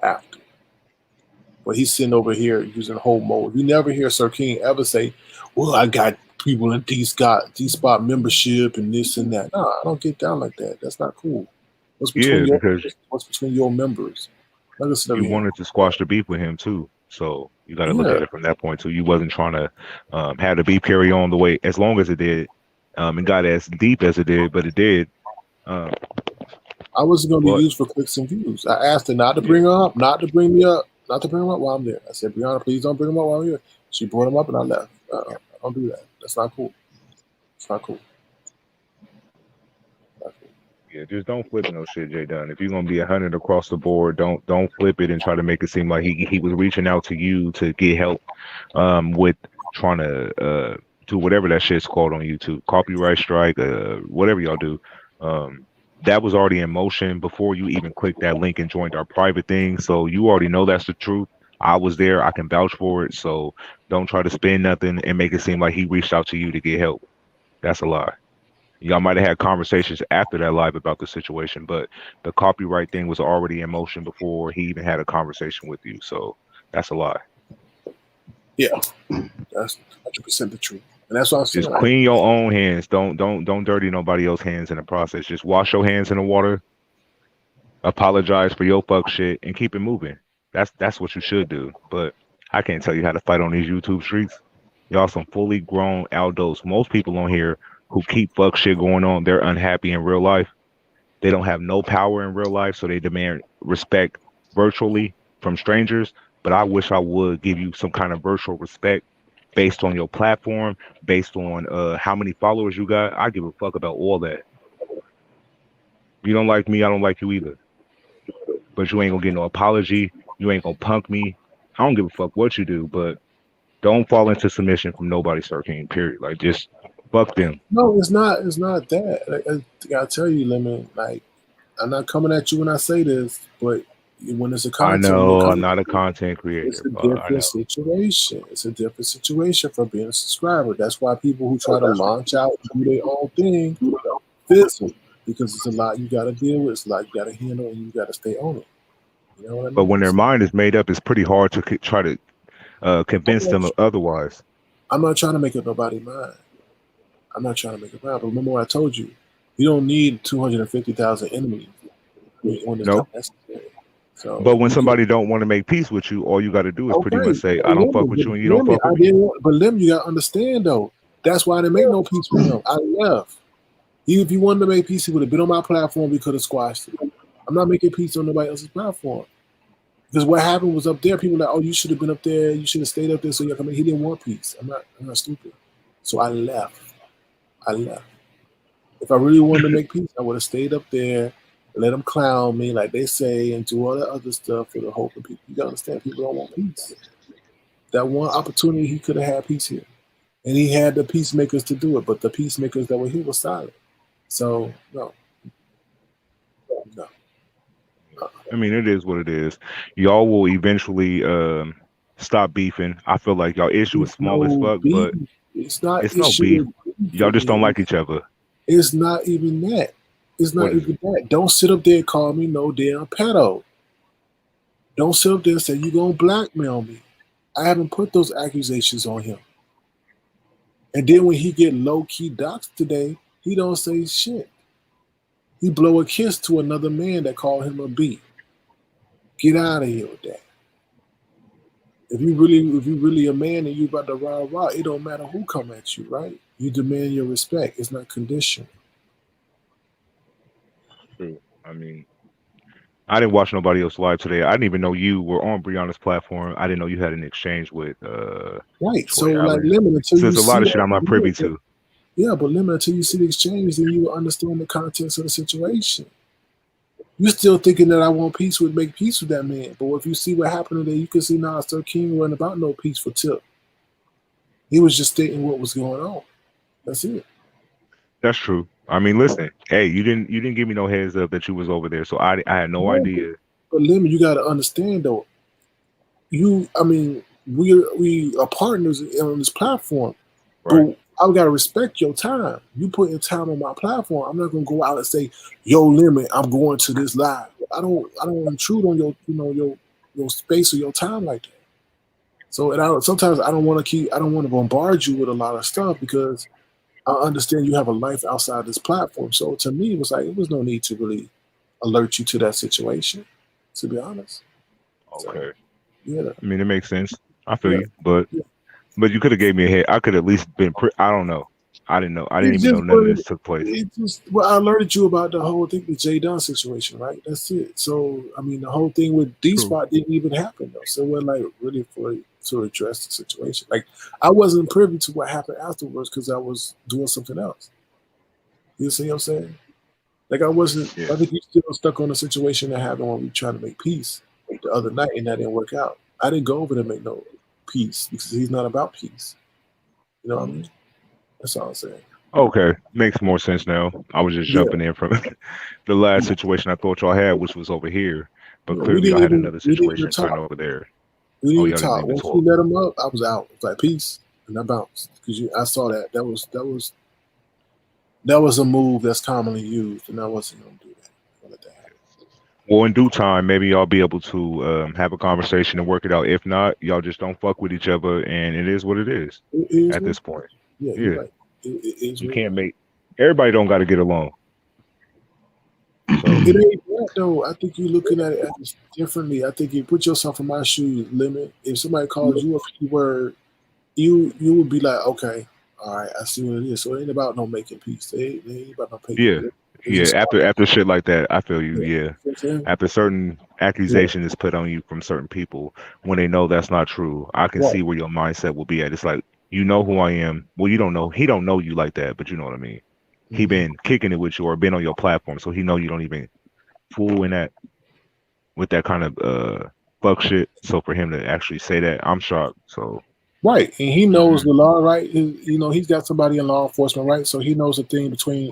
Speaker 1: But he's sitting over here using whole mode. You never hear Sir King ever say, well, I got people in D-Spot membership and this and that. No, I don't get down like that. That's not cool. What's between your members?
Speaker 3: You wanted to squash the beef with him too. So you got to look at it from that point too. You wasn't trying to have the beef carry on the way as long as it did and got as deep as it did, but it did.
Speaker 1: I wasn't going to be
Speaker 3: But
Speaker 1: used for clicks and views. I asked her not to bring her up, not to bring me up, not to bring them up while I'm there. I said, Brianna, please don't bring them up while I'm here. She brought them up and I left. I don't do that. That's not cool. It's not cool.
Speaker 3: yeah, just don't flip no shit, Jay Dunn. If you're gonna be 100 across the board, don't flip it and try to make it seem like he was reaching out to you to get help with trying to do whatever that shit's called on YouTube, copyright strike, whatever y'all do. That was already in motion before you even clicked that link and joined our private thing. So you already know that's the truth. I was there. I can vouch for it. So don't try to spin nothing and make it seem like he reached out to you to get help. That's a lie. Y'all might have had conversations after that live about the situation, but the copyright thing was already in motion before he even had a conversation with you. So that's a lie.
Speaker 1: Yeah, that's 100% the truth, and that's what I'm saying.
Speaker 3: Just clean your own hands. Don't dirty nobody else's hands in the process. Just wash your hands in the water. Apologize for your fuck shit and keep it moving. That's what you should do. But I can't tell you how to fight on these YouTube streets. Y'all some fully grown adults. Most people on here who keep fuck shit going on, they're unhappy in real life. They don't have no power in real life, so they demand respect virtually from strangers. But I wish I would give you some kind of virtual respect based on your platform, based on how many followers you got. I give a fuck about all that. You don't like me, I don't like you either. But you ain't gonna get no apology. You ain't gonna punk me. I don't give a fuck what you do, but don't fall into submission from nobody, Sir King, period. Like, just fuck them.
Speaker 1: No, it's not. It's not that. I gotta tell you, Lemon. Like, I'm not coming at you when I say this, but when it's a
Speaker 3: I
Speaker 1: content,
Speaker 3: know I'm not a content
Speaker 1: it's
Speaker 3: creator,
Speaker 1: a
Speaker 3: but I know.
Speaker 1: different situation. It's a different situation from being a subscriber. That's why people who try to launch out and do their own thing fizzle, because it's a lot you got to deal with. It's a lot you got to handle, and you got to stay on it. You know what I mean?
Speaker 3: But when their mind is made up, it's pretty hard to try to convince them otherwise.
Speaker 1: I'm not trying to make up nobody's mind. I'm not trying to make it mind. But remember what I told you. You don't need 250,000 enemies when it's not necessary. So,
Speaker 3: but when somebody don't want to make peace with you, all you got to do is pretty much say, "I don't fuck with you," and you don't fuck with me.
Speaker 1: But Lim, you got to understand though. That's why I didn't make no peace with him. I left. If you wanted to make peace, he would have been on my platform. We could have squashed it. I'm not making peace on nobody else's platform. Because what happened was up there, people were like, oh, you should have been up there. You should have stayed up there. So come in. He didn't want peace. I'm not stupid. So I left. If I really wanted to make peace, I would have stayed up there, let them clown me like they say, and do all that other stuff for the hope of people. You gotta understand, people don't want peace. That one opportunity, he could have had peace here, and he had the peacemakers to do it, but the peacemakers that were here were silent. So no.
Speaker 3: I mean, it is what it is. Y'all will eventually stop beefing. I feel like y'all issue is small as fuck, but
Speaker 1: it's not.
Speaker 3: It's no beef. Y'all just don't like each other.
Speaker 1: It's not even that. It's not even that. Don't sit up there and call me no damn pedo. Don't sit up there and say you're gonna blackmail me. I haven't put those accusations on him. And then when he get low-key doxxed today, he don't say shit. He blow a kiss to another man that called him a B. Get out of here with that. If you really a man and you about to rah, it don't matter who come at you, right? You demand your respect. It's not conditional.
Speaker 3: True. I mean, I didn't watch nobody else live today. I didn't even know you were on Brianna's platform. I didn't know you had an exchange with
Speaker 1: right. So
Speaker 3: Troy
Speaker 1: like
Speaker 3: Allen.
Speaker 1: limit until
Speaker 3: So
Speaker 1: you
Speaker 3: there's a
Speaker 1: see
Speaker 3: lot of shit I'm not privy to.
Speaker 1: Yeah, but limit until you see the exchange, then you will understand the context of the situation. You're still thinking that I want peace would make peace with that man. But if you see what happened today, you can see now Sir King wasn't about no peace for Tip. He was just stating what was going on. That's it.
Speaker 3: That's true. I mean, listen, hey, you didn't give me no heads up that you was over there, so I had no idea.
Speaker 1: But Lemon, you got to understand though. We are partners on this platform.
Speaker 3: Right.
Speaker 1: But I gotta respect your time. You put in time on my platform. I'm not gonna go out and say, "Yo, Lemon, I'm going to this live." I don't intrude on your space or your time like that. So sometimes I don't want to bombard you with a lot of stuff because I understand you have a life outside this platform. So to me, it was no need to really alert you to that situation, to be honest.
Speaker 3: Okay.
Speaker 1: So, yeah.
Speaker 3: I mean, it makes sense. I feel you, but you could have gave me a head. I could at least been. I don't know. I didn't know. I didn't
Speaker 1: It
Speaker 3: even know
Speaker 1: just
Speaker 3: none of
Speaker 1: wasn't.
Speaker 3: this took place.
Speaker 1: It just. Well, I alerted you about the whole thing, the Jay Dunn situation, right? That's it. So I mean, the whole thing with
Speaker 3: True.
Speaker 1: D-Spot didn't even happen though. So it wasn't like really for to address the situation. Like I wasn't privy to what happened afterwards because I was doing something else. You see what I'm saying? Like I wasn't.
Speaker 3: Yeah.
Speaker 1: I think you still stuck on the situation that happened when we tried to make peace the other night, and that didn't work out. I didn't go over to make no peace because he's not about peace. You know what I mean? That's all I'm saying.
Speaker 3: Okay, makes more sense now. I was just
Speaker 1: Yeah,
Speaker 3: jumping in from the last
Speaker 1: yeah.
Speaker 3: situation I thought y'all had, which was over here, but
Speaker 1: Yeah, we
Speaker 3: clearly y'all
Speaker 1: didn't
Speaker 3: had
Speaker 1: even
Speaker 3: another
Speaker 1: we didn't even
Speaker 3: situation turn
Speaker 1: talk.
Speaker 3: over there.
Speaker 1: We didn't
Speaker 3: Oh,
Speaker 1: even
Speaker 3: y'all didn't
Speaker 1: talk.
Speaker 3: even
Speaker 1: Once we
Speaker 3: talk.
Speaker 1: let him up, I was out. It's like peace, and I bounced because I saw that that was a move that's commonly used, and I wasn't gonna do that. I'll let that happen.
Speaker 3: Well, in due time, maybe y'all be able to have a conversation and work it out. If not, y'all just don't fuck with each other, and it is what it is
Speaker 1: It is
Speaker 3: at
Speaker 1: what.
Speaker 3: this point.
Speaker 1: Yeah, you're
Speaker 3: Yeah,
Speaker 1: right. It is
Speaker 3: you
Speaker 1: what it
Speaker 3: can't
Speaker 1: is.
Speaker 3: make everybody don't got to get along. So
Speaker 1: It ain't that though. I think you're looking at it as differently. I think you put yourself in my shoes, limit. If somebody calls you a P word, you would be like, okay, all right, I see what it is. So it ain't about no making peace. It ain't about no making
Speaker 3: yeah,
Speaker 1: peace. It's
Speaker 3: yeah.
Speaker 1: just
Speaker 3: After shit like that, I feel you.
Speaker 1: yeah.
Speaker 3: Yeah,
Speaker 1: You know what I'm saying?
Speaker 3: after certain
Speaker 1: Yeah,
Speaker 3: accusation is put on you from certain people when they know that's not true, I can
Speaker 1: right.
Speaker 3: see where your mindset will be at. It's like you know who I am. Well, you don't know. He don't know you like that, but you know what I mean. He
Speaker 1: Mm-hmm.
Speaker 3: been kicking it with you or been on your platform, so he know you don't even fool in that with that kind of fuck shit. So for him to actually say that, I'm shocked. So
Speaker 1: Right, and he knows
Speaker 3: mhm.
Speaker 1: the law, right? You know, he's got somebody in law enforcement, right? So he knows the thing between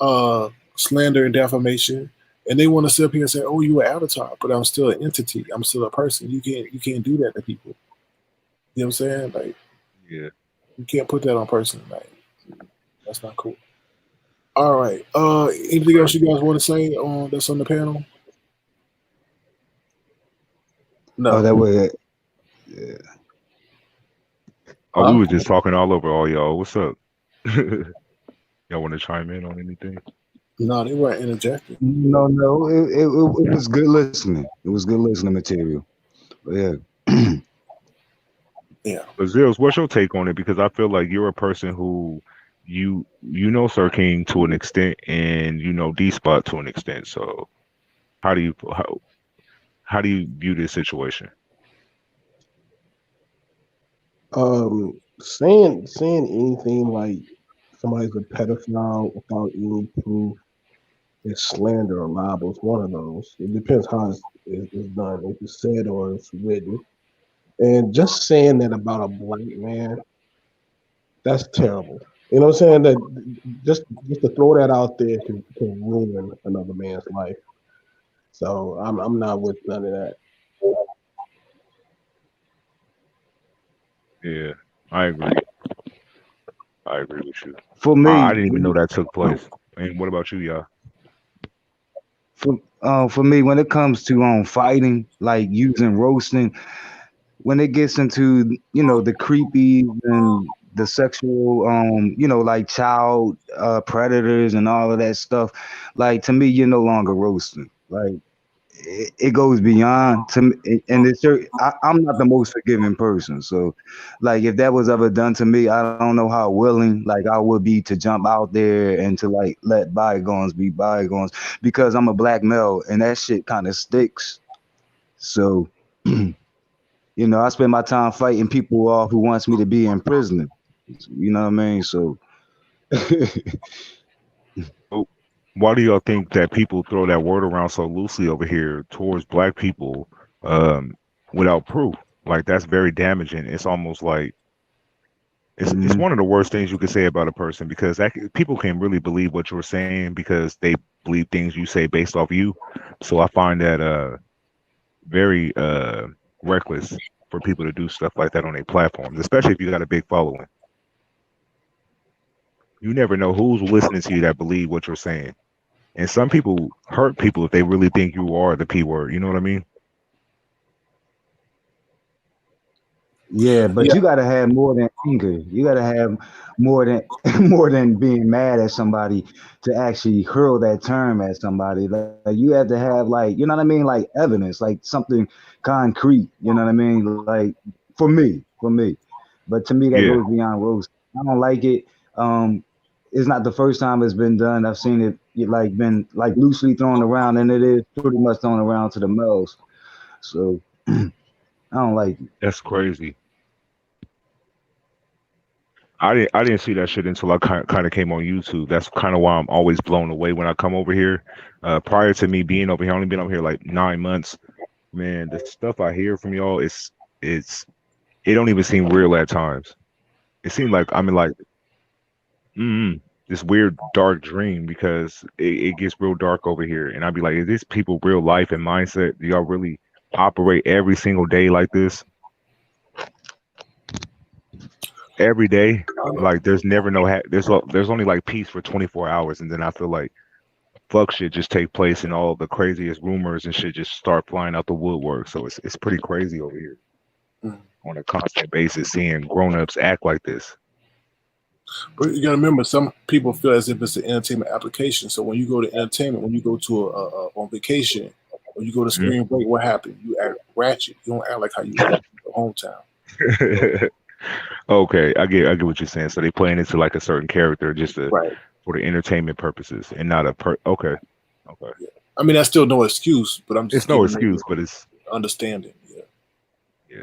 Speaker 1: uh, slander and defamation. And they want to sit up here and say, "Oh, you an avatar," but I'm still an entity. I'm still a person. You can't do that to people. You know what I'm saying? Like
Speaker 3: Yeah.
Speaker 1: you can't put that on person. Like that's not cool. All right. Anything else
Speaker 3: Right.
Speaker 1: you guys want to say on that's on the panel?
Speaker 5: Oh,
Speaker 1: No.
Speaker 5: that way. Yeah.
Speaker 3: Oh, we
Speaker 1: Huh?
Speaker 3: was just talking all over all y'all. What's up? Y'all want to chime in on anything?
Speaker 1: No, they weren't interjecting.
Speaker 5: No, no, it was good listening. It was good listening material. But yeah.
Speaker 1: Yeah.
Speaker 3: But Zills, what's your take on it? Because I feel like you're a person who you know Sir King to an extent, and you know D Spot to an extent. So how do you how do you view this situation?
Speaker 4: Saying anything like somebody's a pedophile without any proof is slander or libel. It's one of those. It depends how it's done. If it's said or it's written. And just saying that about a black man, that's terrible. You know what I'm saying? That just to throw that out there can ruin another man's life. So I'm not with none of that.
Speaker 3: Yeah, I agree. I agree with you.
Speaker 5: For
Speaker 3: I
Speaker 5: me,
Speaker 3: didn't even know that took place. And what about you, y'all?
Speaker 5: for me, when it comes to fighting, like using roasting, when it gets into the creepy and the sexual like child predators and all of that stuff, like to me you're no longer roasting. Like it goes beyond to me, and I'm not the most forgiving person, so like if that was ever done to me, I don't know how willing like I would be to jump out there and to like let bygones be bygones, because I'm a black male and that shit kind of sticks. So I spend my time fighting people off who wants me to be in prison. You know what I mean? So
Speaker 3: So why do y'all think that people throw that word around so loosely over here towards black people um, without proof? Like that's very damaging. It's almost like it's
Speaker 5: mhm.
Speaker 3: one of the worst things you could say about a person because people can really believe what you're saying because they believe things you say based off you. So I find that very reckless for people to do stuff like that on their platforms, especially if you got a big following. You never know who's listening to you that believe what you're saying. And some people hurt people if they really think you are the P word. You know what I mean?
Speaker 5: Yeah, but
Speaker 1: Yeah.
Speaker 5: you gotta have more than anger. You gotta have more than more than being mad at somebody to actually hurl that term at somebody. Like you have to have like what I mean, like evidence, like something concrete. You know what I mean? Like for me. But to me, that
Speaker 3: Yeah.
Speaker 5: goes beyond roast. I don't like it. It's not the first time it's been done. I've seen it like been like loosely thrown around, and it is pretty much thrown around to the males. So I don't like it.
Speaker 3: That's crazy. I didn't see that shit until I kind of came on YouTube. That's kind of why I'm always blown away when I come over here. Prior to me being over here, I only been over here like 9 months. Man, the stuff I hear from y'all it's it don't even seem real at times. It seems like I'm in like this weird dark dream because it gets real dark over here, and I'd be like, is this people real life and mindset? Do y'all really operate every single day like this? Every day, like there's never there's only like peace for 24 hours, and then I feel like fuck shit just take place, and all the craziest rumors and shit just start flying out the woodwork. So it's pretty crazy over here on a constant basis, seeing grown-ups act like this.
Speaker 1: But you gotta remember, some people feel as if it's an entertainment application. So when you go to entertainment, when you go to on vacation, when you go to spring break, what happened? You act ratchet. You don't act like how you act in your hometown.
Speaker 3: Okay, I get what you're saying. So they playing into like a certain character just to,
Speaker 1: Right.
Speaker 3: for the entertainment purposes, and not a okay.
Speaker 1: Yeah. I mean, that's still no excuse, but I'm just
Speaker 3: It's no excuse, but it's
Speaker 1: understanding.
Speaker 3: Yeah.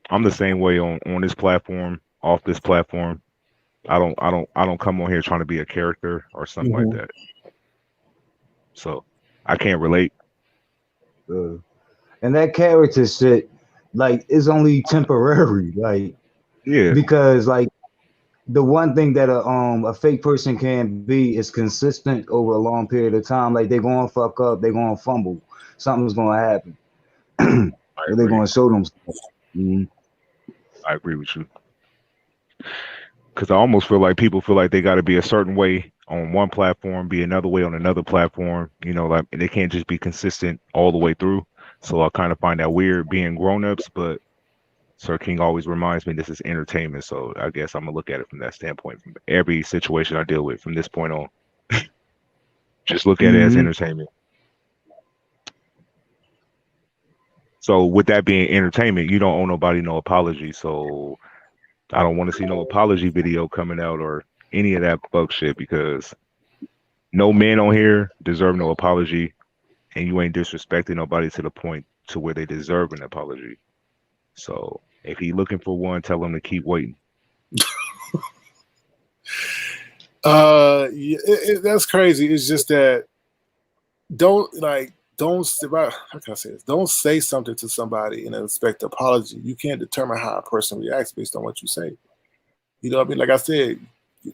Speaker 3: I'm the same way on this platform, off this platform. I don't come on here trying to be a character or something like that. So I can't relate.
Speaker 5: And that character shit, like, is only temporary. Like,
Speaker 3: Yeah.
Speaker 5: because like the one thing that a fake person can be is consistent over a long period of time. Like, they're gonna fuck up, they're gonna fumble, something's gonna happen. They're gonna show themselves.
Speaker 3: I agree with you. Because I almost feel like people feel like they got to be a certain way on one platform, be another way on another platform. You know, like they can't just be consistent all the way through. So I kind of find that weird being grown-ups, but Sir King always reminds me this is entertainment. So I guess I'm gonna look at it from that standpoint. From every situation I deal with from this point on, just look at it as entertainment. So with that being entertainment, you don't owe nobody no apology. So I don't want to see no apology video coming out or any of that fuck shit, because no men on here deserve no apology, and you ain't disrespecting nobody to the point to where they deserve an apology. So if he looking for one, tell him to keep waiting.
Speaker 1: Yeah, that's crazy. It's just that don't how can I say this? Don't say something to somebody and expect an apology. You can't determine how a person reacts based on what you say. You know what I mean? Like I said,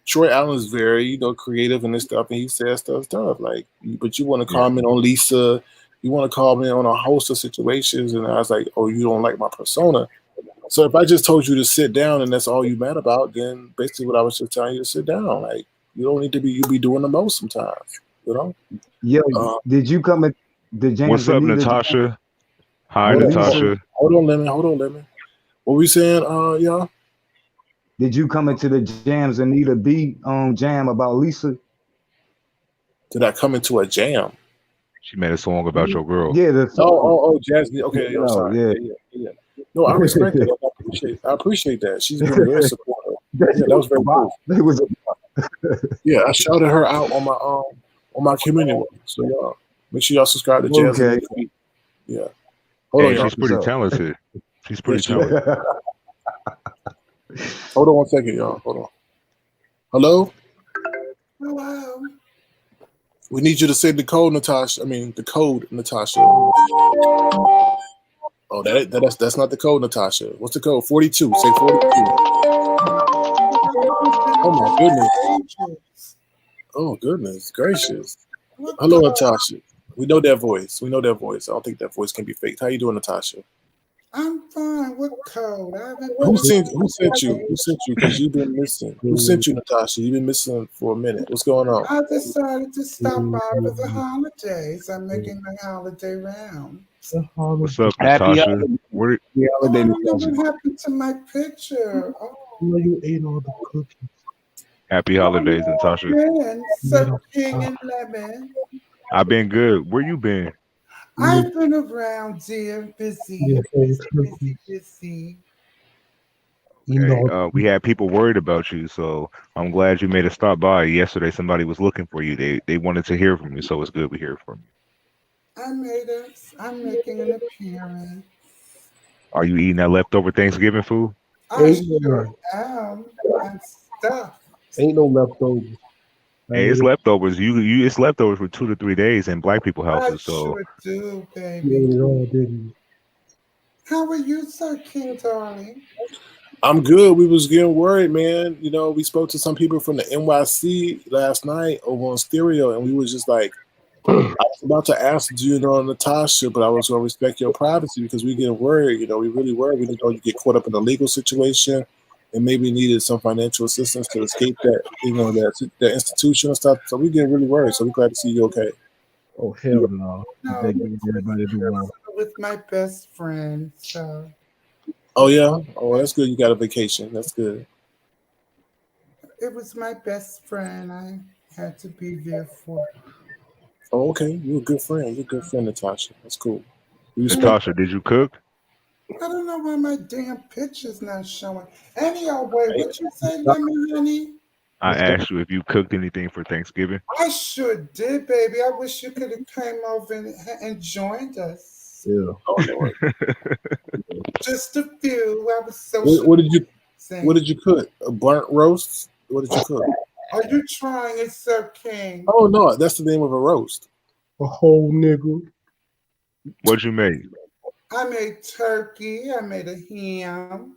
Speaker 1: Troy Allen is very, creative and this stuff, and he says stuff. Like, but you want to comment on Lisa, you want to comment on a host of situations, and I was like, oh, you don't like my persona. So if I just told you to sit down and that's all you mad about, then basically what I was just telling you to sit down. Like, you don't need to be, you be doing the most sometimes,
Speaker 5: Yo, did you come at the James?
Speaker 3: What's up, Natasha? Hi, Natasha.
Speaker 1: Hold on, Lemon. What we saying, y'all?
Speaker 5: Did you come into the Jams Anita B jam about Lisa?
Speaker 1: Did I come into a jam?
Speaker 3: She made a song about your girl.
Speaker 5: Yeah.
Speaker 1: Jasmine. Okay, I'm sorry. Yeah. No, I respect that. I appreciate that. She's been very supportive. Yeah, that was very cool. Yeah, I shouted her out on my community. So y'all, make sure y'all subscribe to Jasmine.
Speaker 5: Okay.
Speaker 1: Yeah. Hold on, y'all.
Speaker 3: She's pretty talented. She's pretty talented.
Speaker 1: Hold on 1 second, y'all. Hold on. Hello?
Speaker 6: Hello.
Speaker 1: We need you to say the code, Natasha. Oh, that's not the code, Natasha. What's the code? 42. Say 42. Oh my goodness. Oh goodness gracious. Hello, Natasha. We know that voice. I don't think that voice can be faked. How you doing, Natasha?
Speaker 6: I'm fine. What code?
Speaker 1: Who sent you? Because you've been missing. Who sent you, Natasha? You've been missing for a minute. What's going on?
Speaker 6: I decided to stop by for the holidays. I'm making my holiday round.
Speaker 3: What's up, Natasha?
Speaker 6: What happened to my picture? Oh,
Speaker 4: you ate all the cookies.
Speaker 3: Happy holidays, Natasha.
Speaker 6: So King and Lemon.
Speaker 3: I've been good. Where you been?
Speaker 6: I've been around, dear. Busy.
Speaker 3: Okay. We had people worried about you, so I'm glad you made a stop by. Yesterday, somebody was looking for you. They wanted to hear from you, so it's good we hear from you.
Speaker 6: I'm making an appearance.
Speaker 3: Are you eating that leftover Thanksgiving food?
Speaker 6: I
Speaker 4: Ain't
Speaker 6: sure
Speaker 4: no,
Speaker 6: am. I'm stuffed.
Speaker 4: ain't no leftovers. I
Speaker 3: Hey, it's
Speaker 4: ain't,
Speaker 3: leftovers. It's leftovers for 2 to 3 days in black people
Speaker 6: I
Speaker 3: houses. So
Speaker 6: sure do,
Speaker 4: you
Speaker 6: baby.
Speaker 4: ate it all, didn't you?
Speaker 6: How are you, Sir King Darling?
Speaker 1: I'm good. We was getting worried, man. You know, we spoke to some people from the NYC last night over on Stereo, and we was just like, I was about to ask you know, Natasha, but I was going to respect your privacy because we getting worried. You know, we really worried. We didn't know you get caught up in a legal situation and maybe needed some financial assistance to escape that, you know, that institution and stuff. So we getting really worried. So we're glad to see you okay.
Speaker 4: Oh hell no!
Speaker 6: No,
Speaker 4: That gave everybody the
Speaker 6: I
Speaker 4: wrong.
Speaker 6: was with my best friend, so
Speaker 1: Oh yeah. Oh, that's good. You got a vacation. That's good.
Speaker 6: it was my best friend. I had to be there for.
Speaker 1: Oh, okay. You're a good friend. You're a good friend, Natasha. That's cool. We respect.
Speaker 3: Natasha, did you cook?
Speaker 6: I don't know why my damn picture's not showing. Any old way,
Speaker 1: Hey,
Speaker 6: what you say,
Speaker 4: Stop,
Speaker 6: Lemon Honey?
Speaker 3: I
Speaker 4: stop.
Speaker 3: asked you if you cooked anything for Thanksgiving.
Speaker 6: I sure did, baby. I wish you could have came over and joined us.
Speaker 4: Yeah.
Speaker 1: oh, Lord.
Speaker 6: Just a few. I was
Speaker 1: What,
Speaker 6: social
Speaker 1: what did you What
Speaker 6: saying.
Speaker 1: did you cook? A burnt roast? What did you cook?
Speaker 6: Are you trying it, Sir King?
Speaker 1: Oh no, that's the name of a roast.
Speaker 4: A whole nigga.
Speaker 3: What'd you make?
Speaker 6: I made turkey. I made a ham,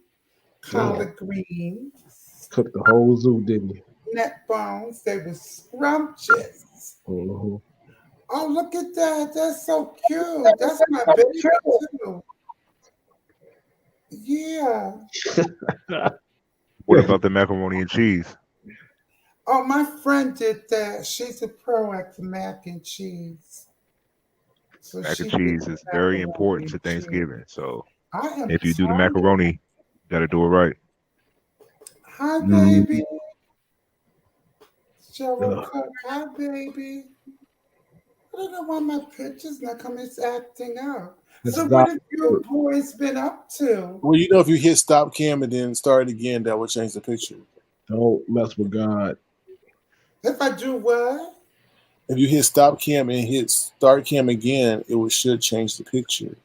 Speaker 6: collard greens,
Speaker 4: Cooked the whole zoo, didn't you?
Speaker 6: neck bones. They were scrumptious.
Speaker 4: Mm-hmm.
Speaker 6: Oh, look at that. That's so cute. That's my baby, too. Yeah.
Speaker 3: What about the macaroni and cheese?
Speaker 6: Oh, my friend did that. She's a pro at the mac and cheese. So
Speaker 3: Mac and
Speaker 6: she did
Speaker 3: cheese
Speaker 6: the
Speaker 3: is very
Speaker 6: macaroni
Speaker 3: important to
Speaker 6: and cheese.
Speaker 3: Thanksgiving. So
Speaker 6: I am
Speaker 3: if you do the
Speaker 6: telling you.
Speaker 3: macaroni, you got to do it right.
Speaker 6: Hi,
Speaker 4: Mm,
Speaker 6: baby. Cheryl
Speaker 4: ugh.
Speaker 6: Cook. Hi, baby. I don't know why my picture's not coming. It's acting up.
Speaker 4: That's
Speaker 6: So
Speaker 4: God.
Speaker 6: what have you boys been up to?
Speaker 1: Well, you know, if you hit stop cam and then start again, that will change the picture.
Speaker 4: Don't mess with God.
Speaker 6: If I do what?
Speaker 1: If you hit stop cam and hit start cam again, should change the picture.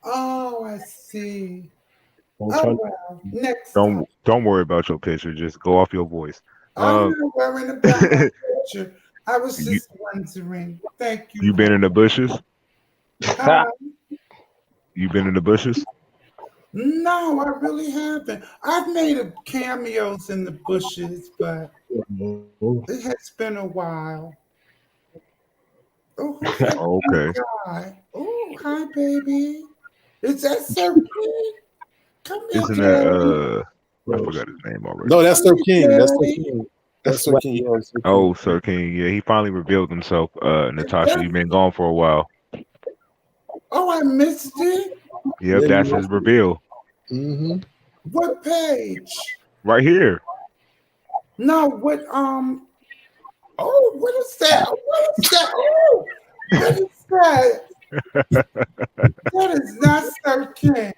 Speaker 6: Oh, I see.
Speaker 4: Don't try.
Speaker 6: Oh, well. Next time.
Speaker 3: Don't worry about your picture. Just go off your voice.
Speaker 6: I'm
Speaker 3: Um,
Speaker 6: not worrying about my picture. I was
Speaker 3: you
Speaker 6: just wondering. Thank you,
Speaker 3: you been
Speaker 6: hon.
Speaker 3: in the bushes?
Speaker 6: Huh?
Speaker 3: You been in the bushes?
Speaker 6: No, I really haven't. I've made cameos in the bushes, but
Speaker 4: Oh,
Speaker 6: it has been a while. Oh, who's that cute
Speaker 3: Okay.
Speaker 6: guy? Oh, hi, baby. Is that Sir Pete? Come here,
Speaker 3: Isn't that
Speaker 6: Daddy.
Speaker 3: I
Speaker 4: gross.
Speaker 3: forgot his name already.
Speaker 1: No, that's
Speaker 6: Come
Speaker 1: Sir
Speaker 6: here,
Speaker 1: King. That's Sir
Speaker 6: Daddy.
Speaker 1: King.
Speaker 4: That's
Speaker 1: That's Sir
Speaker 4: swag.
Speaker 1: King. Yeah, Sir King.
Speaker 3: Oh, Sir King. Yeah, he finally revealed himself. Natasha,
Speaker 6: That's,
Speaker 3: you've been gone for a while.
Speaker 6: oh, I missed it.
Speaker 3: Yep,
Speaker 1: Yeah,
Speaker 3: that's his reveal.
Speaker 1: Mm-hmm.
Speaker 6: What page?
Speaker 3: Right here.
Speaker 6: No, what oh, what is that? What is that? Oh, what is that? That is not Sir King.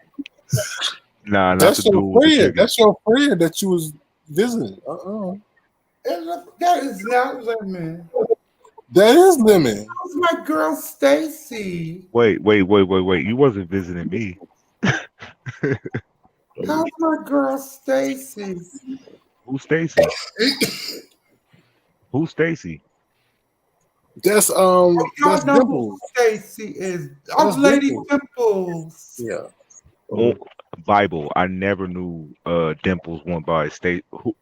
Speaker 3: Nah, not the
Speaker 1: That's your
Speaker 3: duel with the
Speaker 1: friend.
Speaker 3: chicken.
Speaker 1: That's your friend that you was visiting.
Speaker 6: That is not Lemon.
Speaker 1: That is Lemon.
Speaker 6: How's my girl Stacy?
Speaker 3: Wait. You wasn't visiting me.
Speaker 6: How's my girl Stacy?
Speaker 3: Who's Stacy? Who's Stacy?
Speaker 1: That's
Speaker 6: Y'all
Speaker 1: that's
Speaker 6: know who
Speaker 1: Dimples.
Speaker 6: Stacy is. Oh,
Speaker 1: That's
Speaker 6: Lady
Speaker 1: Dimples.
Speaker 6: Dimples.
Speaker 1: Yeah.
Speaker 3: On Bible, I never knew Dimples went by state. Who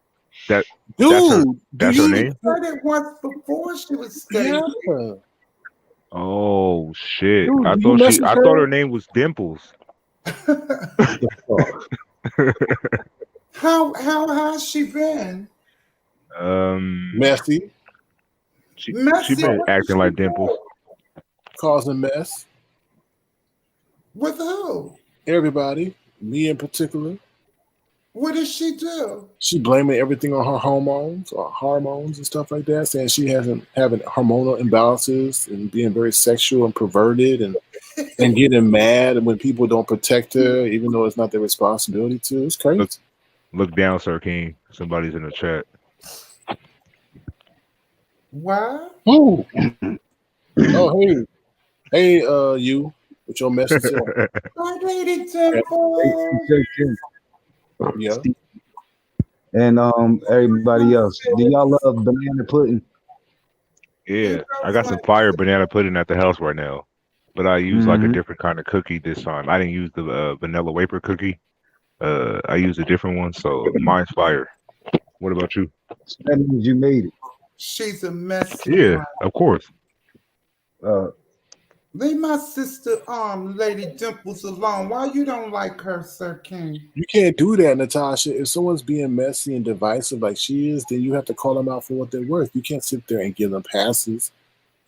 Speaker 3: that that's her
Speaker 1: Dude, do
Speaker 3: that's her
Speaker 1: you
Speaker 6: She
Speaker 3: name?
Speaker 6: said it once before she was Stacy.
Speaker 1: yeah.
Speaker 3: Oh shit.
Speaker 1: Dude,
Speaker 3: I
Speaker 1: do you message
Speaker 3: thought
Speaker 1: her?
Speaker 3: her name was Dimples.
Speaker 4: Oh,
Speaker 6: How has she been?
Speaker 1: Messy,
Speaker 3: She
Speaker 6: Messy?
Speaker 3: been
Speaker 6: What did
Speaker 3: acting
Speaker 6: she
Speaker 3: like Dimples.
Speaker 6: do?
Speaker 1: causing mess.
Speaker 6: With who?
Speaker 1: Everybody, me in particular.
Speaker 6: What did she do?
Speaker 1: She blaming everything on her hormones and stuff like that, saying she hasn't having hormonal imbalances and being very sexual and perverted and getting mad when people don't protect her, even though it's not their responsibility to. It's
Speaker 3: Look,
Speaker 1: crazy.
Speaker 3: Look down, Sir King. Somebody's in the chat.
Speaker 6: What?
Speaker 1: Oh, hey, you with your message on.
Speaker 6: Hi, Lady Temple.
Speaker 1: Yeah.
Speaker 5: And everybody else. Do y'all love banana pudding?
Speaker 3: Yeah, I got some fire banana pudding at the house right now, but I use like a different kind of cookie this time. I didn't use the vanilla wafer cookie. I used a different one, so mine's fire. What about you?
Speaker 5: So that means you made it.
Speaker 6: She's a mess.
Speaker 3: Yeah, of course.
Speaker 6: Leave my sister, Lady Dimples alone. Why you don't like her, Sir King?
Speaker 1: You can't do that, Natasha. If someone's being messy and divisive like she is, then you have to call them out for what they're worth. You can't sit there and give them passes.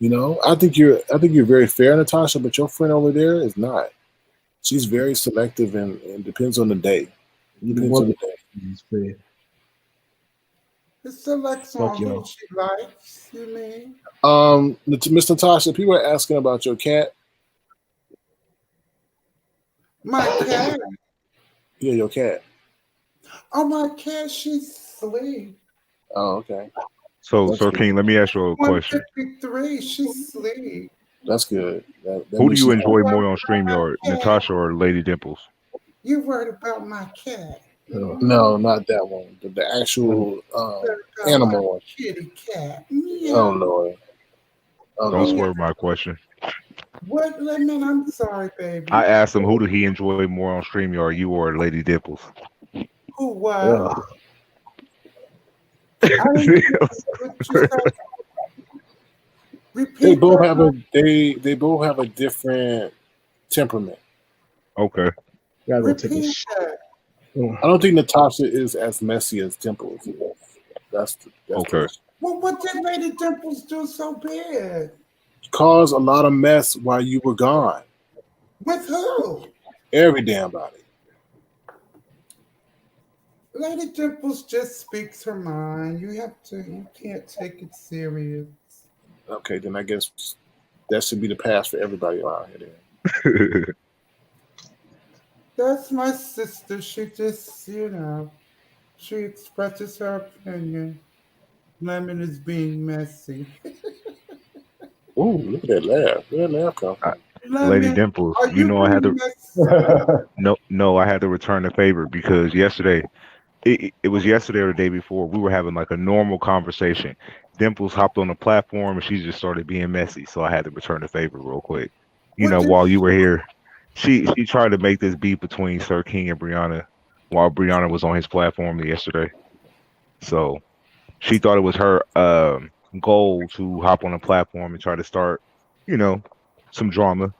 Speaker 1: You know, I think you're very fair, Natasha, but your friend over there is not. She's very selective and depends on the day. Depends on the day.
Speaker 6: It selects on who she likes, you mean?
Speaker 1: Miss Natasha, people are asking about your cat.
Speaker 6: My cat?
Speaker 1: Yeah, your cat.
Speaker 6: Oh, my cat, she's asleep.
Speaker 1: Oh, okay.
Speaker 3: So, Sir King, let me ask you a question.
Speaker 6: 153, she's asleep.
Speaker 1: That's good.
Speaker 3: Who do you enjoy more on StreamYard, Natasha or Lady Dimples?
Speaker 6: You worried about my cat?
Speaker 1: No, not that one. The actual animal one.
Speaker 6: Kitty cat.
Speaker 1: Oh Lord.
Speaker 3: Don't swear my question.
Speaker 6: What, Lemon? I'm sorry, baby.
Speaker 3: I asked him who did he enjoy more on StreamYard, you or Lady Dimples?
Speaker 6: Who what?
Speaker 1: They both have a different temperament.
Speaker 3: Okay.
Speaker 6: Repeat that.
Speaker 1: I don't think Natasha is as messy as Dimples. That's
Speaker 3: okay.
Speaker 6: Well, what did Lady Dimples do so bad?
Speaker 1: Caused a lot of mess while you were gone.
Speaker 6: With who?
Speaker 1: Every damn body.
Speaker 6: Lady Dimples just speaks her mind. You can't take it serious.
Speaker 1: Okay, then I guess that should be the pass for everybody around here then.
Speaker 6: That's my sister. She just, she expresses her opinion. Lemon is being messy.
Speaker 1: Oh, look at that laugh. Where that laugh come from?
Speaker 3: Lady Dimples, you know I had to no, I had to return the favor because yesterday it was yesterday or the day before we were having like a normal conversation. Dimples hopped on the platform and she just started being messy, so I had to return the favor real quick. While you were here, she tried to make this beef between Sir King and Brianna while Brianna was on his platform yesterday. So she thought it was her goal to hop on a platform and try to start, some drama.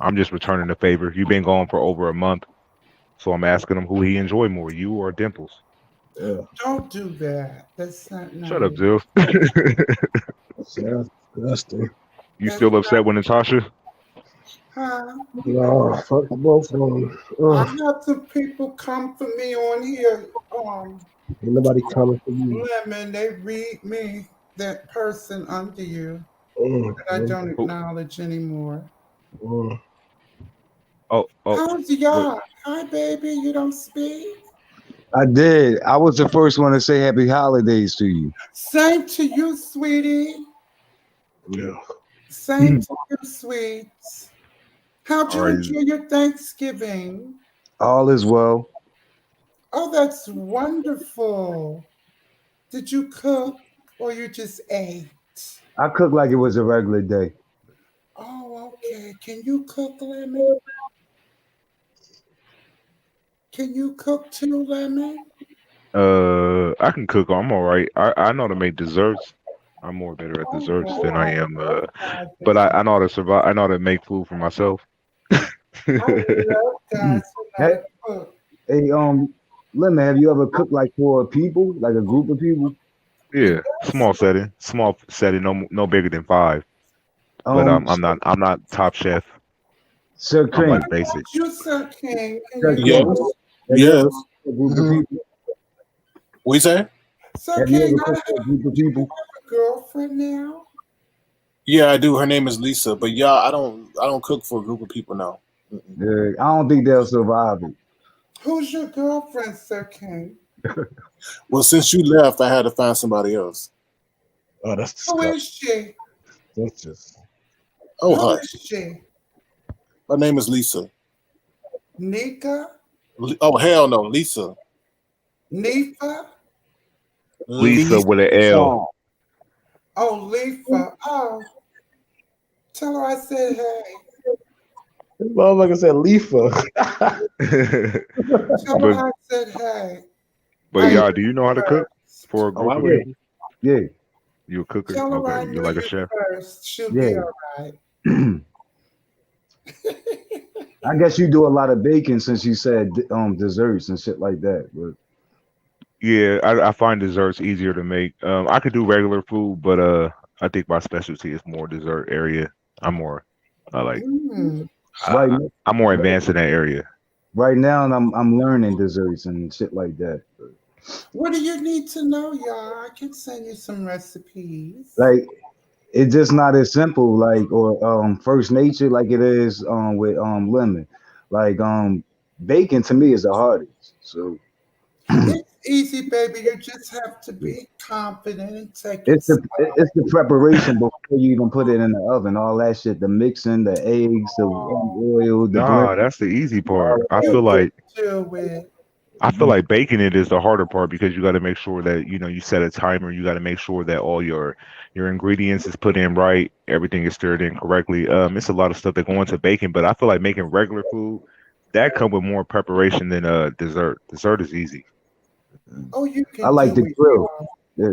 Speaker 3: I'm just returning the favor. You've been gone for over a month, so I'm asking him who he enjoyed more, you or Dimples.
Speaker 6: Yeah. Don't do that. That's not nice.
Speaker 3: Shut up, Zills.
Speaker 4: Disgusting.
Speaker 3: You still upset with Natasha?
Speaker 6: Huh?
Speaker 4: No, fuck both of them.
Speaker 6: I have some people come for me on here.
Speaker 4: Ain't nobody coming for you.
Speaker 6: Lemon, they read me, that person under you that I don't acknowledge anymore. How's y'all? Hi, baby. You don't speak?
Speaker 5: I did. I was the first one to say happy holidays to you.
Speaker 6: Same to you, sweetie.
Speaker 4: Yeah.
Speaker 6: Same to you, sweets. How'd you enjoy your Thanksgiving?
Speaker 5: All is well.
Speaker 6: Oh, that's wonderful. Did you cook or you just ate?
Speaker 5: I cooked like it was a regular day.
Speaker 6: Oh, okay. Can you cook, Lemon? Can you cook too, Lemon?
Speaker 3: I can cook. I'm all right. I know how to make desserts. I'm more better at desserts than I am. But I know how to survive. I know how to make food for myself.
Speaker 6: I love guys who know to cook.
Speaker 5: Hey, Lemon, have you ever cooked like for people, like a group of people?
Speaker 3: Yeah, small setting, no bigger than 5. But I'm not top chef.
Speaker 5: Sir King,
Speaker 3: I'm like basic.
Speaker 6: You, Sir King.
Speaker 1: Yes.
Speaker 5: A group of people.
Speaker 1: We say?
Speaker 6: Sir King, I have a girlfriend now.
Speaker 1: Yeah, I do. Her name is Lisa. But yeah, I don't cook for a group of people now.
Speaker 5: I don't think they'll survive it.
Speaker 6: Who's your girlfriend, Sir King?
Speaker 1: Well, since you left, I had to find somebody else.
Speaker 4: Oh, that's
Speaker 6: Who
Speaker 4: disgusting.
Speaker 6: is she?
Speaker 4: That's just.
Speaker 1: Oh,
Speaker 6: Who is
Speaker 1: hush.
Speaker 6: she?
Speaker 1: Her name is Lisa.
Speaker 6: Nika?
Speaker 1: Oh, hell no, Lisa.
Speaker 6: Nifa?
Speaker 3: Lisa with an L.
Speaker 6: Oh, Lifa. Oh, tell her I said hey.
Speaker 4: This motherfucker said Leafa.
Speaker 6: Tell
Speaker 3: but
Speaker 6: her I said hey.
Speaker 3: y'all, do you know how to cook for a
Speaker 4: Oh,
Speaker 3: group
Speaker 4: I
Speaker 3: of
Speaker 4: would.
Speaker 3: people?
Speaker 5: Yeah.
Speaker 3: You a cooker?
Speaker 6: Tell her I
Speaker 3: Okay, you're
Speaker 6: knew
Speaker 3: like a
Speaker 6: you
Speaker 3: chef.
Speaker 6: first. She'll be
Speaker 5: Yeah.
Speaker 6: all right.
Speaker 5: I guess you do a lot of baking since you said desserts and shit like that. But
Speaker 3: Yeah, I find desserts easier to make. I could do regular food, but I think my specialty is more dessert area. I'm more, I like,
Speaker 6: Mm.
Speaker 5: right,
Speaker 3: I'm more advanced in that area.
Speaker 5: right now I'm learning desserts and shit like that. But,
Speaker 6: What do you need to know, y'all? I can send you some recipes.
Speaker 5: like it's just not as simple like or first nature like it is with lemon. Like baking to me is the hardest. So
Speaker 6: It's easy, baby. You just have to be confident and take it
Speaker 5: it's the
Speaker 6: slow.
Speaker 5: it's the preparation before you even put it in the oven. All that shit, the mixing, the eggs, the oil, the blend.
Speaker 3: Nah, that's the easy
Speaker 5: All
Speaker 3: part. I
Speaker 6: You
Speaker 3: feel
Speaker 6: can
Speaker 3: like
Speaker 6: do it.
Speaker 3: baking it is the harder part because you got to make sure that you set a timer. You got to make sure that all your ingredients is put in right, everything is stirred in correctly. It's a lot of stuff that go into baking, but I feel like making regular food that come with more preparation than dessert. Dessert is easy.
Speaker 6: Oh, you
Speaker 5: I
Speaker 6: can
Speaker 5: like
Speaker 6: do
Speaker 5: to
Speaker 6: it,
Speaker 5: grill.
Speaker 6: y'all.
Speaker 5: Yeah,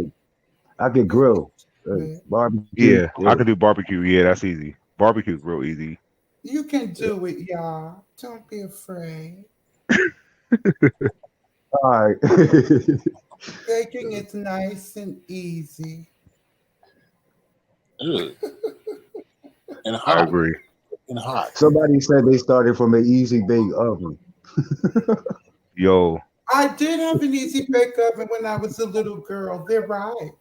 Speaker 5: I could
Speaker 6: You can
Speaker 5: grill,
Speaker 6: do it.
Speaker 5: barbecue.
Speaker 3: Yeah,
Speaker 5: Yeah.
Speaker 3: I can do barbecue. Yeah, that's easy. Barbecue's real easy.
Speaker 6: You can do it, y'all. Don't be afraid.
Speaker 5: All right.
Speaker 6: Baking is nice and easy.
Speaker 1: Ugh. And
Speaker 3: I
Speaker 1: hot.
Speaker 3: agree.
Speaker 1: And hot.
Speaker 5: Somebody said they started from an easy bake oven.
Speaker 3: Yo,
Speaker 6: I did have an easy bake oven when I was a little girl. They're right.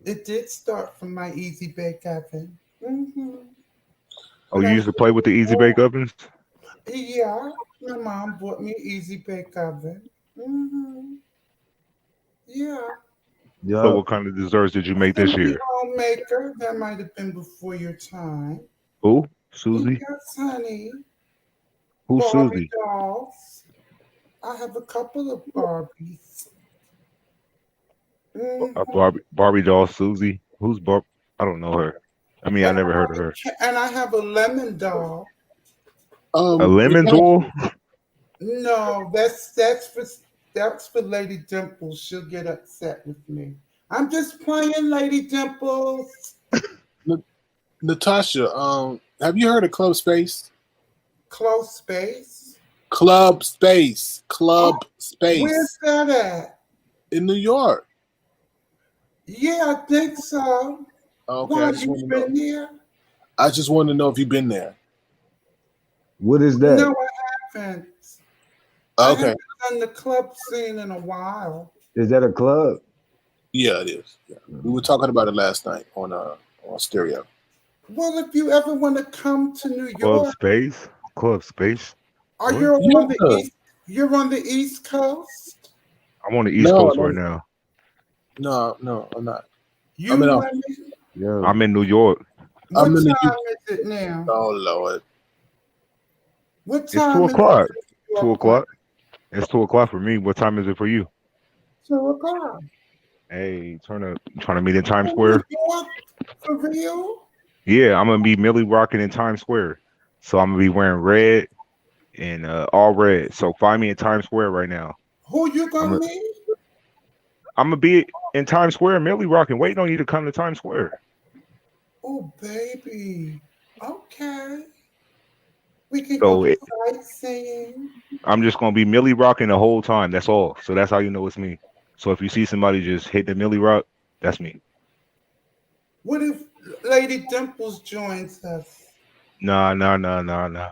Speaker 6: It did start from my easy bake oven.
Speaker 3: oh,
Speaker 6: When
Speaker 3: you
Speaker 6: I
Speaker 3: used
Speaker 6: was
Speaker 3: to play with the easy bake ovens?
Speaker 6: yeah, my mom bought me an easy bake oven. Yeah.
Speaker 3: So,
Speaker 5: Yup.
Speaker 3: what kind of desserts did you make this
Speaker 6: Simply
Speaker 3: year?
Speaker 6: homemaker. That might have been before your time.
Speaker 3: Who? Susie?
Speaker 6: Yes, honey.
Speaker 3: Who's
Speaker 6: Barbie
Speaker 3: Susie?
Speaker 6: dolls. I have a couple of Barbies. Mhm.
Speaker 3: Barbie doll Susie? Who's Barb? I don't know her. I mean, I never heard of her.
Speaker 6: And I have a lemon doll.
Speaker 3: A lemon doll?
Speaker 1: Natasha,
Speaker 6: No, that's for Lady Dimples. She'll get upset with me. I'm just playing, Lady Dimples.
Speaker 1: Natasha, have you heard of Club Space?
Speaker 6: Close space.
Speaker 1: Club Space.
Speaker 6: Oh,
Speaker 1: Club
Speaker 6: where's
Speaker 1: Space.
Speaker 6: that at?
Speaker 1: In New York.
Speaker 6: Yeah, I think so.
Speaker 1: Okay,
Speaker 6: Why
Speaker 1: I
Speaker 6: have
Speaker 1: just
Speaker 6: you
Speaker 1: want to know.
Speaker 6: been there?
Speaker 1: I just want to know if you've been there.
Speaker 5: What is
Speaker 6: No,
Speaker 5: that?
Speaker 6: I haven't. I
Speaker 1: Okay.
Speaker 6: haven't done the club scene in a while.
Speaker 5: Is that a club?
Speaker 1: Yeah, it is. Yeah. We were talking about it last night on stereo.
Speaker 6: Well, if you ever want to come to New
Speaker 3: Club
Speaker 6: York,
Speaker 3: Space? Club Space?
Speaker 6: are
Speaker 3: What?
Speaker 6: you on the
Speaker 1: Yeah.
Speaker 6: east? You're on the East Coast.
Speaker 3: I'm on the East
Speaker 1: No,
Speaker 3: Coast right
Speaker 1: no,
Speaker 3: now.
Speaker 1: no, I'm not. I'm
Speaker 6: You
Speaker 1: in.
Speaker 6: let me.
Speaker 5: Yo.
Speaker 3: I'm in New York.
Speaker 6: What
Speaker 1: I'm in the.
Speaker 6: time is it now?
Speaker 1: Oh Lord.
Speaker 6: What
Speaker 3: It's two
Speaker 6: time is it
Speaker 3: o'clock.
Speaker 6: in New
Speaker 3: 2
Speaker 6: York now?
Speaker 3: o'clock. It's 2 o'clock for me. What time is it for you?
Speaker 6: 2 o'clock.
Speaker 3: Hey, trying to meet in Times
Speaker 6: In New
Speaker 3: Square?
Speaker 6: York, for real?
Speaker 3: Yeah, I'm gonna be Millie rocking in Times Square. So I'm gonna be wearing red and all red. So find me in Times Square right now.
Speaker 6: Who you
Speaker 3: I'm
Speaker 6: gonna
Speaker 3: a,
Speaker 6: meet?
Speaker 3: I'm gonna be in Times Square, Millie rocking, waiting on you to come to Times Square.
Speaker 6: Oh, baby. Okay. We can go
Speaker 3: So
Speaker 6: sightseeing.
Speaker 3: I'm just gonna be Millie rocking the whole time. That's all. So that's how you know it's me. So if you see somebody just hit the Millie rock, that's me.
Speaker 6: What if Lady Dimples joins us?
Speaker 3: Nah, nah, nah, nah, nah.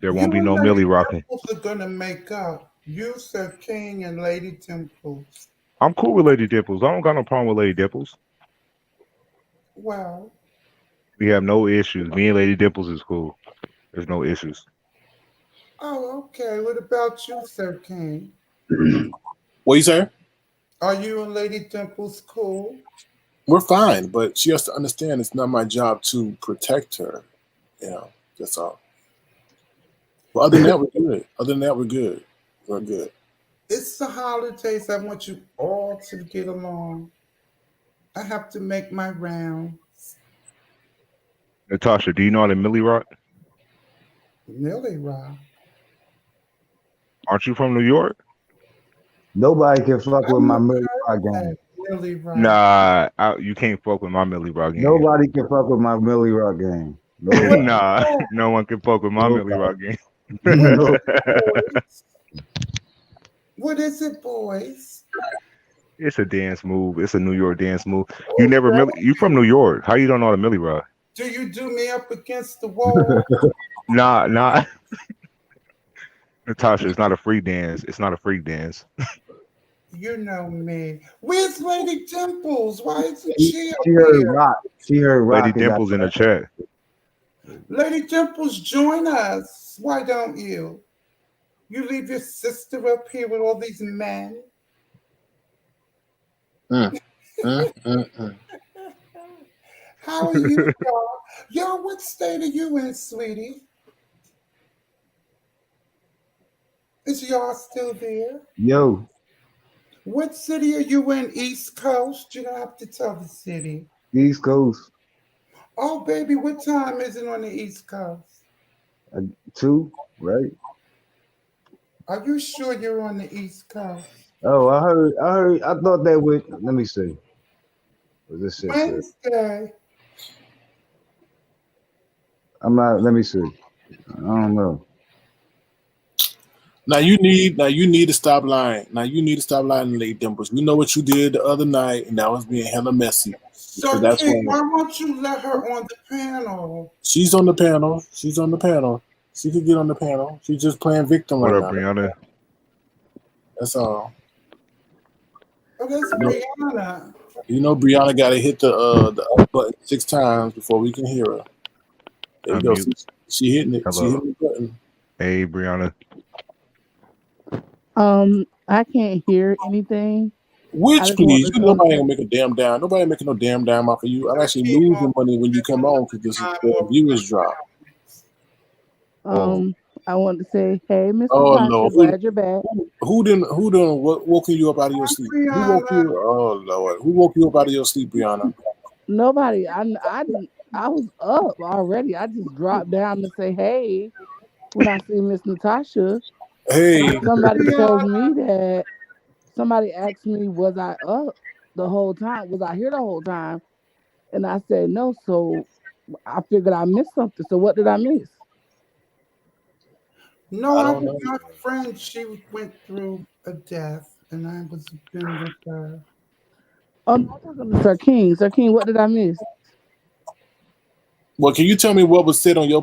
Speaker 3: There
Speaker 6: You
Speaker 3: won't be
Speaker 6: and
Speaker 3: no
Speaker 6: Lady
Speaker 3: Millie rocking.
Speaker 6: Dimples are gonna make up. You, Sir King, and Lady Dimples.
Speaker 3: I'm cool with Lady Dimples. I don't got no problem with Lady Dimples.
Speaker 6: Well,
Speaker 3: We have no issues. Me and Lady Dimples is cool. There's no issues.
Speaker 6: Oh, okay. What about you, Sir King?
Speaker 1: What you say?
Speaker 6: Are you and Lady Dimples cool?
Speaker 1: We're fine, but she has to understand it's not my job to protect her. You know, that's all. But other than that, we're good. Other than that, we're good. We're good.
Speaker 6: It's the holidays. I want you all to get along. I have to make my rounds.
Speaker 3: Natasha, do you know how to Millie Rock?
Speaker 6: Millie Rock.
Speaker 3: Aren't you from New York?
Speaker 5: Nobody can fuck with
Speaker 6: I'm
Speaker 5: my
Speaker 6: a
Speaker 5: Millie Rock
Speaker 6: that
Speaker 5: game.
Speaker 6: Millie Rock.
Speaker 3: Nah, you can't fuck with my Millie Rock game.
Speaker 5: Nobody can fuck with my Millie Rock game. Nobody.
Speaker 3: Nah, no one can fuck with my Millie Rock game.
Speaker 5: No.
Speaker 6: Boys. What is it, boys?
Speaker 3: It's a dance move. It's a New York dance move. You never you from New York. How you don't know how to Millie Rock?
Speaker 6: Do you do me up against the wall?
Speaker 3: Nah. Natasha, it's not a free dance. It's not a freak dance.
Speaker 6: You know me. Where's Lady Dimples? Why isn't she up
Speaker 5: She heard
Speaker 6: here?
Speaker 5: rock. She heard rock.
Speaker 3: Lady Dimples in the chat.
Speaker 6: Lady Dimples, join us. Why don't you? You leave your sister up here with all these men. How are you, y'all? Y'all, what state are you in, sweetie? Is y'all still there?
Speaker 5: Yo,
Speaker 6: What city are you in? East Coast? You don't have to tell the city.
Speaker 5: East Coast.
Speaker 6: Oh, baby, what time is it on the East Coast?
Speaker 5: 2, right?
Speaker 6: Are you sure you're on the East Coast?
Speaker 5: Oh, I thought that would. Let me see. What this shit said.
Speaker 6: Wednesday.
Speaker 5: I'm not. Let me see. I don't know.
Speaker 1: Now you need to stop lying. Now you need to stop lying, Lady Dimples. We know what you did the other night, and that was being hella messy.
Speaker 6: So,
Speaker 1: that's
Speaker 6: King,
Speaker 1: why
Speaker 6: why won't you let her on the panel?
Speaker 1: she's on the panel. She's on the panel. She could get on the panel. She's just playing victim
Speaker 3: What
Speaker 1: right
Speaker 3: up,
Speaker 1: now.
Speaker 3: Brianna?
Speaker 1: That's all.
Speaker 6: Oh, that's Brianna.
Speaker 1: You know, Brianna got to hit the up button 6 times before we can hear her. There you go.
Speaker 3: Unmute.
Speaker 1: She hitting it. She
Speaker 3: Hello.
Speaker 1: hitting the button.
Speaker 3: Hey, Brianna.
Speaker 7: I can't hear anything. I
Speaker 1: Which,
Speaker 7: just want
Speaker 1: please?
Speaker 7: to
Speaker 1: You
Speaker 7: know.
Speaker 1: nobody gonna make a damn dime. Nobody making no damn dime off of you. I'm actually losing money when you come on because the viewers drop.
Speaker 7: I want to say, hey, Miss
Speaker 1: Oh
Speaker 7: Natasha,
Speaker 1: no!
Speaker 7: glad you're back.
Speaker 1: Who didn't woken you up out of your sleep? Who woke
Speaker 6: Brianna.
Speaker 1: you? Oh Lord! Who woke you up out of your sleep, Brianna?
Speaker 7: Nobody. I was up already. I just dropped down to say hey when I see Miss Natasha.
Speaker 1: Hey,
Speaker 7: Somebody tells
Speaker 6: Brianna.
Speaker 7: me that somebody asked me, was I up the whole time? Was I here the whole time? And I said no. So I figured I missed something. So what did I miss?
Speaker 6: No,
Speaker 1: I
Speaker 6: I
Speaker 1: don't
Speaker 6: was
Speaker 1: know.
Speaker 6: my friend. She went through a death, and I was been with her.
Speaker 7: Oh, no, I'm talking to Sir King. Sir King, what did I miss?
Speaker 1: Well, can you tell me what was said on your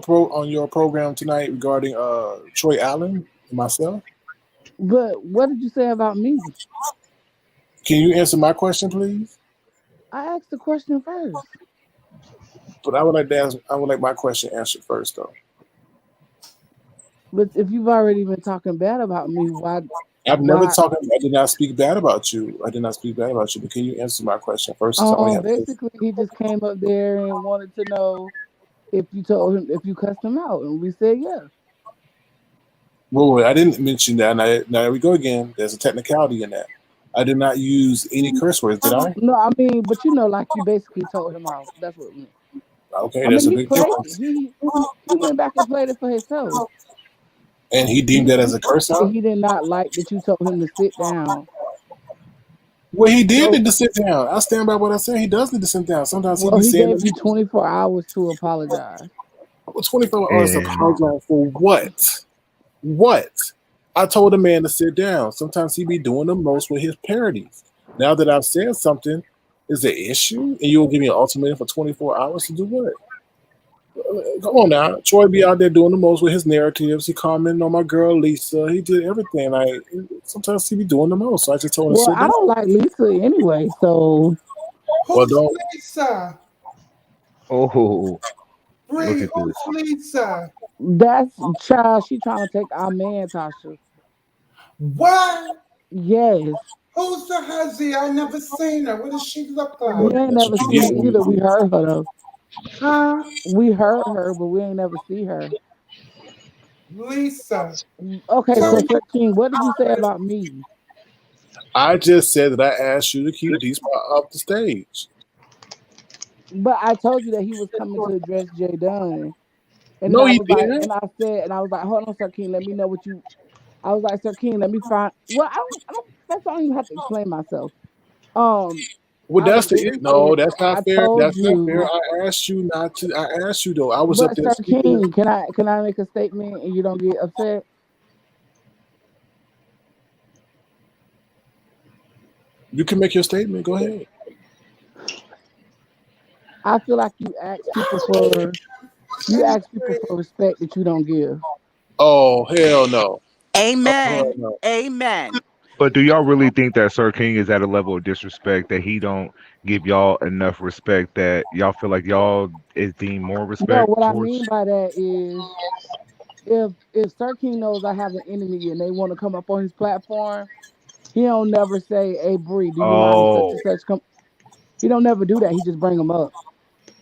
Speaker 1: program tonight regarding Troy Allen and myself?
Speaker 7: But what did you say about me?
Speaker 1: Can you answer my question, please?
Speaker 7: I asked the question first.
Speaker 1: But I would like my question answered first, though.
Speaker 7: But if you've already been talking bad about me, why?
Speaker 1: I did not speak bad about you. I did not speak bad about you. But can you answer my question first? Since I only have
Speaker 7: Basically, he just came up there and wanted to know if you told him, if you cussed him out, and we said yeah.
Speaker 1: Well, I didn't mention that. Now there we go again. There's a technicality in that. I did not use any curse words, did I?
Speaker 7: No, I mean, but you know, like you basically told him off. That's what it meant.
Speaker 1: Okay,
Speaker 7: I
Speaker 1: there's
Speaker 7: mean,
Speaker 1: a
Speaker 7: he
Speaker 1: big
Speaker 7: played it.
Speaker 1: difference.
Speaker 7: He went back and played it for himself.
Speaker 1: And he deemed that as a curse out?
Speaker 7: He did not like that you told him to sit down.
Speaker 1: Well, he did need to sit down. I stand by what I said. He does need to sit down. Sometimes
Speaker 7: Well, he
Speaker 1: saying
Speaker 7: gave you 24 hours to apologize.
Speaker 1: 24 hours to apologize for what? What? I told a man to sit down. Sometimes he be doing the most with his parodies. Now that I've said something, is the issue, and you'll give me an ultimatum for 24 hours to do what? Come on now. Troy be out there doing the most with his narratives. He commented on my girl Lisa. He did everything. Like sometimes he be doing the most. So I just told him to sit down.
Speaker 7: I don't like Lisa anyway, so
Speaker 6: Who's Lisa?
Speaker 3: Oh,
Speaker 6: Bree,
Speaker 3: look at
Speaker 6: who's
Speaker 3: this.
Speaker 6: Lisa?
Speaker 7: That's child. She trying to take our man, Tasha.
Speaker 6: What?
Speaker 7: Yes.
Speaker 6: Who's the huzzy? I never seen her. What does she look
Speaker 7: We
Speaker 6: like?
Speaker 7: ain't
Speaker 1: That's
Speaker 7: never
Speaker 1: what you
Speaker 7: seen
Speaker 1: get
Speaker 7: her
Speaker 1: when
Speaker 7: either. We
Speaker 1: you.
Speaker 7: heard her though.
Speaker 6: Huh?
Speaker 7: We heard her, but we ain't never see her.
Speaker 6: Lisa.
Speaker 7: Okay,
Speaker 6: Tell
Speaker 7: so
Speaker 6: me.
Speaker 7: Sir King, what did you say about me?
Speaker 1: I just said that I asked you to keep D-Spot off the stage.
Speaker 7: But I told you that he was coming to address Jay Dunn. And then
Speaker 1: No,
Speaker 7: I
Speaker 1: he
Speaker 7: was like,
Speaker 1: didn't.
Speaker 7: hold on, Sir King, let me know what you I was like, Sir King, let me find well, I don't first I don't even have to explain myself. Um,
Speaker 1: Well,
Speaker 7: I was
Speaker 1: that's the
Speaker 7: very
Speaker 1: no.
Speaker 7: clear.
Speaker 1: That's not
Speaker 7: I
Speaker 1: fair.
Speaker 7: told
Speaker 1: That's not fair.
Speaker 7: you,
Speaker 1: I asked you not to. I asked you though. I was up
Speaker 7: but
Speaker 1: there
Speaker 7: Sir
Speaker 1: speaking.
Speaker 7: King, can I make a statement and you don't get upset?
Speaker 1: You can make your statement. Go ahead.
Speaker 7: I feel like you ask people for respect that you don't give.
Speaker 1: Oh hell no. Oh hell
Speaker 8: Amen.
Speaker 1: no.
Speaker 8: Amen.
Speaker 3: But do y'all really think that Sir King is at a level of disrespect that he don't give y'all enough respect that y'all feel like y'all is deemed more
Speaker 7: No,
Speaker 3: respect
Speaker 7: what I
Speaker 3: towards?
Speaker 7: mean by that is if Sir King knows I have an enemy and they want to come up on his platform, he don't never say, "Hey Bree, do you mind if such and
Speaker 3: Oh,
Speaker 7: such come?" He don't never do that. He just bring them up,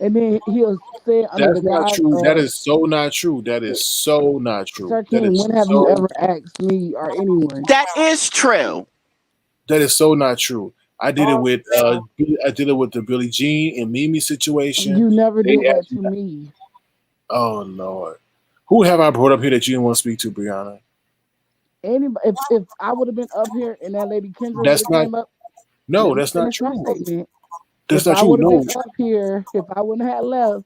Speaker 7: and then he'll say it under
Speaker 1: That's
Speaker 7: the
Speaker 1: not
Speaker 7: guise
Speaker 1: true. That
Speaker 7: of
Speaker 1: is so not true. That is so not true.
Speaker 7: Sir King. When have you ever asked me or anyone?
Speaker 8: That is true.
Speaker 1: That is so not true. I did it
Speaker 6: Oh,
Speaker 1: with I did it with the Billie Jean and Mimi situation.
Speaker 7: You never
Speaker 1: They
Speaker 7: did that
Speaker 1: asked me.
Speaker 7: to me.
Speaker 1: Oh Lord, who have I brought up here that you didn't want to speak to, Brianna?
Speaker 7: Anybody, if I would have been up here and that lady Kendra would
Speaker 1: That's
Speaker 7: have
Speaker 1: not.
Speaker 7: came up,
Speaker 1: No,
Speaker 7: let me
Speaker 1: that's not
Speaker 7: finish my
Speaker 1: true.
Speaker 7: statement.
Speaker 1: That's
Speaker 7: If
Speaker 1: not
Speaker 7: I
Speaker 1: true.
Speaker 7: would have
Speaker 1: No,
Speaker 7: been up here, if I wouldn't have left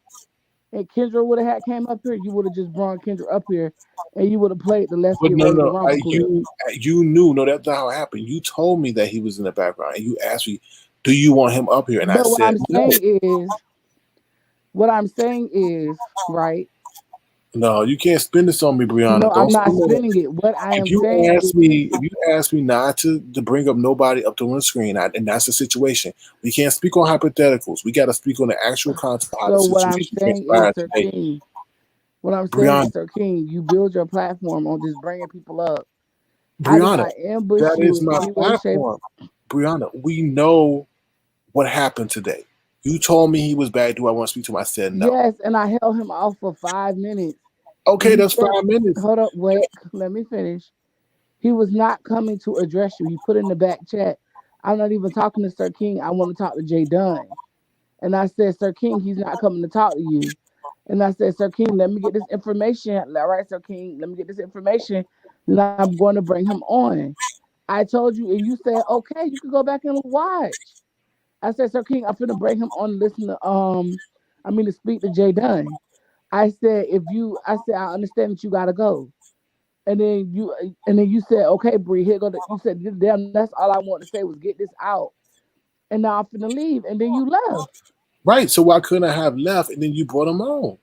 Speaker 7: and Kendra would have had came up here, you would have just brought Kendra up here and you would have played the Let's
Speaker 1: but
Speaker 7: Get
Speaker 1: no,
Speaker 7: Ready to
Speaker 1: no.
Speaker 7: Rumble clip.
Speaker 1: You knew. No, that's not how it happened. You told me that he was in the background, and you asked me, "Do you want him up here?" And I
Speaker 7: But
Speaker 1: said, "No."
Speaker 7: what I'm saying is, right?
Speaker 1: No, you can't spin this on me,
Speaker 7: No,
Speaker 1: Brianna.
Speaker 7: I'm
Speaker 1: Don't
Speaker 7: not
Speaker 1: spin it.
Speaker 7: spinning it. What I am saying is,
Speaker 1: If you ask me not to bring up nobody up to one screen, and that's the situation. We can't speak on hypotheticals. We got to speak on the actual content of how the
Speaker 7: so what I'm
Speaker 1: situation
Speaker 7: saying is,
Speaker 1: transpired
Speaker 7: Sir
Speaker 1: today.
Speaker 7: King. What I'm saying
Speaker 1: Brianna,
Speaker 7: is, Sir King, you build your platform on just bringing people up. I did
Speaker 1: Brianna,
Speaker 7: not ambush
Speaker 1: that
Speaker 7: you
Speaker 1: is
Speaker 7: in
Speaker 1: my
Speaker 7: any way, shape.
Speaker 1: platform. Brianna, we know what happened today. You told me he was bad. Do I want to speak to him? I said no.
Speaker 7: Yes, and I held him off for 5 minutes. And
Speaker 1: Okay,
Speaker 7: he
Speaker 1: that's
Speaker 7: said,
Speaker 1: 5 minutes.
Speaker 7: hold up, wait, let me finish. He was not coming to address you. He put in the back chat, I'm not even talking to Sir King. I want to talk to Jay Dunn. And I said, Sir King, he's not coming to talk to you. And I said, Sir King, let me get this information. All right, Sir King, let me get this information. Then I'm going to bring him on. I told you, and you said, okay, you can go back and watch. I said, Sir King, I'm finna bring him on and listen to to speak to Jay Dunn. I said, I understand that you gotta go. And then you said, okay, Bree, here go. You said, damn, that's all I wanted to say was get this out. And now I'm finna leave. And then you left
Speaker 1: Right. So why couldn't I have left and then you brought him on?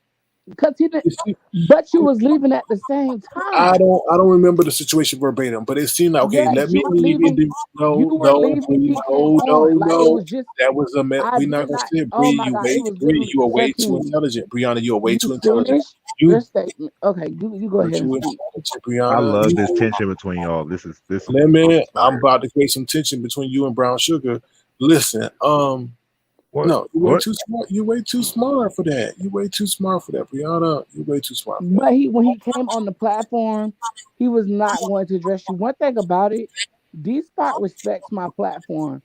Speaker 7: because he didn't.
Speaker 1: You see,
Speaker 7: But you was leaving at the same time.
Speaker 1: I don't remember the situation verbatim, but it seemed like okay, let
Speaker 7: Yes,
Speaker 1: me
Speaker 7: you were
Speaker 1: leave and
Speaker 7: leaving.
Speaker 1: do
Speaker 7: You
Speaker 1: no,
Speaker 7: were
Speaker 1: no,
Speaker 7: leaving.
Speaker 1: Bree,
Speaker 7: He came
Speaker 1: no,
Speaker 7: on
Speaker 1: no,
Speaker 7: like it
Speaker 1: no.
Speaker 7: was just.
Speaker 1: That was a
Speaker 7: I
Speaker 1: we're not
Speaker 7: did
Speaker 1: gonna
Speaker 7: not.
Speaker 1: sit,
Speaker 7: Oh
Speaker 1: Bree.
Speaker 7: my God, it was literally
Speaker 1: You are
Speaker 7: Sir
Speaker 1: way too
Speaker 7: King.
Speaker 1: intelligent, Brianna. You are way
Speaker 7: You
Speaker 1: too intelligent.
Speaker 7: finished your
Speaker 1: You
Speaker 7: statement. Okay, you go
Speaker 1: but
Speaker 7: ahead and
Speaker 1: you
Speaker 7: speak.
Speaker 1: intelligent,
Speaker 3: I
Speaker 1: Brianna.
Speaker 3: love this tension between y'all. This
Speaker 1: Let
Speaker 3: I'm
Speaker 1: me I'm
Speaker 3: inspired.
Speaker 1: about to create some tension between you and Brown Sugar. Listen,
Speaker 3: What?
Speaker 1: no, you're way
Speaker 3: What?
Speaker 1: too smart. You're way too smart for that. You're way too smart for that, Brianna. You're way too smart for that.
Speaker 7: But when he came on the platform, he was not going to address you. One thing about it, D Spot respects my platform.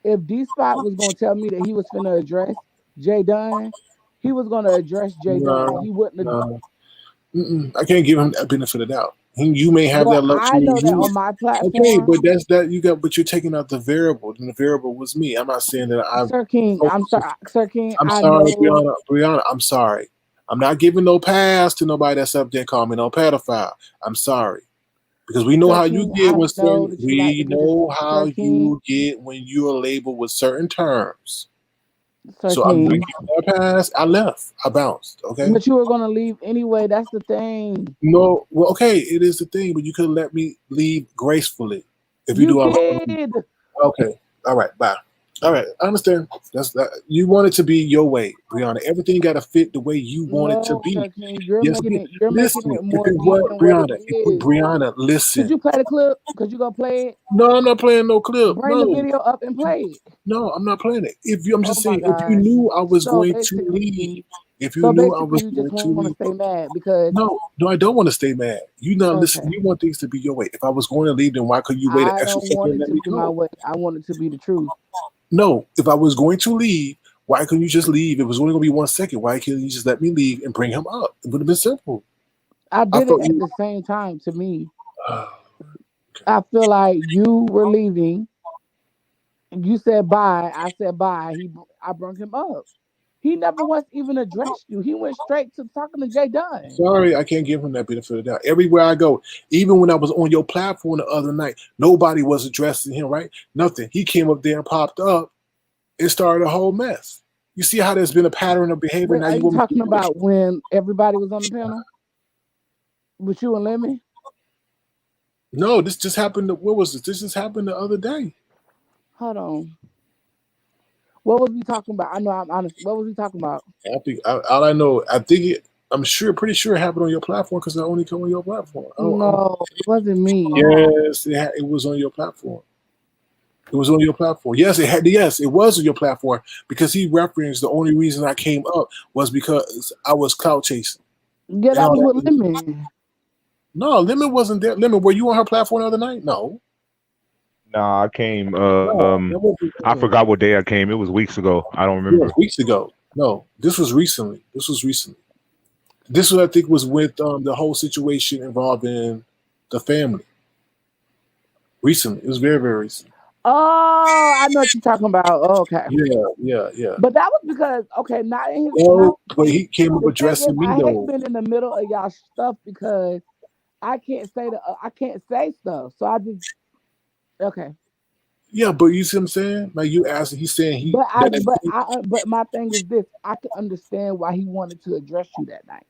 Speaker 7: If D Spot was going to tell me that he was finna address Jay Dunn, he was going to address Jay Dunn.
Speaker 1: No,
Speaker 7: He wouldn't have.
Speaker 1: no. I can't give him that benefit of the doubt. You may have that
Speaker 7: Well, I
Speaker 1: luxury.
Speaker 7: know that on my
Speaker 1: Okay,
Speaker 7: platform,
Speaker 1: but that's that you got. But you're taking out the variable, and the variable was me. I'm not saying that I'm.
Speaker 7: Sir King. I'm sorry, Sir King.
Speaker 1: I'm
Speaker 7: I
Speaker 1: sorry,
Speaker 7: know,
Speaker 1: Brianna. I'm sorry. I'm not giving no pass to nobody that's up there calling me no pedophile. I'm sorry because we know
Speaker 7: Sir
Speaker 1: how you
Speaker 7: King.
Speaker 1: get
Speaker 7: I
Speaker 1: when
Speaker 7: know
Speaker 1: certain.
Speaker 7: that you like to
Speaker 1: We
Speaker 7: get this,
Speaker 1: know how
Speaker 7: Sir King.
Speaker 1: you get when you are labeled with certain terms.
Speaker 7: Sir
Speaker 1: So I'm not
Speaker 7: King.
Speaker 1: giving that pass. I left. I bounced. Okay.
Speaker 7: But you were going to leave anyway. That's the thing.
Speaker 1: No, well, okay, it is the thing, but you could let me leave gracefully if you
Speaker 7: You
Speaker 1: do all.
Speaker 7: did.
Speaker 1: Okay, all right, bye. All right, I understand. That's that. You want it to be your way, Brianna. Everything got to fit the way you want it to
Speaker 7: No,
Speaker 1: be.
Speaker 7: Sir King, you're
Speaker 1: Yes,
Speaker 7: making
Speaker 1: again.
Speaker 7: it. You're making
Speaker 1: Listen,
Speaker 7: it more
Speaker 1: because
Speaker 7: deep
Speaker 1: what,
Speaker 7: than what it
Speaker 1: Brianna?
Speaker 7: is.
Speaker 1: Brianna,
Speaker 7: Could
Speaker 1: listen.
Speaker 7: you play the clip? Could you go play it?
Speaker 1: No, I'm not playing no clip.
Speaker 7: Bring the
Speaker 1: No,
Speaker 7: video up and play it.
Speaker 1: no, I'm not playing it. If you, I'm
Speaker 7: Oh
Speaker 1: just
Speaker 7: my
Speaker 1: saying, if you
Speaker 7: gosh.
Speaker 1: knew I was
Speaker 7: So
Speaker 1: going to leave,
Speaker 7: basically,
Speaker 1: if you knew I was
Speaker 7: you just
Speaker 1: going to
Speaker 7: want to
Speaker 1: leave,
Speaker 7: stay mad because
Speaker 1: no, no, I don't want to stay mad. You not listen.
Speaker 7: okay,
Speaker 1: You want things to be your way. If I was going to leave, then why couldn't you wait an
Speaker 7: I
Speaker 1: extra
Speaker 7: don't
Speaker 1: second
Speaker 7: want
Speaker 1: and
Speaker 7: it
Speaker 1: let
Speaker 7: to
Speaker 1: me
Speaker 7: be my
Speaker 1: go?
Speaker 7: way. I want it to be the truth.
Speaker 1: No, if I was going to leave, why couldn't you just leave? It was only going to be 1 second. Why couldn't you just let me leave and bring him up? It would have been simple.
Speaker 7: I
Speaker 1: I
Speaker 7: did it
Speaker 1: thought
Speaker 7: at
Speaker 1: you.
Speaker 7: the same time. To me, I feel like you were leaving. You said bye. I said bye. I brought him up. He never once even addressed you. He went straight to talking to Jay Dunn.
Speaker 1: Sorry, I can't give him that benefit of the doubt. Everywhere I go, even when I was on your platform the other night, nobody was addressing him, right? Nothing. He came up there and popped up and started a whole mess. You see how there's been a pattern of behavior.
Speaker 7: Wait,
Speaker 1: Now
Speaker 7: are
Speaker 1: you
Speaker 7: you
Speaker 1: want me
Speaker 7: talking
Speaker 1: to
Speaker 7: about when everybody was on the panel with you and Lemmy?
Speaker 1: No, this just happened. What was this? This just happened the other day.
Speaker 7: Hold on. What was we talking about? I know I'm honest. What was we talking about?
Speaker 1: I think all I know, I think it. I'm sure, pretty sure it happened on your platform because I only come on your platform.
Speaker 7: No, it wasn't me.
Speaker 1: Yes, it was on your platform. It was on your platform. Yes, it had. Yes, it was on your platform because he referenced the only reason I came up was because I was clout chasing.
Speaker 7: Yeah,
Speaker 1: And
Speaker 7: that
Speaker 1: I'm
Speaker 7: was
Speaker 1: like,
Speaker 7: with Lemon.
Speaker 1: no, Lemon wasn't there. Lemon, were you on her platform the other night? No,
Speaker 3: Nah, I came.
Speaker 1: no, that wasn't.
Speaker 3: I forgot what day I came. It was weeks ago. I don't
Speaker 1: Yes,
Speaker 3: remember.
Speaker 1: weeks ago. No, this was recently. This was recently. This was, I think, was with the whole situation involving the family. Recently, it was very, very recent.
Speaker 7: Oh, I know what you're talking about. Oh, okay.
Speaker 1: Yeah.
Speaker 7: But that was because not in his
Speaker 1: Oh, but
Speaker 7: see,
Speaker 1: he came up
Speaker 7: the thing is
Speaker 1: addressing me
Speaker 7: I hate
Speaker 1: though.
Speaker 7: being in the middle of y'all stuff because I can't say stuff. So I just okay.
Speaker 1: Yeah, but you see what I'm saying? Like you asked, he's saying he
Speaker 7: But my thing is this: I can understand why he wanted to address you that night.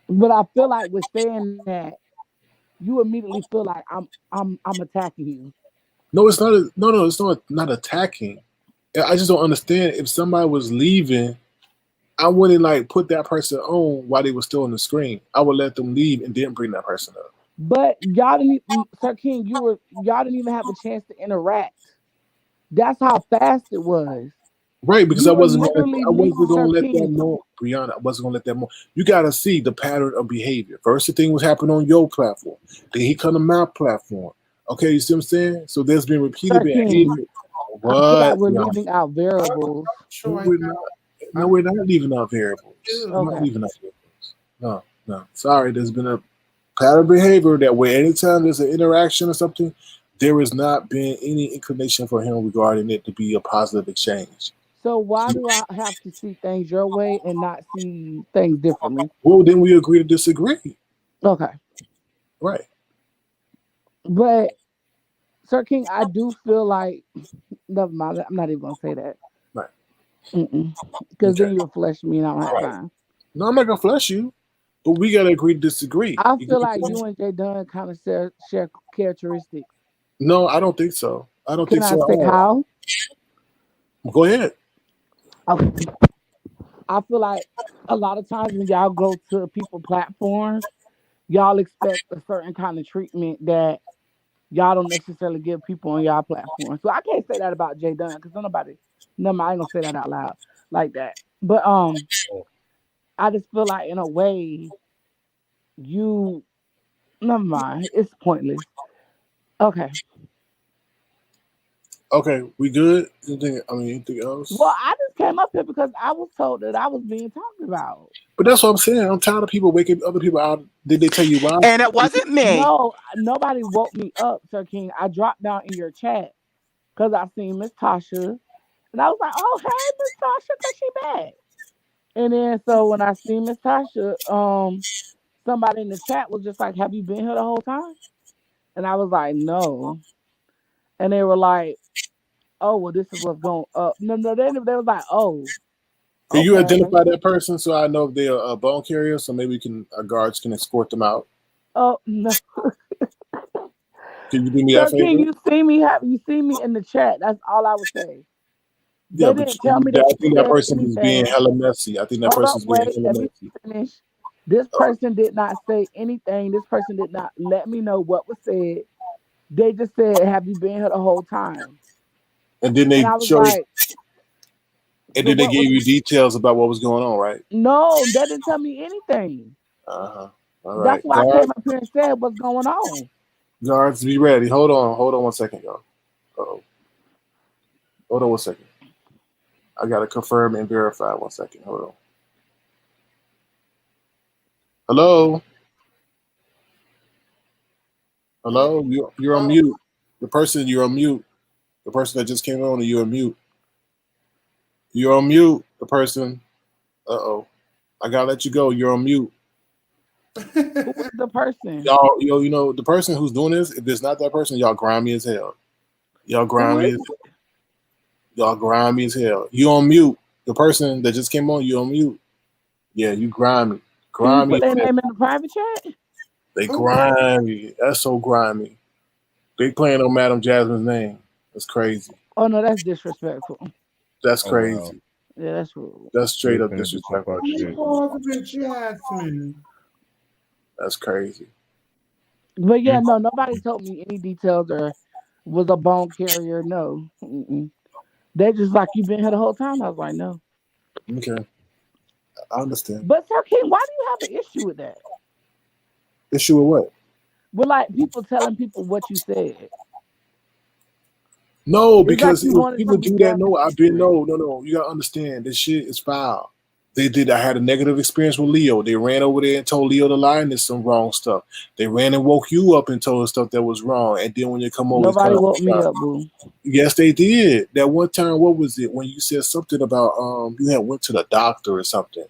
Speaker 7: But I feel like with saying that, you immediately feel like I'm attacking you.
Speaker 1: no, it's not. No, it's not attacking. I just don't understand. If somebody was leaving, I wouldn't like put that person on while they were still on the screen. I would let them leave and then bring that person up.
Speaker 7: But y'all didn't, Sir King. Y'all didn't even have a chance to interact. That's how fast it was.
Speaker 1: Right, because
Speaker 7: You were literally
Speaker 1: I wasn't
Speaker 7: leaving
Speaker 1: gonna
Speaker 7: Sir
Speaker 1: let them
Speaker 7: King.
Speaker 1: know, Brianna. I wasn't gonna let them know. You gotta see the pattern of behavior. First, the thing was happening on your platform. Then he come to my platform. Okay, you see what I'm saying? So there's been repeated
Speaker 7: Sir King,
Speaker 1: behavior.
Speaker 7: I feel like
Speaker 1: What,
Speaker 7: we're
Speaker 1: Brianna?
Speaker 7: leaving out variables.
Speaker 1: No, we're not. No, we're not leaving out variables. I'm not
Speaker 7: Okay.
Speaker 1: leaving out variables. No. Sorry, there's been a pattern of behavior that where anytime there's an interaction or something, there has not been any inclination for him regarding it to be a positive exchange.
Speaker 7: So why do I have to see things your way and not see things differently?
Speaker 1: Well, then we agree to disagree.
Speaker 7: Okay.
Speaker 1: Right.
Speaker 7: But Sir King, I do feel like never mind. I'm not even gonna say that.
Speaker 1: Right.
Speaker 7: Because then
Speaker 1: Okay.
Speaker 7: you'll flesh me and I don't have
Speaker 1: Right.
Speaker 7: time.
Speaker 1: No, I'm not gonna flush you, but we gotta agree to disagree.
Speaker 7: I
Speaker 1: You
Speaker 7: feel
Speaker 1: get what
Speaker 7: like
Speaker 1: I'm
Speaker 7: you
Speaker 1: saying?
Speaker 7: and Jay Dunn kind of share characteristics.
Speaker 1: No, I don't think so. I don't
Speaker 7: Can
Speaker 1: think
Speaker 7: I
Speaker 1: so at
Speaker 7: say
Speaker 1: all.
Speaker 7: how?
Speaker 1: Go ahead.
Speaker 7: Okay. I feel like a lot of times when y'all go to people platforms, y'all expect a certain kind of treatment that y'all don't necessarily give people on y'all platform. So I can't say that about Jay Dunn because nobody, no, I ain't gonna say that out loud like that. But I just feel like in a way you never mind. It's pointless. Okay.
Speaker 1: Okay, we good? Anything
Speaker 7: Well,
Speaker 1: else?
Speaker 7: I just came up here because I was told that I was being talked about.
Speaker 1: But that's what I'm saying. I'm tired of people waking other people out. Did they tell you why?
Speaker 8: And it wasn't me.
Speaker 7: No, nobody woke me up, Sir King. I dropped down in your chat because I seen Miss Tasha, and I was like, "Oh, hey, Miss Tasha, cause she back." And then so when I seen Miss Tasha, somebody in the chat was just like, "Have you been here the whole time?" And I was like, "No." And they were like, "Oh, well, this is what's going up." No, they was like, "Oh,
Speaker 1: Can you
Speaker 7: okay."
Speaker 1: identify that person so I know if they're a bone carrier, so maybe we can our guards can escort them out?
Speaker 7: Oh no,
Speaker 1: Can Can you do me
Speaker 7: Sir
Speaker 1: that
Speaker 7: King,
Speaker 1: favor?
Speaker 7: you see me in the chat. That's all I would say.
Speaker 1: Yeah,
Speaker 7: They
Speaker 1: but
Speaker 7: didn't tell me
Speaker 1: I
Speaker 7: that you
Speaker 1: think that
Speaker 7: said
Speaker 1: person is being
Speaker 7: anything.
Speaker 1: hella messy. I think that
Speaker 7: Hold up,
Speaker 1: person's being
Speaker 7: wait.
Speaker 1: hella
Speaker 7: Let me
Speaker 1: messy.
Speaker 7: finish. This person did not say anything. This person did not let me know what was said. They just said, "Have you been here the whole time?"
Speaker 1: And then
Speaker 7: And
Speaker 1: they
Speaker 7: I was
Speaker 1: showed,
Speaker 7: like,
Speaker 1: and
Speaker 7: "So
Speaker 1: then they
Speaker 7: what was?"
Speaker 1: gave you details about what was going on, right?
Speaker 7: No, they didn't tell me anything.
Speaker 1: Uh huh. All
Speaker 7: That's
Speaker 1: right,
Speaker 7: why I came up here and said what's going on.
Speaker 1: guards, be ready. Hold on 1 second, y'all. Uh-oh. Hold on 1 second. I gotta confirm and verify 1 second. Hold on. Hello, hello. You're on mute. The person you're on mute. The person that just came on, you're on mute. You're on mute. The person. Uh-oh. I gotta let you go. You're on mute.
Speaker 7: Who was the person?
Speaker 1: Y'all, you know, the person who's doing this, if it's not that person, y'all grimy as hell. Y'all
Speaker 7: Who
Speaker 1: grimy
Speaker 7: is
Speaker 1: as y'all grimy as hell. You on mute. The person that just came on, you on mute. Yeah, you grimy.
Speaker 7: Can you
Speaker 1: Grimy
Speaker 7: put
Speaker 1: as
Speaker 7: their
Speaker 1: hell.
Speaker 7: name in the private chat?
Speaker 1: They grimy. That's so grimy. They playing on Madam Jasmine's name. That's crazy.
Speaker 7: Oh no, that's disrespectful.
Speaker 1: That's
Speaker 3: Oh wow.
Speaker 1: crazy.
Speaker 7: Yeah, that's rude.
Speaker 1: That's
Speaker 3: They
Speaker 1: straight up
Speaker 3: finna do some
Speaker 1: disrespectful.
Speaker 3: fuck shit.
Speaker 6: Jasmine.
Speaker 1: That's crazy.
Speaker 7: But yeah, no, nobody told me any details or was a bone carrier. No, they just like you been here the whole time. I was like, no.
Speaker 1: Okay. I understand.
Speaker 7: But Sir King, why do you have an issue with that?
Speaker 1: Issue with what?
Speaker 7: With like people telling people what you said.
Speaker 1: No,
Speaker 7: It's like
Speaker 1: because
Speaker 7: you
Speaker 1: if
Speaker 7: wanted
Speaker 1: people
Speaker 7: some
Speaker 1: do that, no,
Speaker 7: revenge
Speaker 1: I've been
Speaker 7: treatment.
Speaker 1: no. You gotta understand this shit is foul. They did. I had a negative experience with Leo. They ran over there and told Leo to lie and there's some wrong stuff. They ran and woke you up and told us stuff that was wrong. And then when you come over, it's kind
Speaker 7: Nobody
Speaker 1: of
Speaker 7: woke me up, boo.
Speaker 1: yes, they did. That one time, what was it? When you said something about you had went to the doctor or something,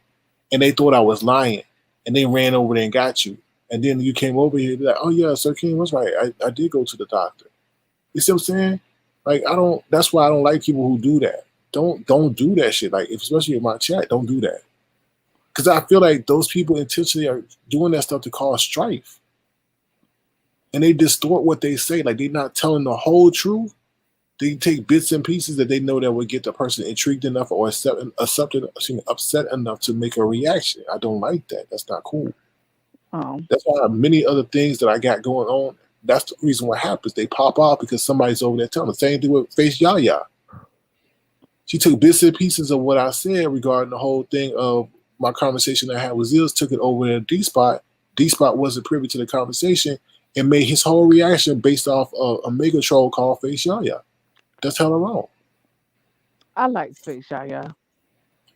Speaker 1: and they thought I was lying, and they ran over there and got you. And then you came over here, like, oh yeah, Sir King was right. I did go to the doctor. You see what I'm saying? Like I don't. That's why I don't like people who do that. Don't do that shit. Like especially in my chat, don't do that. Because I feel like those people intentionally are doing that stuff to cause strife, and they distort what they say. Like they're not telling the whole truth. They take bits and pieces that they know that would get the person intrigued enough or upset enough to make a reaction. I don't like that. That's not cool.
Speaker 7: Oh.
Speaker 1: That's why many other things that I got going on. That's the reason what happens. They pop off because somebody's over there telling them. Same thing with Face Yaya. She took bits and pieces of what I said regarding the whole thing of my conversation I had with Zills, took it over to D-Spot. D-Spot wasn't privy to the conversation and made his whole reaction based off of a mega troll called Face Yaya. That's hella wrong.
Speaker 7: I like Space Yaya.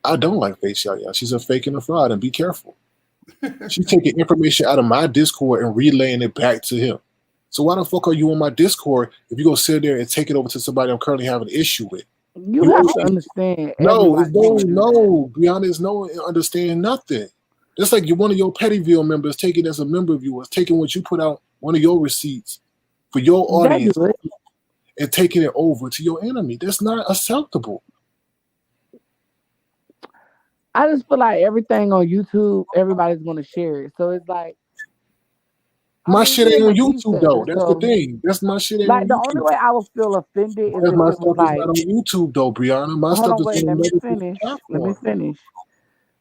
Speaker 1: I don't like Face Yaya. She's a fake and a fraud, and be careful. She's taking information out of my Discord and relaying it back to him. So why the fuck are you on my Discord if you go sit there and take it over to somebody I'm currently having an issue with?
Speaker 7: You have to understand.
Speaker 1: No,
Speaker 7: Everybody gonna do that.
Speaker 1: Beyond is no understand nothing. It's like you're one of your Pettyville members taking as a member of yours, taking what you put out, one of your receipts for your
Speaker 7: They do
Speaker 1: audience,
Speaker 7: it.
Speaker 1: and taking it over to your enemy. That's not acceptable.
Speaker 7: I just feel like everything on YouTube, everybody's gonna share it. So it's like,
Speaker 1: My shit
Speaker 7: you're
Speaker 1: ain't
Speaker 7: a
Speaker 1: on YouTube though.
Speaker 7: reseller,
Speaker 1: That's the
Speaker 7: so
Speaker 1: thing. That's my shit ain't on
Speaker 7: like the only
Speaker 1: YouTube.
Speaker 7: way I would feel offended is
Speaker 1: Because
Speaker 7: if
Speaker 1: my
Speaker 7: it was
Speaker 1: stuff is
Speaker 7: like,
Speaker 1: not on YouTube though, Brianna. My
Speaker 7: hold
Speaker 1: stuff
Speaker 7: on,
Speaker 1: is
Speaker 7: wait,
Speaker 1: on
Speaker 7: let me
Speaker 1: another
Speaker 7: finish. Let me
Speaker 1: platform.
Speaker 7: finish.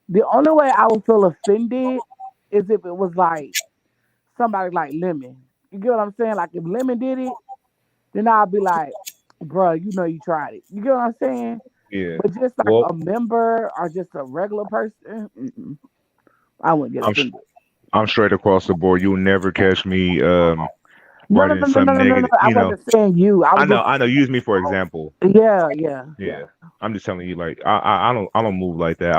Speaker 7: The only way I would feel offended is if it was like somebody like Lemon. You get what I'm saying? Like if Lemon did it, then I'll be like, bruh, you know you tried it. You get what I'm saying?
Speaker 3: Yeah.
Speaker 7: But just like
Speaker 3: Well,
Speaker 7: a member or just a regular person, I wouldn't get
Speaker 3: I'm
Speaker 7: offended.
Speaker 3: I'm straight across the board. You'll never catch me
Speaker 7: No, no,
Speaker 3: writing
Speaker 7: no, no, no,
Speaker 3: some
Speaker 7: no, no, no.
Speaker 3: negative.
Speaker 7: I wasn't saying you. I was just
Speaker 3: I know. Use me for example.
Speaker 7: yeah, yeah, yeah.
Speaker 3: Yeah. I'm just telling you, like I don't move like that.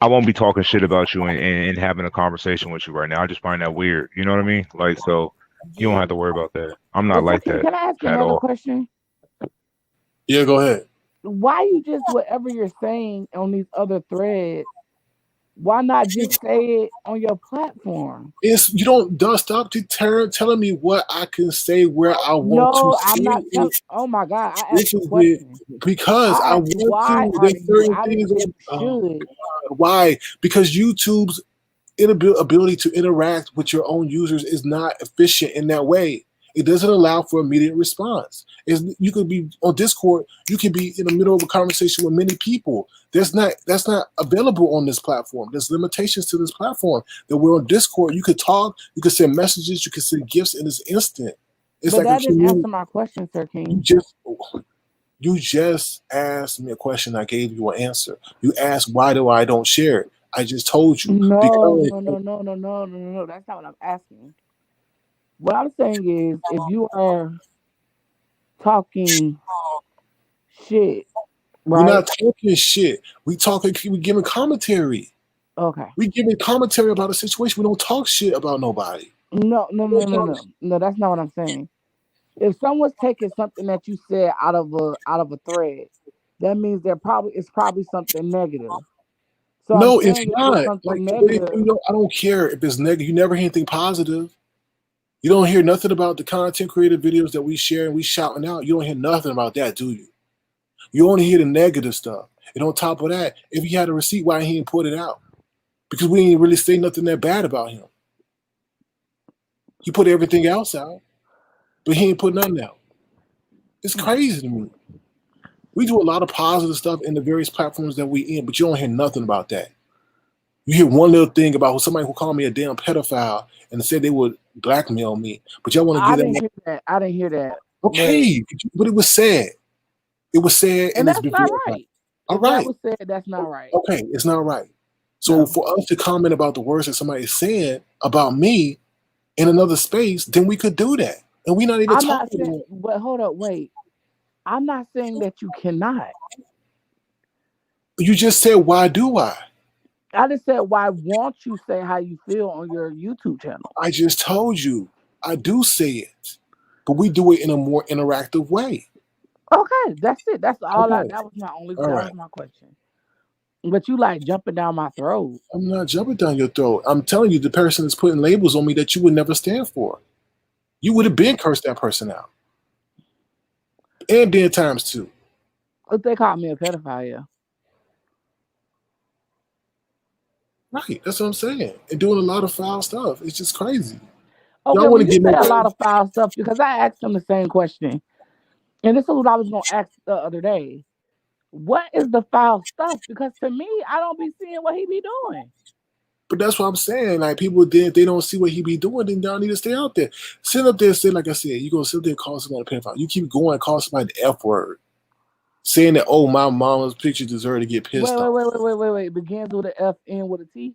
Speaker 3: I won't be talking shit about you and having a conversation with you right now. I just find that weird. You know what I mean? Like so, you don't have to worry about that. I'm not
Speaker 7: But
Speaker 3: like
Speaker 7: Saki,
Speaker 3: that
Speaker 7: can I ask
Speaker 3: at
Speaker 7: another
Speaker 3: all.
Speaker 7: question?
Speaker 1: Yeah, go ahead.
Speaker 7: Why you just whatever you're saying on these other threads? Why not just say it on your platform?
Speaker 1: It's you don't stop telling me what I can say where I want to
Speaker 7: No, I'm
Speaker 1: say
Speaker 7: not telling.
Speaker 1: it.
Speaker 7: Oh my God, I
Speaker 1: This
Speaker 7: asked a
Speaker 1: is it
Speaker 7: question.
Speaker 1: because I
Speaker 7: I asked
Speaker 1: want
Speaker 7: why
Speaker 1: to.
Speaker 7: are
Speaker 1: There's
Speaker 7: you?
Speaker 1: certain
Speaker 7: I didn't
Speaker 1: things.
Speaker 7: say you
Speaker 1: Oh
Speaker 7: should.
Speaker 1: God, why? Because YouTube's ability to interact with your own users is not efficient in that way. It doesn't allow for immediate response. You could be on Discord, you can be in the middle of a conversation with many people. That's not available on this platform. There's limitations to this platform. That we're on Discord, you could talk, you could send messages, you could send gifts in this instant. It's
Speaker 7: But
Speaker 1: like
Speaker 7: that didn't answer my question, Sir King.
Speaker 1: You just asked me a question. I gave you an answer. You asked why I don't share it. I just told you.
Speaker 7: No. That's not what I'm asking. What I'm saying is, if you are talking shit, right?
Speaker 1: We're not talking shit. We giving commentary.
Speaker 7: Okay.
Speaker 1: We giving commentary about a situation. We don't talk shit about nobody.
Speaker 7: No. That's not what I'm saying. If someone's taking something that you said out of a thread, that means it's probably something negative. So
Speaker 1: No,
Speaker 7: I'm
Speaker 1: it's
Speaker 7: saying
Speaker 1: not.
Speaker 7: if it's something negative.
Speaker 1: I don't care if it's negative. You never hear anything positive. You don't hear nothing about the content creative videos that we share and we shouting out. You don't hear nothing about that, do you? You only hear the negative stuff. And on top of that, if he had a receipt, why he didn't put it out? Because we didn't really say nothing that bad about him. He put everything else out, but he ain't put nothing out. It's crazy to me. We do a lot of positive stuff in the various platforms that we in, but you don't hear nothing about that. You hear one little thing about somebody who called me a damn pedophile and said they would blackmail me, but y'all want to get
Speaker 7: that. I didn't hear that.
Speaker 1: Okay, but it was sad. It was sad,
Speaker 7: and
Speaker 1: it's
Speaker 7: that's not right.
Speaker 1: All right.
Speaker 7: That was said, that's not right.
Speaker 1: Okay, it's not right. So for us to comment about the words that somebody said about me in another space, then we could do that, and we're not even talking.
Speaker 7: Saying, but hold up, wait. I'm not saying that you cannot.
Speaker 1: You just said, why do I?
Speaker 7: I just said, why won't you say how you feel on your YouTube channel?
Speaker 1: I just told you, I do say it, but we do it in a more interactive way.
Speaker 7: Okay, that's it. That's all. That was my only. That was my question. But you like jumping down my throat.
Speaker 1: I'm not jumping down your throat. I'm telling you, the person is putting labels on me that you would never stand for. You would have been cursed that person out. And then times two.
Speaker 7: If they called me a pedophile, yeah.
Speaker 1: Right, that's what I'm saying. And doing a lot of foul stuff. It's just crazy.
Speaker 7: Okay, y'all want to get a lot of foul stuff because I asked him the same question. And this is what I was going to ask the other day. What is the foul stuff? Because to me, I don't be seeing what he be doing.
Speaker 1: But that's what I'm saying. Like, people, if they don't see what he be doing, then y'all need to stay out there. Sit up there and say, like I said, you're going to sit there and call somebody a pedophile. You keep going and call somebody the F word. Saying that, oh, my mama's picture deserves to get pissed off.
Speaker 7: Wait. Begins with an F, end with a T?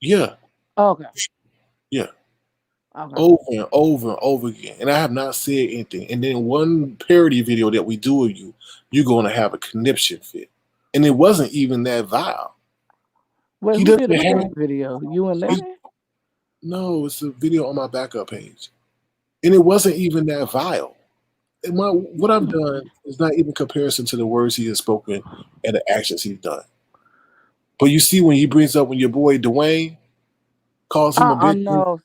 Speaker 1: Yeah.
Speaker 7: Okay.
Speaker 1: Yeah. Okay. Over and over again. And I have not said anything. And then one parody video that we do of you, you're going to have a conniption fit. And it wasn't even that vile.
Speaker 7: Well, who did a video? You and Larry?
Speaker 1: No, it's a video on my backup page. And it wasn't even that vile. And what I've done is not even comparison to the words he has spoken and the actions he's done. But you see when he brings up when your boy Dwayne calls him a bitch.
Speaker 7: No.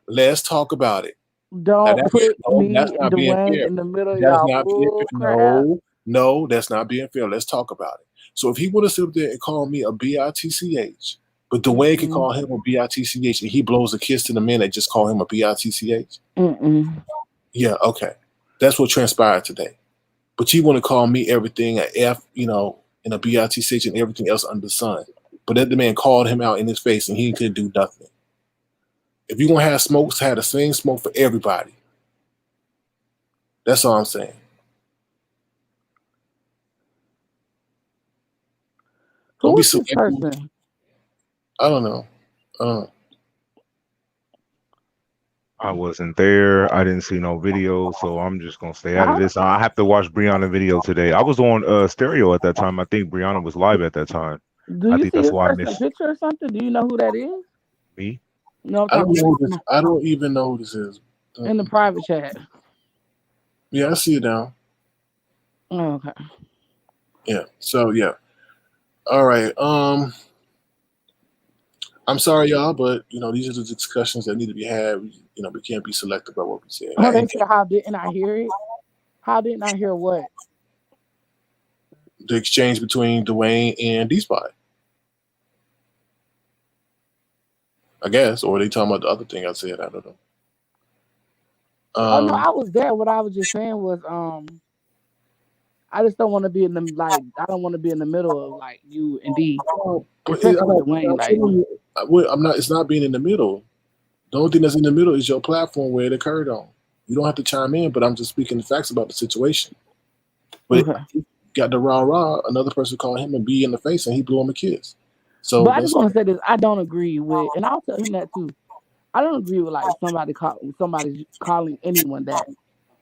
Speaker 1: Let's talk about it.
Speaker 7: Don't put me and Dwayne in the middle of y'all.
Speaker 1: No, that's not being fair. Let's talk about it. So if he would have sit there and called me a bitch, but Dwayne can call him a bitch, and he blows a kiss to the men that just call him a bitch. Yeah, okay. That's what transpired today. But you want to call me everything a F, and a bitch and everything else under the sun. But that the man called him out in his face and he couldn't do nothing. If you're going to have smokes, have the same smoke for everybody. That's all I'm saying.
Speaker 7: Who is this person?
Speaker 1: I don't know.
Speaker 3: I wasn't there. I didn't see no video, so I'm just gonna stay out of this. I have to watch Brianna video today. I was on stereo at that time. I think Brianna was live at that time.
Speaker 7: I think that's why I missed a picture or something. Do you know who that is?
Speaker 3: Me?
Speaker 7: No,
Speaker 1: I don't know this. I don't even know who this is.
Speaker 7: In the private chat.
Speaker 1: Yeah, I see it now.
Speaker 7: Oh, okay.
Speaker 1: Yeah. So yeah. All right. I'm sorry, y'all, but these are the discussions that need to be had. We can't be selective about what we say.
Speaker 7: Oh, they said, how didn't I hear it? How didn't I hear what?
Speaker 1: the exchange between Dwayne and D-Spot. I guess, or they talking about the other thing I said. I don't know.
Speaker 7: Oh no, I was there. What I was just saying was, I just don't want to be in the I don't want to be in the middle of like you and D, especially with Dwayne. Like,
Speaker 1: I'm not. It's not being in the middle. The only thing that's in the middle is your platform where it occurred on. You don't have to chime in, but I'm just speaking the facts about the situation. But he got the rah, another person called him and B in the face, and he blew him a kiss. So,
Speaker 7: but I just want to say this: I don't agree with, and I'll tell him that too. I don't agree with like somebody calling anyone that.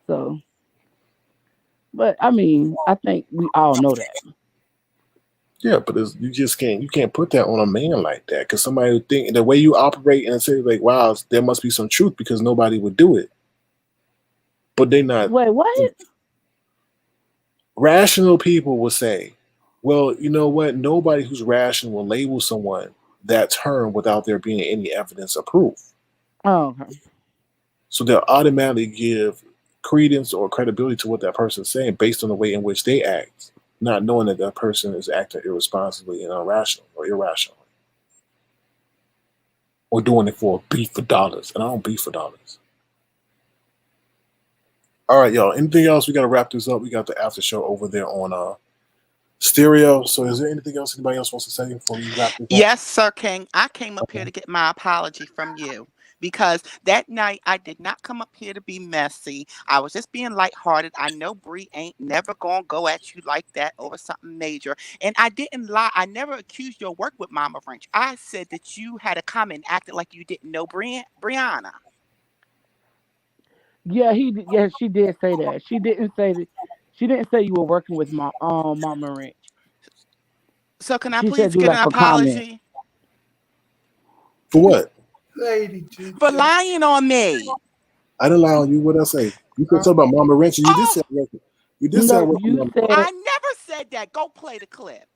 Speaker 7: So, but I mean, I think we all know that.
Speaker 1: Yeah, but you can't put that on a man like that, because somebody would think the way you operate and say like, wow, there must be some truth because nobody would do it. But they not.
Speaker 7: Wait, what?
Speaker 1: Rational people will say, well, you know what? Nobody who's rational will label someone that term without there being any evidence or proof.
Speaker 7: Oh, okay.
Speaker 1: So they'll automatically give credence or credibility to what that person's saying based on the way in which they act, not knowing that that person is acting irresponsibly and irrational or irrationally. Or doing it for beef for dollars. And I don't beef for dollars. All right, y'all. Anything else? We got to wrap this up. We got the after show over there on Stereo. So is there anything else anybody else wants to say before we wrap this up?
Speaker 8: Yes, Sir King. I came up here to get my apology from you. Because that night I did not come up here to be messy. I was just being lighthearted. I know Bree ain't never gonna go at you like that over something major. And I didn't lie. I never accused your work with Mama French. I said that you had a comment and acted like you didn't know Brianna.
Speaker 7: Yeah, she did say that. She didn't say that. She didn't say you were working with Mama Wrench.
Speaker 8: So can I
Speaker 7: She
Speaker 8: please
Speaker 7: said you
Speaker 8: get an
Speaker 7: left a
Speaker 8: apology?
Speaker 7: comment.
Speaker 1: For what?
Speaker 6: Lady
Speaker 8: For lying on me.
Speaker 1: I didn't lie on you. What did I say? You said something about Mama Wrench, and you did say working. You did say working.
Speaker 8: I never said that. Go play the clip.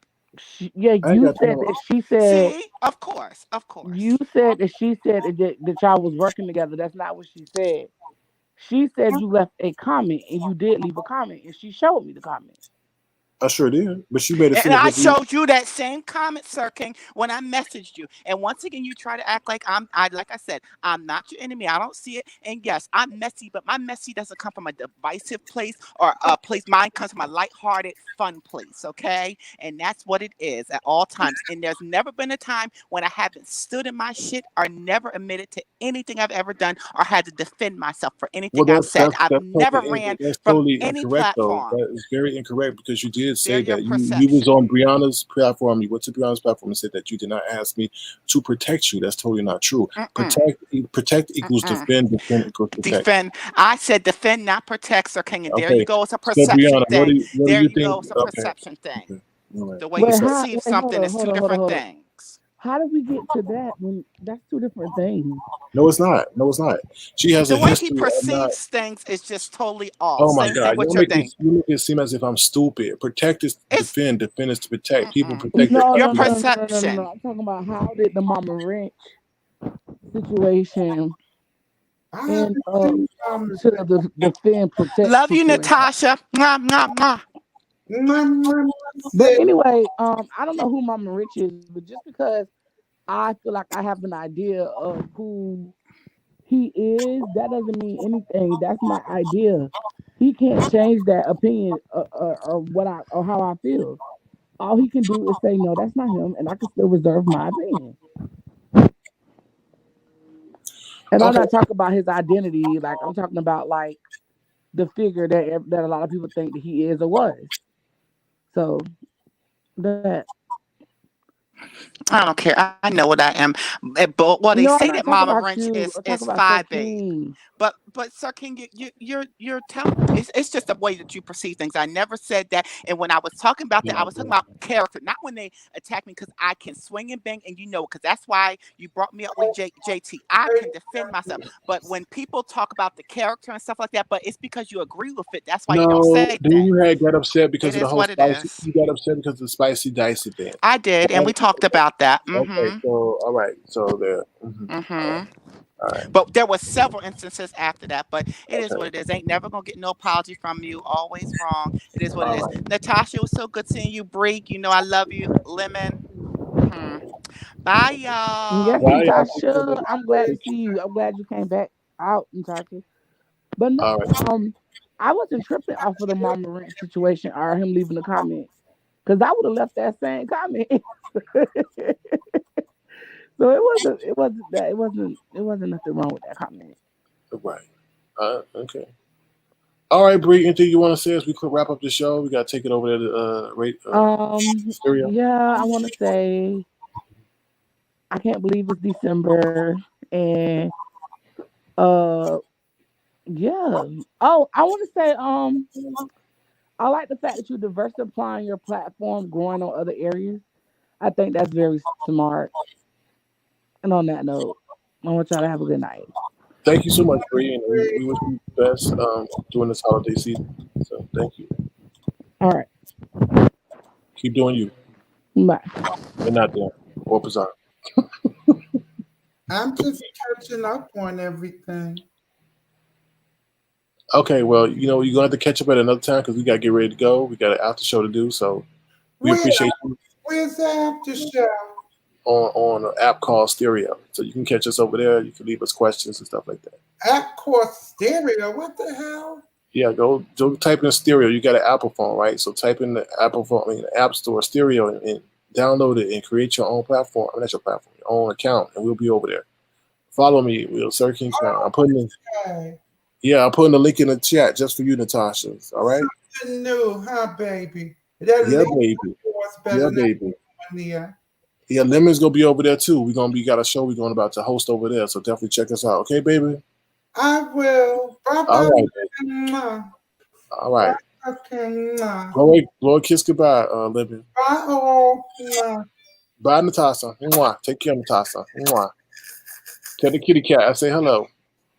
Speaker 7: You said that she said.
Speaker 8: See, of course.
Speaker 7: You said that she said that y'all was working together. That's not what she said. She said you left a comment, and you did leave a comment, and she showed me the comment.
Speaker 1: I sure did, but she made it seem
Speaker 8: and I
Speaker 1: like
Speaker 8: showed you that same comment, Sir King, when I messaged you. And once again, you try to act like like I said, I'm not your enemy. I don't see it. And yes, I'm messy, but my messy doesn't come from a divisive place or a place. Mine comes from a lighthearted, fun place. Okay, and that's what it is at all times. And there's never been a time when I haven't stood in my shit or never admitted to anything I've ever done or had to defend myself for anything I've said. I've never ran from any platform.
Speaker 1: That is very incorrect because you did say that you was on Brianna's platform. You went to Brianna's platform and said that you did not ask me to protect you. That's totally not true. Protect equals defend. Defend equals protect.
Speaker 8: Defend. I said defend, not protect, Sir King. And there you go. It's a perception
Speaker 1: Brianna,
Speaker 8: thing.
Speaker 1: What
Speaker 8: there
Speaker 1: do you
Speaker 8: you
Speaker 1: think?
Speaker 8: go. It's a perception thing.
Speaker 1: Okay. Right.
Speaker 8: The way you perceive something is two different things.
Speaker 7: How did we get to that when that's two different things?
Speaker 1: No, it's not. She has
Speaker 8: the
Speaker 1: a
Speaker 8: way
Speaker 1: history
Speaker 8: he perceives things is just totally off.
Speaker 1: Oh my
Speaker 8: Same
Speaker 1: God!
Speaker 8: thing with
Speaker 1: you make it seem as if I'm stupid. Protect is defend. Defend is to protect. People protect
Speaker 8: your perception.
Speaker 7: No. I'm talking about how did the Mama Wrench situation and to the defend protect.
Speaker 8: Love you,
Speaker 7: situation.
Speaker 8: Natasha. Mwah, mwah, mwah.
Speaker 7: But anyway, I don't know who Mama Rich is, but just because I feel like I have an idea of who he is, that doesn't mean anything. That's my idea. He can't change that opinion or how I feel. All he can do is say no, that's not him, and I can still reserve my opinion. And I'm not talking about his identity, like I'm talking about like the figure that a lot of people think that he is or was. So that.
Speaker 8: I don't care. I know what I am. But they say that Mama Wrench is 5'8". But Sir King, you're telling it's just the way that you perceive things. I never said that. And when I was talking about that, I was talking about character, not when they attack me because I can swing and bang, and because that's why you brought me up with JT. I can defend myself. But when people talk about the character and stuff like that, but it's because you agree with it. That's why you don't say that.
Speaker 1: You had got upset because of the whole spicy. You got upset because of the spicy dicey thing.
Speaker 8: I did, and we talked about that.
Speaker 1: Okay, so all right, so there. All right.
Speaker 8: But there were several instances after that. But it is
Speaker 1: Okay.
Speaker 8: what it is. Ain't never gonna get no apology from you. Always wrong. It is what it
Speaker 1: All
Speaker 8: is.
Speaker 1: right.
Speaker 8: Natasha, it was so good seeing you. Break. You know I love you. Lemon. Bye,
Speaker 7: Yes,
Speaker 8: y'all.
Speaker 1: Bye,
Speaker 7: Natasha.
Speaker 1: y'all.
Speaker 7: I'm glad to see you. I'm glad you came back out, Natasha. But no,
Speaker 1: All right.
Speaker 7: I wasn't tripping off of the Mama Ranch situation or him leaving the comment. Because I would have left that same comment. So it wasn't nothing wrong with that comment.
Speaker 1: Right. Okay. All right, Bree. Anything you want to say as we could wrap up the show? We got to take it over there to rate stereo.
Speaker 7: Yeah, I want to say I can't believe it's December, and uh, yeah. Oh, I want to say I like the fact that you're diversifying your platform, growing on other areas. I think that's very smart. And on that note, I want y'all to have a good night.
Speaker 1: Thank you so much, Bree, and we wish you the best during this holiday season. So thank you.
Speaker 7: All right,
Speaker 1: Keep doing you.
Speaker 7: bye.
Speaker 1: You're not doing. Or bizarre.
Speaker 6: I'm just catching up on everything.
Speaker 1: Okay, well, you're going to have to catch up at another time because we got to get ready to go. We got an after show to do. So we
Speaker 6: Where?
Speaker 1: appreciate you
Speaker 6: Where's the after show?
Speaker 1: on an app called Stereo. So you can catch us over there. You can leave us questions and stuff like that.
Speaker 6: App course stereo. What the hell?
Speaker 1: Yeah, go type in Stereo. You got an Apple phone, right? So type in the Apple phone, the App Store Stereo, and download it and create your own platform. I mean, not your platform, your own account, and we'll be over there. Follow me, Will Sir King Crown.
Speaker 6: Okay.
Speaker 1: I'm putting the link in the chat just for you, Natasha. All right?
Speaker 6: Something new, huh, baby? That
Speaker 1: Yeah,
Speaker 6: link
Speaker 1: baby.
Speaker 6: was better
Speaker 1: Yeah,
Speaker 6: than
Speaker 1: baby.
Speaker 6: one there.
Speaker 1: Yeah, Lemon's gonna be over there too. Got a show we're going about to host over there. So definitely check us out. Okay, baby?
Speaker 6: I will. Bye
Speaker 1: All
Speaker 6: bye.
Speaker 1: right, baby. All right.
Speaker 6: Okay.
Speaker 1: Blow a kiss goodbye, Lemon.
Speaker 6: Bye all.
Speaker 1: Bye, Natasha. Mwah. Take care, Natasha. Mwah. Tell the kitty cat I say hello.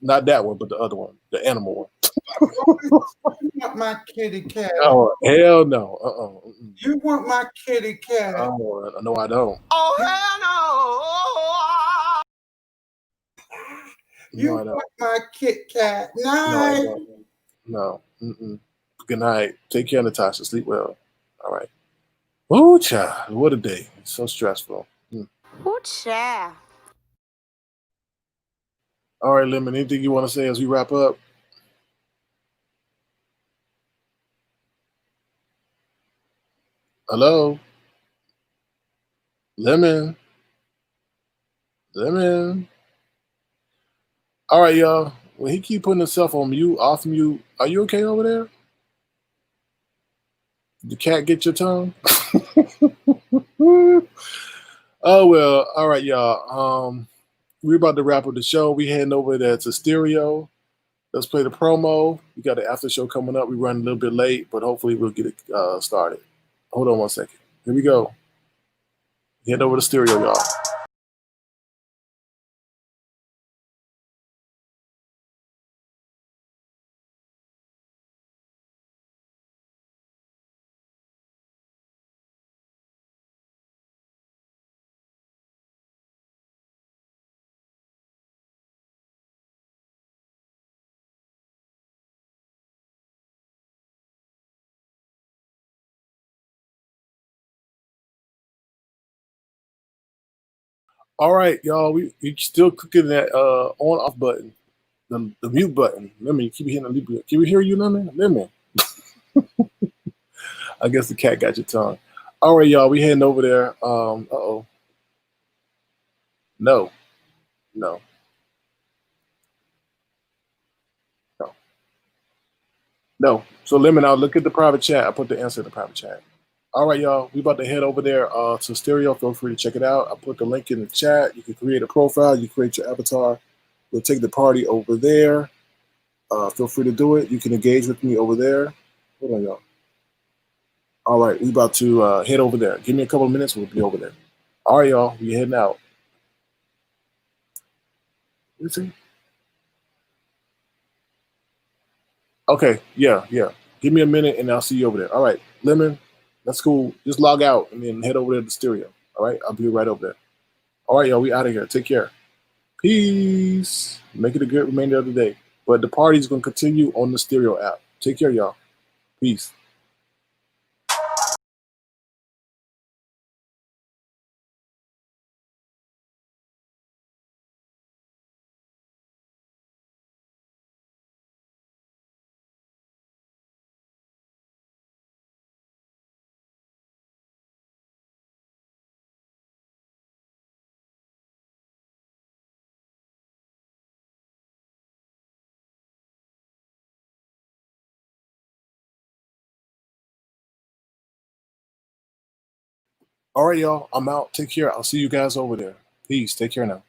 Speaker 1: Not that one, but the other one, the animal one.
Speaker 6: You want my kitty cat.
Speaker 1: Oh, hell no.
Speaker 6: You want my kitty cat.
Speaker 1: Oh, no, I don't.
Speaker 8: Oh, hell
Speaker 6: You
Speaker 1: No, I don't.
Speaker 6: want my Kit Kat.
Speaker 1: No, I
Speaker 6: Night.
Speaker 1: don't. No. Good night. Take care, Natasha. Sleep well. All right. Oh, child. What a day. It's so stressful.
Speaker 8: no. Child.
Speaker 1: All right, Lemon. Anything you want to say as we wrap up? Hello? Lemon. All right, y'all. Well, he keep putting himself on mute, off mute. Are you okay over there? Did the cat get your tongue? Oh, well. All right, y'all. We're about to wrap up the show. We heading over there to Stereo. Let's play the promo. We got the after show coming up. We run a little bit late, but hopefully we'll get it started. Hold on one second. Here we go. Head over to Stereo, y'all. All right, y'all. We still clicking that on off button, the mute button. Let me keep hitting the mute button. Can we hear you, Lemon? Lemon. I guess the cat got your tongue. All right, y'all. We heading over there. Uh-oh. No. No. No. No. So Lemon, I'll look at the private chat. I put the answer in the private chat. All right, y'all. We about to head over there to Stereo. Feel free to check it out. I put the link in the chat. You can create a profile. You create your avatar. We'll take the party over there. Feel free to do it. You can engage with me over there. Hold on, y'all. All right, we about to head over there. Give me a couple of minutes. We'll be over there. All right, y'all. We heading out. You see? Okay. Yeah. Give me a minute, and I'll see you over there. All right, Lemon. That's cool. Just log out and then head over there to Stereo. All right, I'll be right over there. All right, y'all. We out of here. Take care. Peace. Make it a good remainder of the day. But the party's going to continue on the Stereo app. Take care, y'all. Peace. All right, y'all. I'm out. Take care. I'll see you guys over there. Peace. Take care now.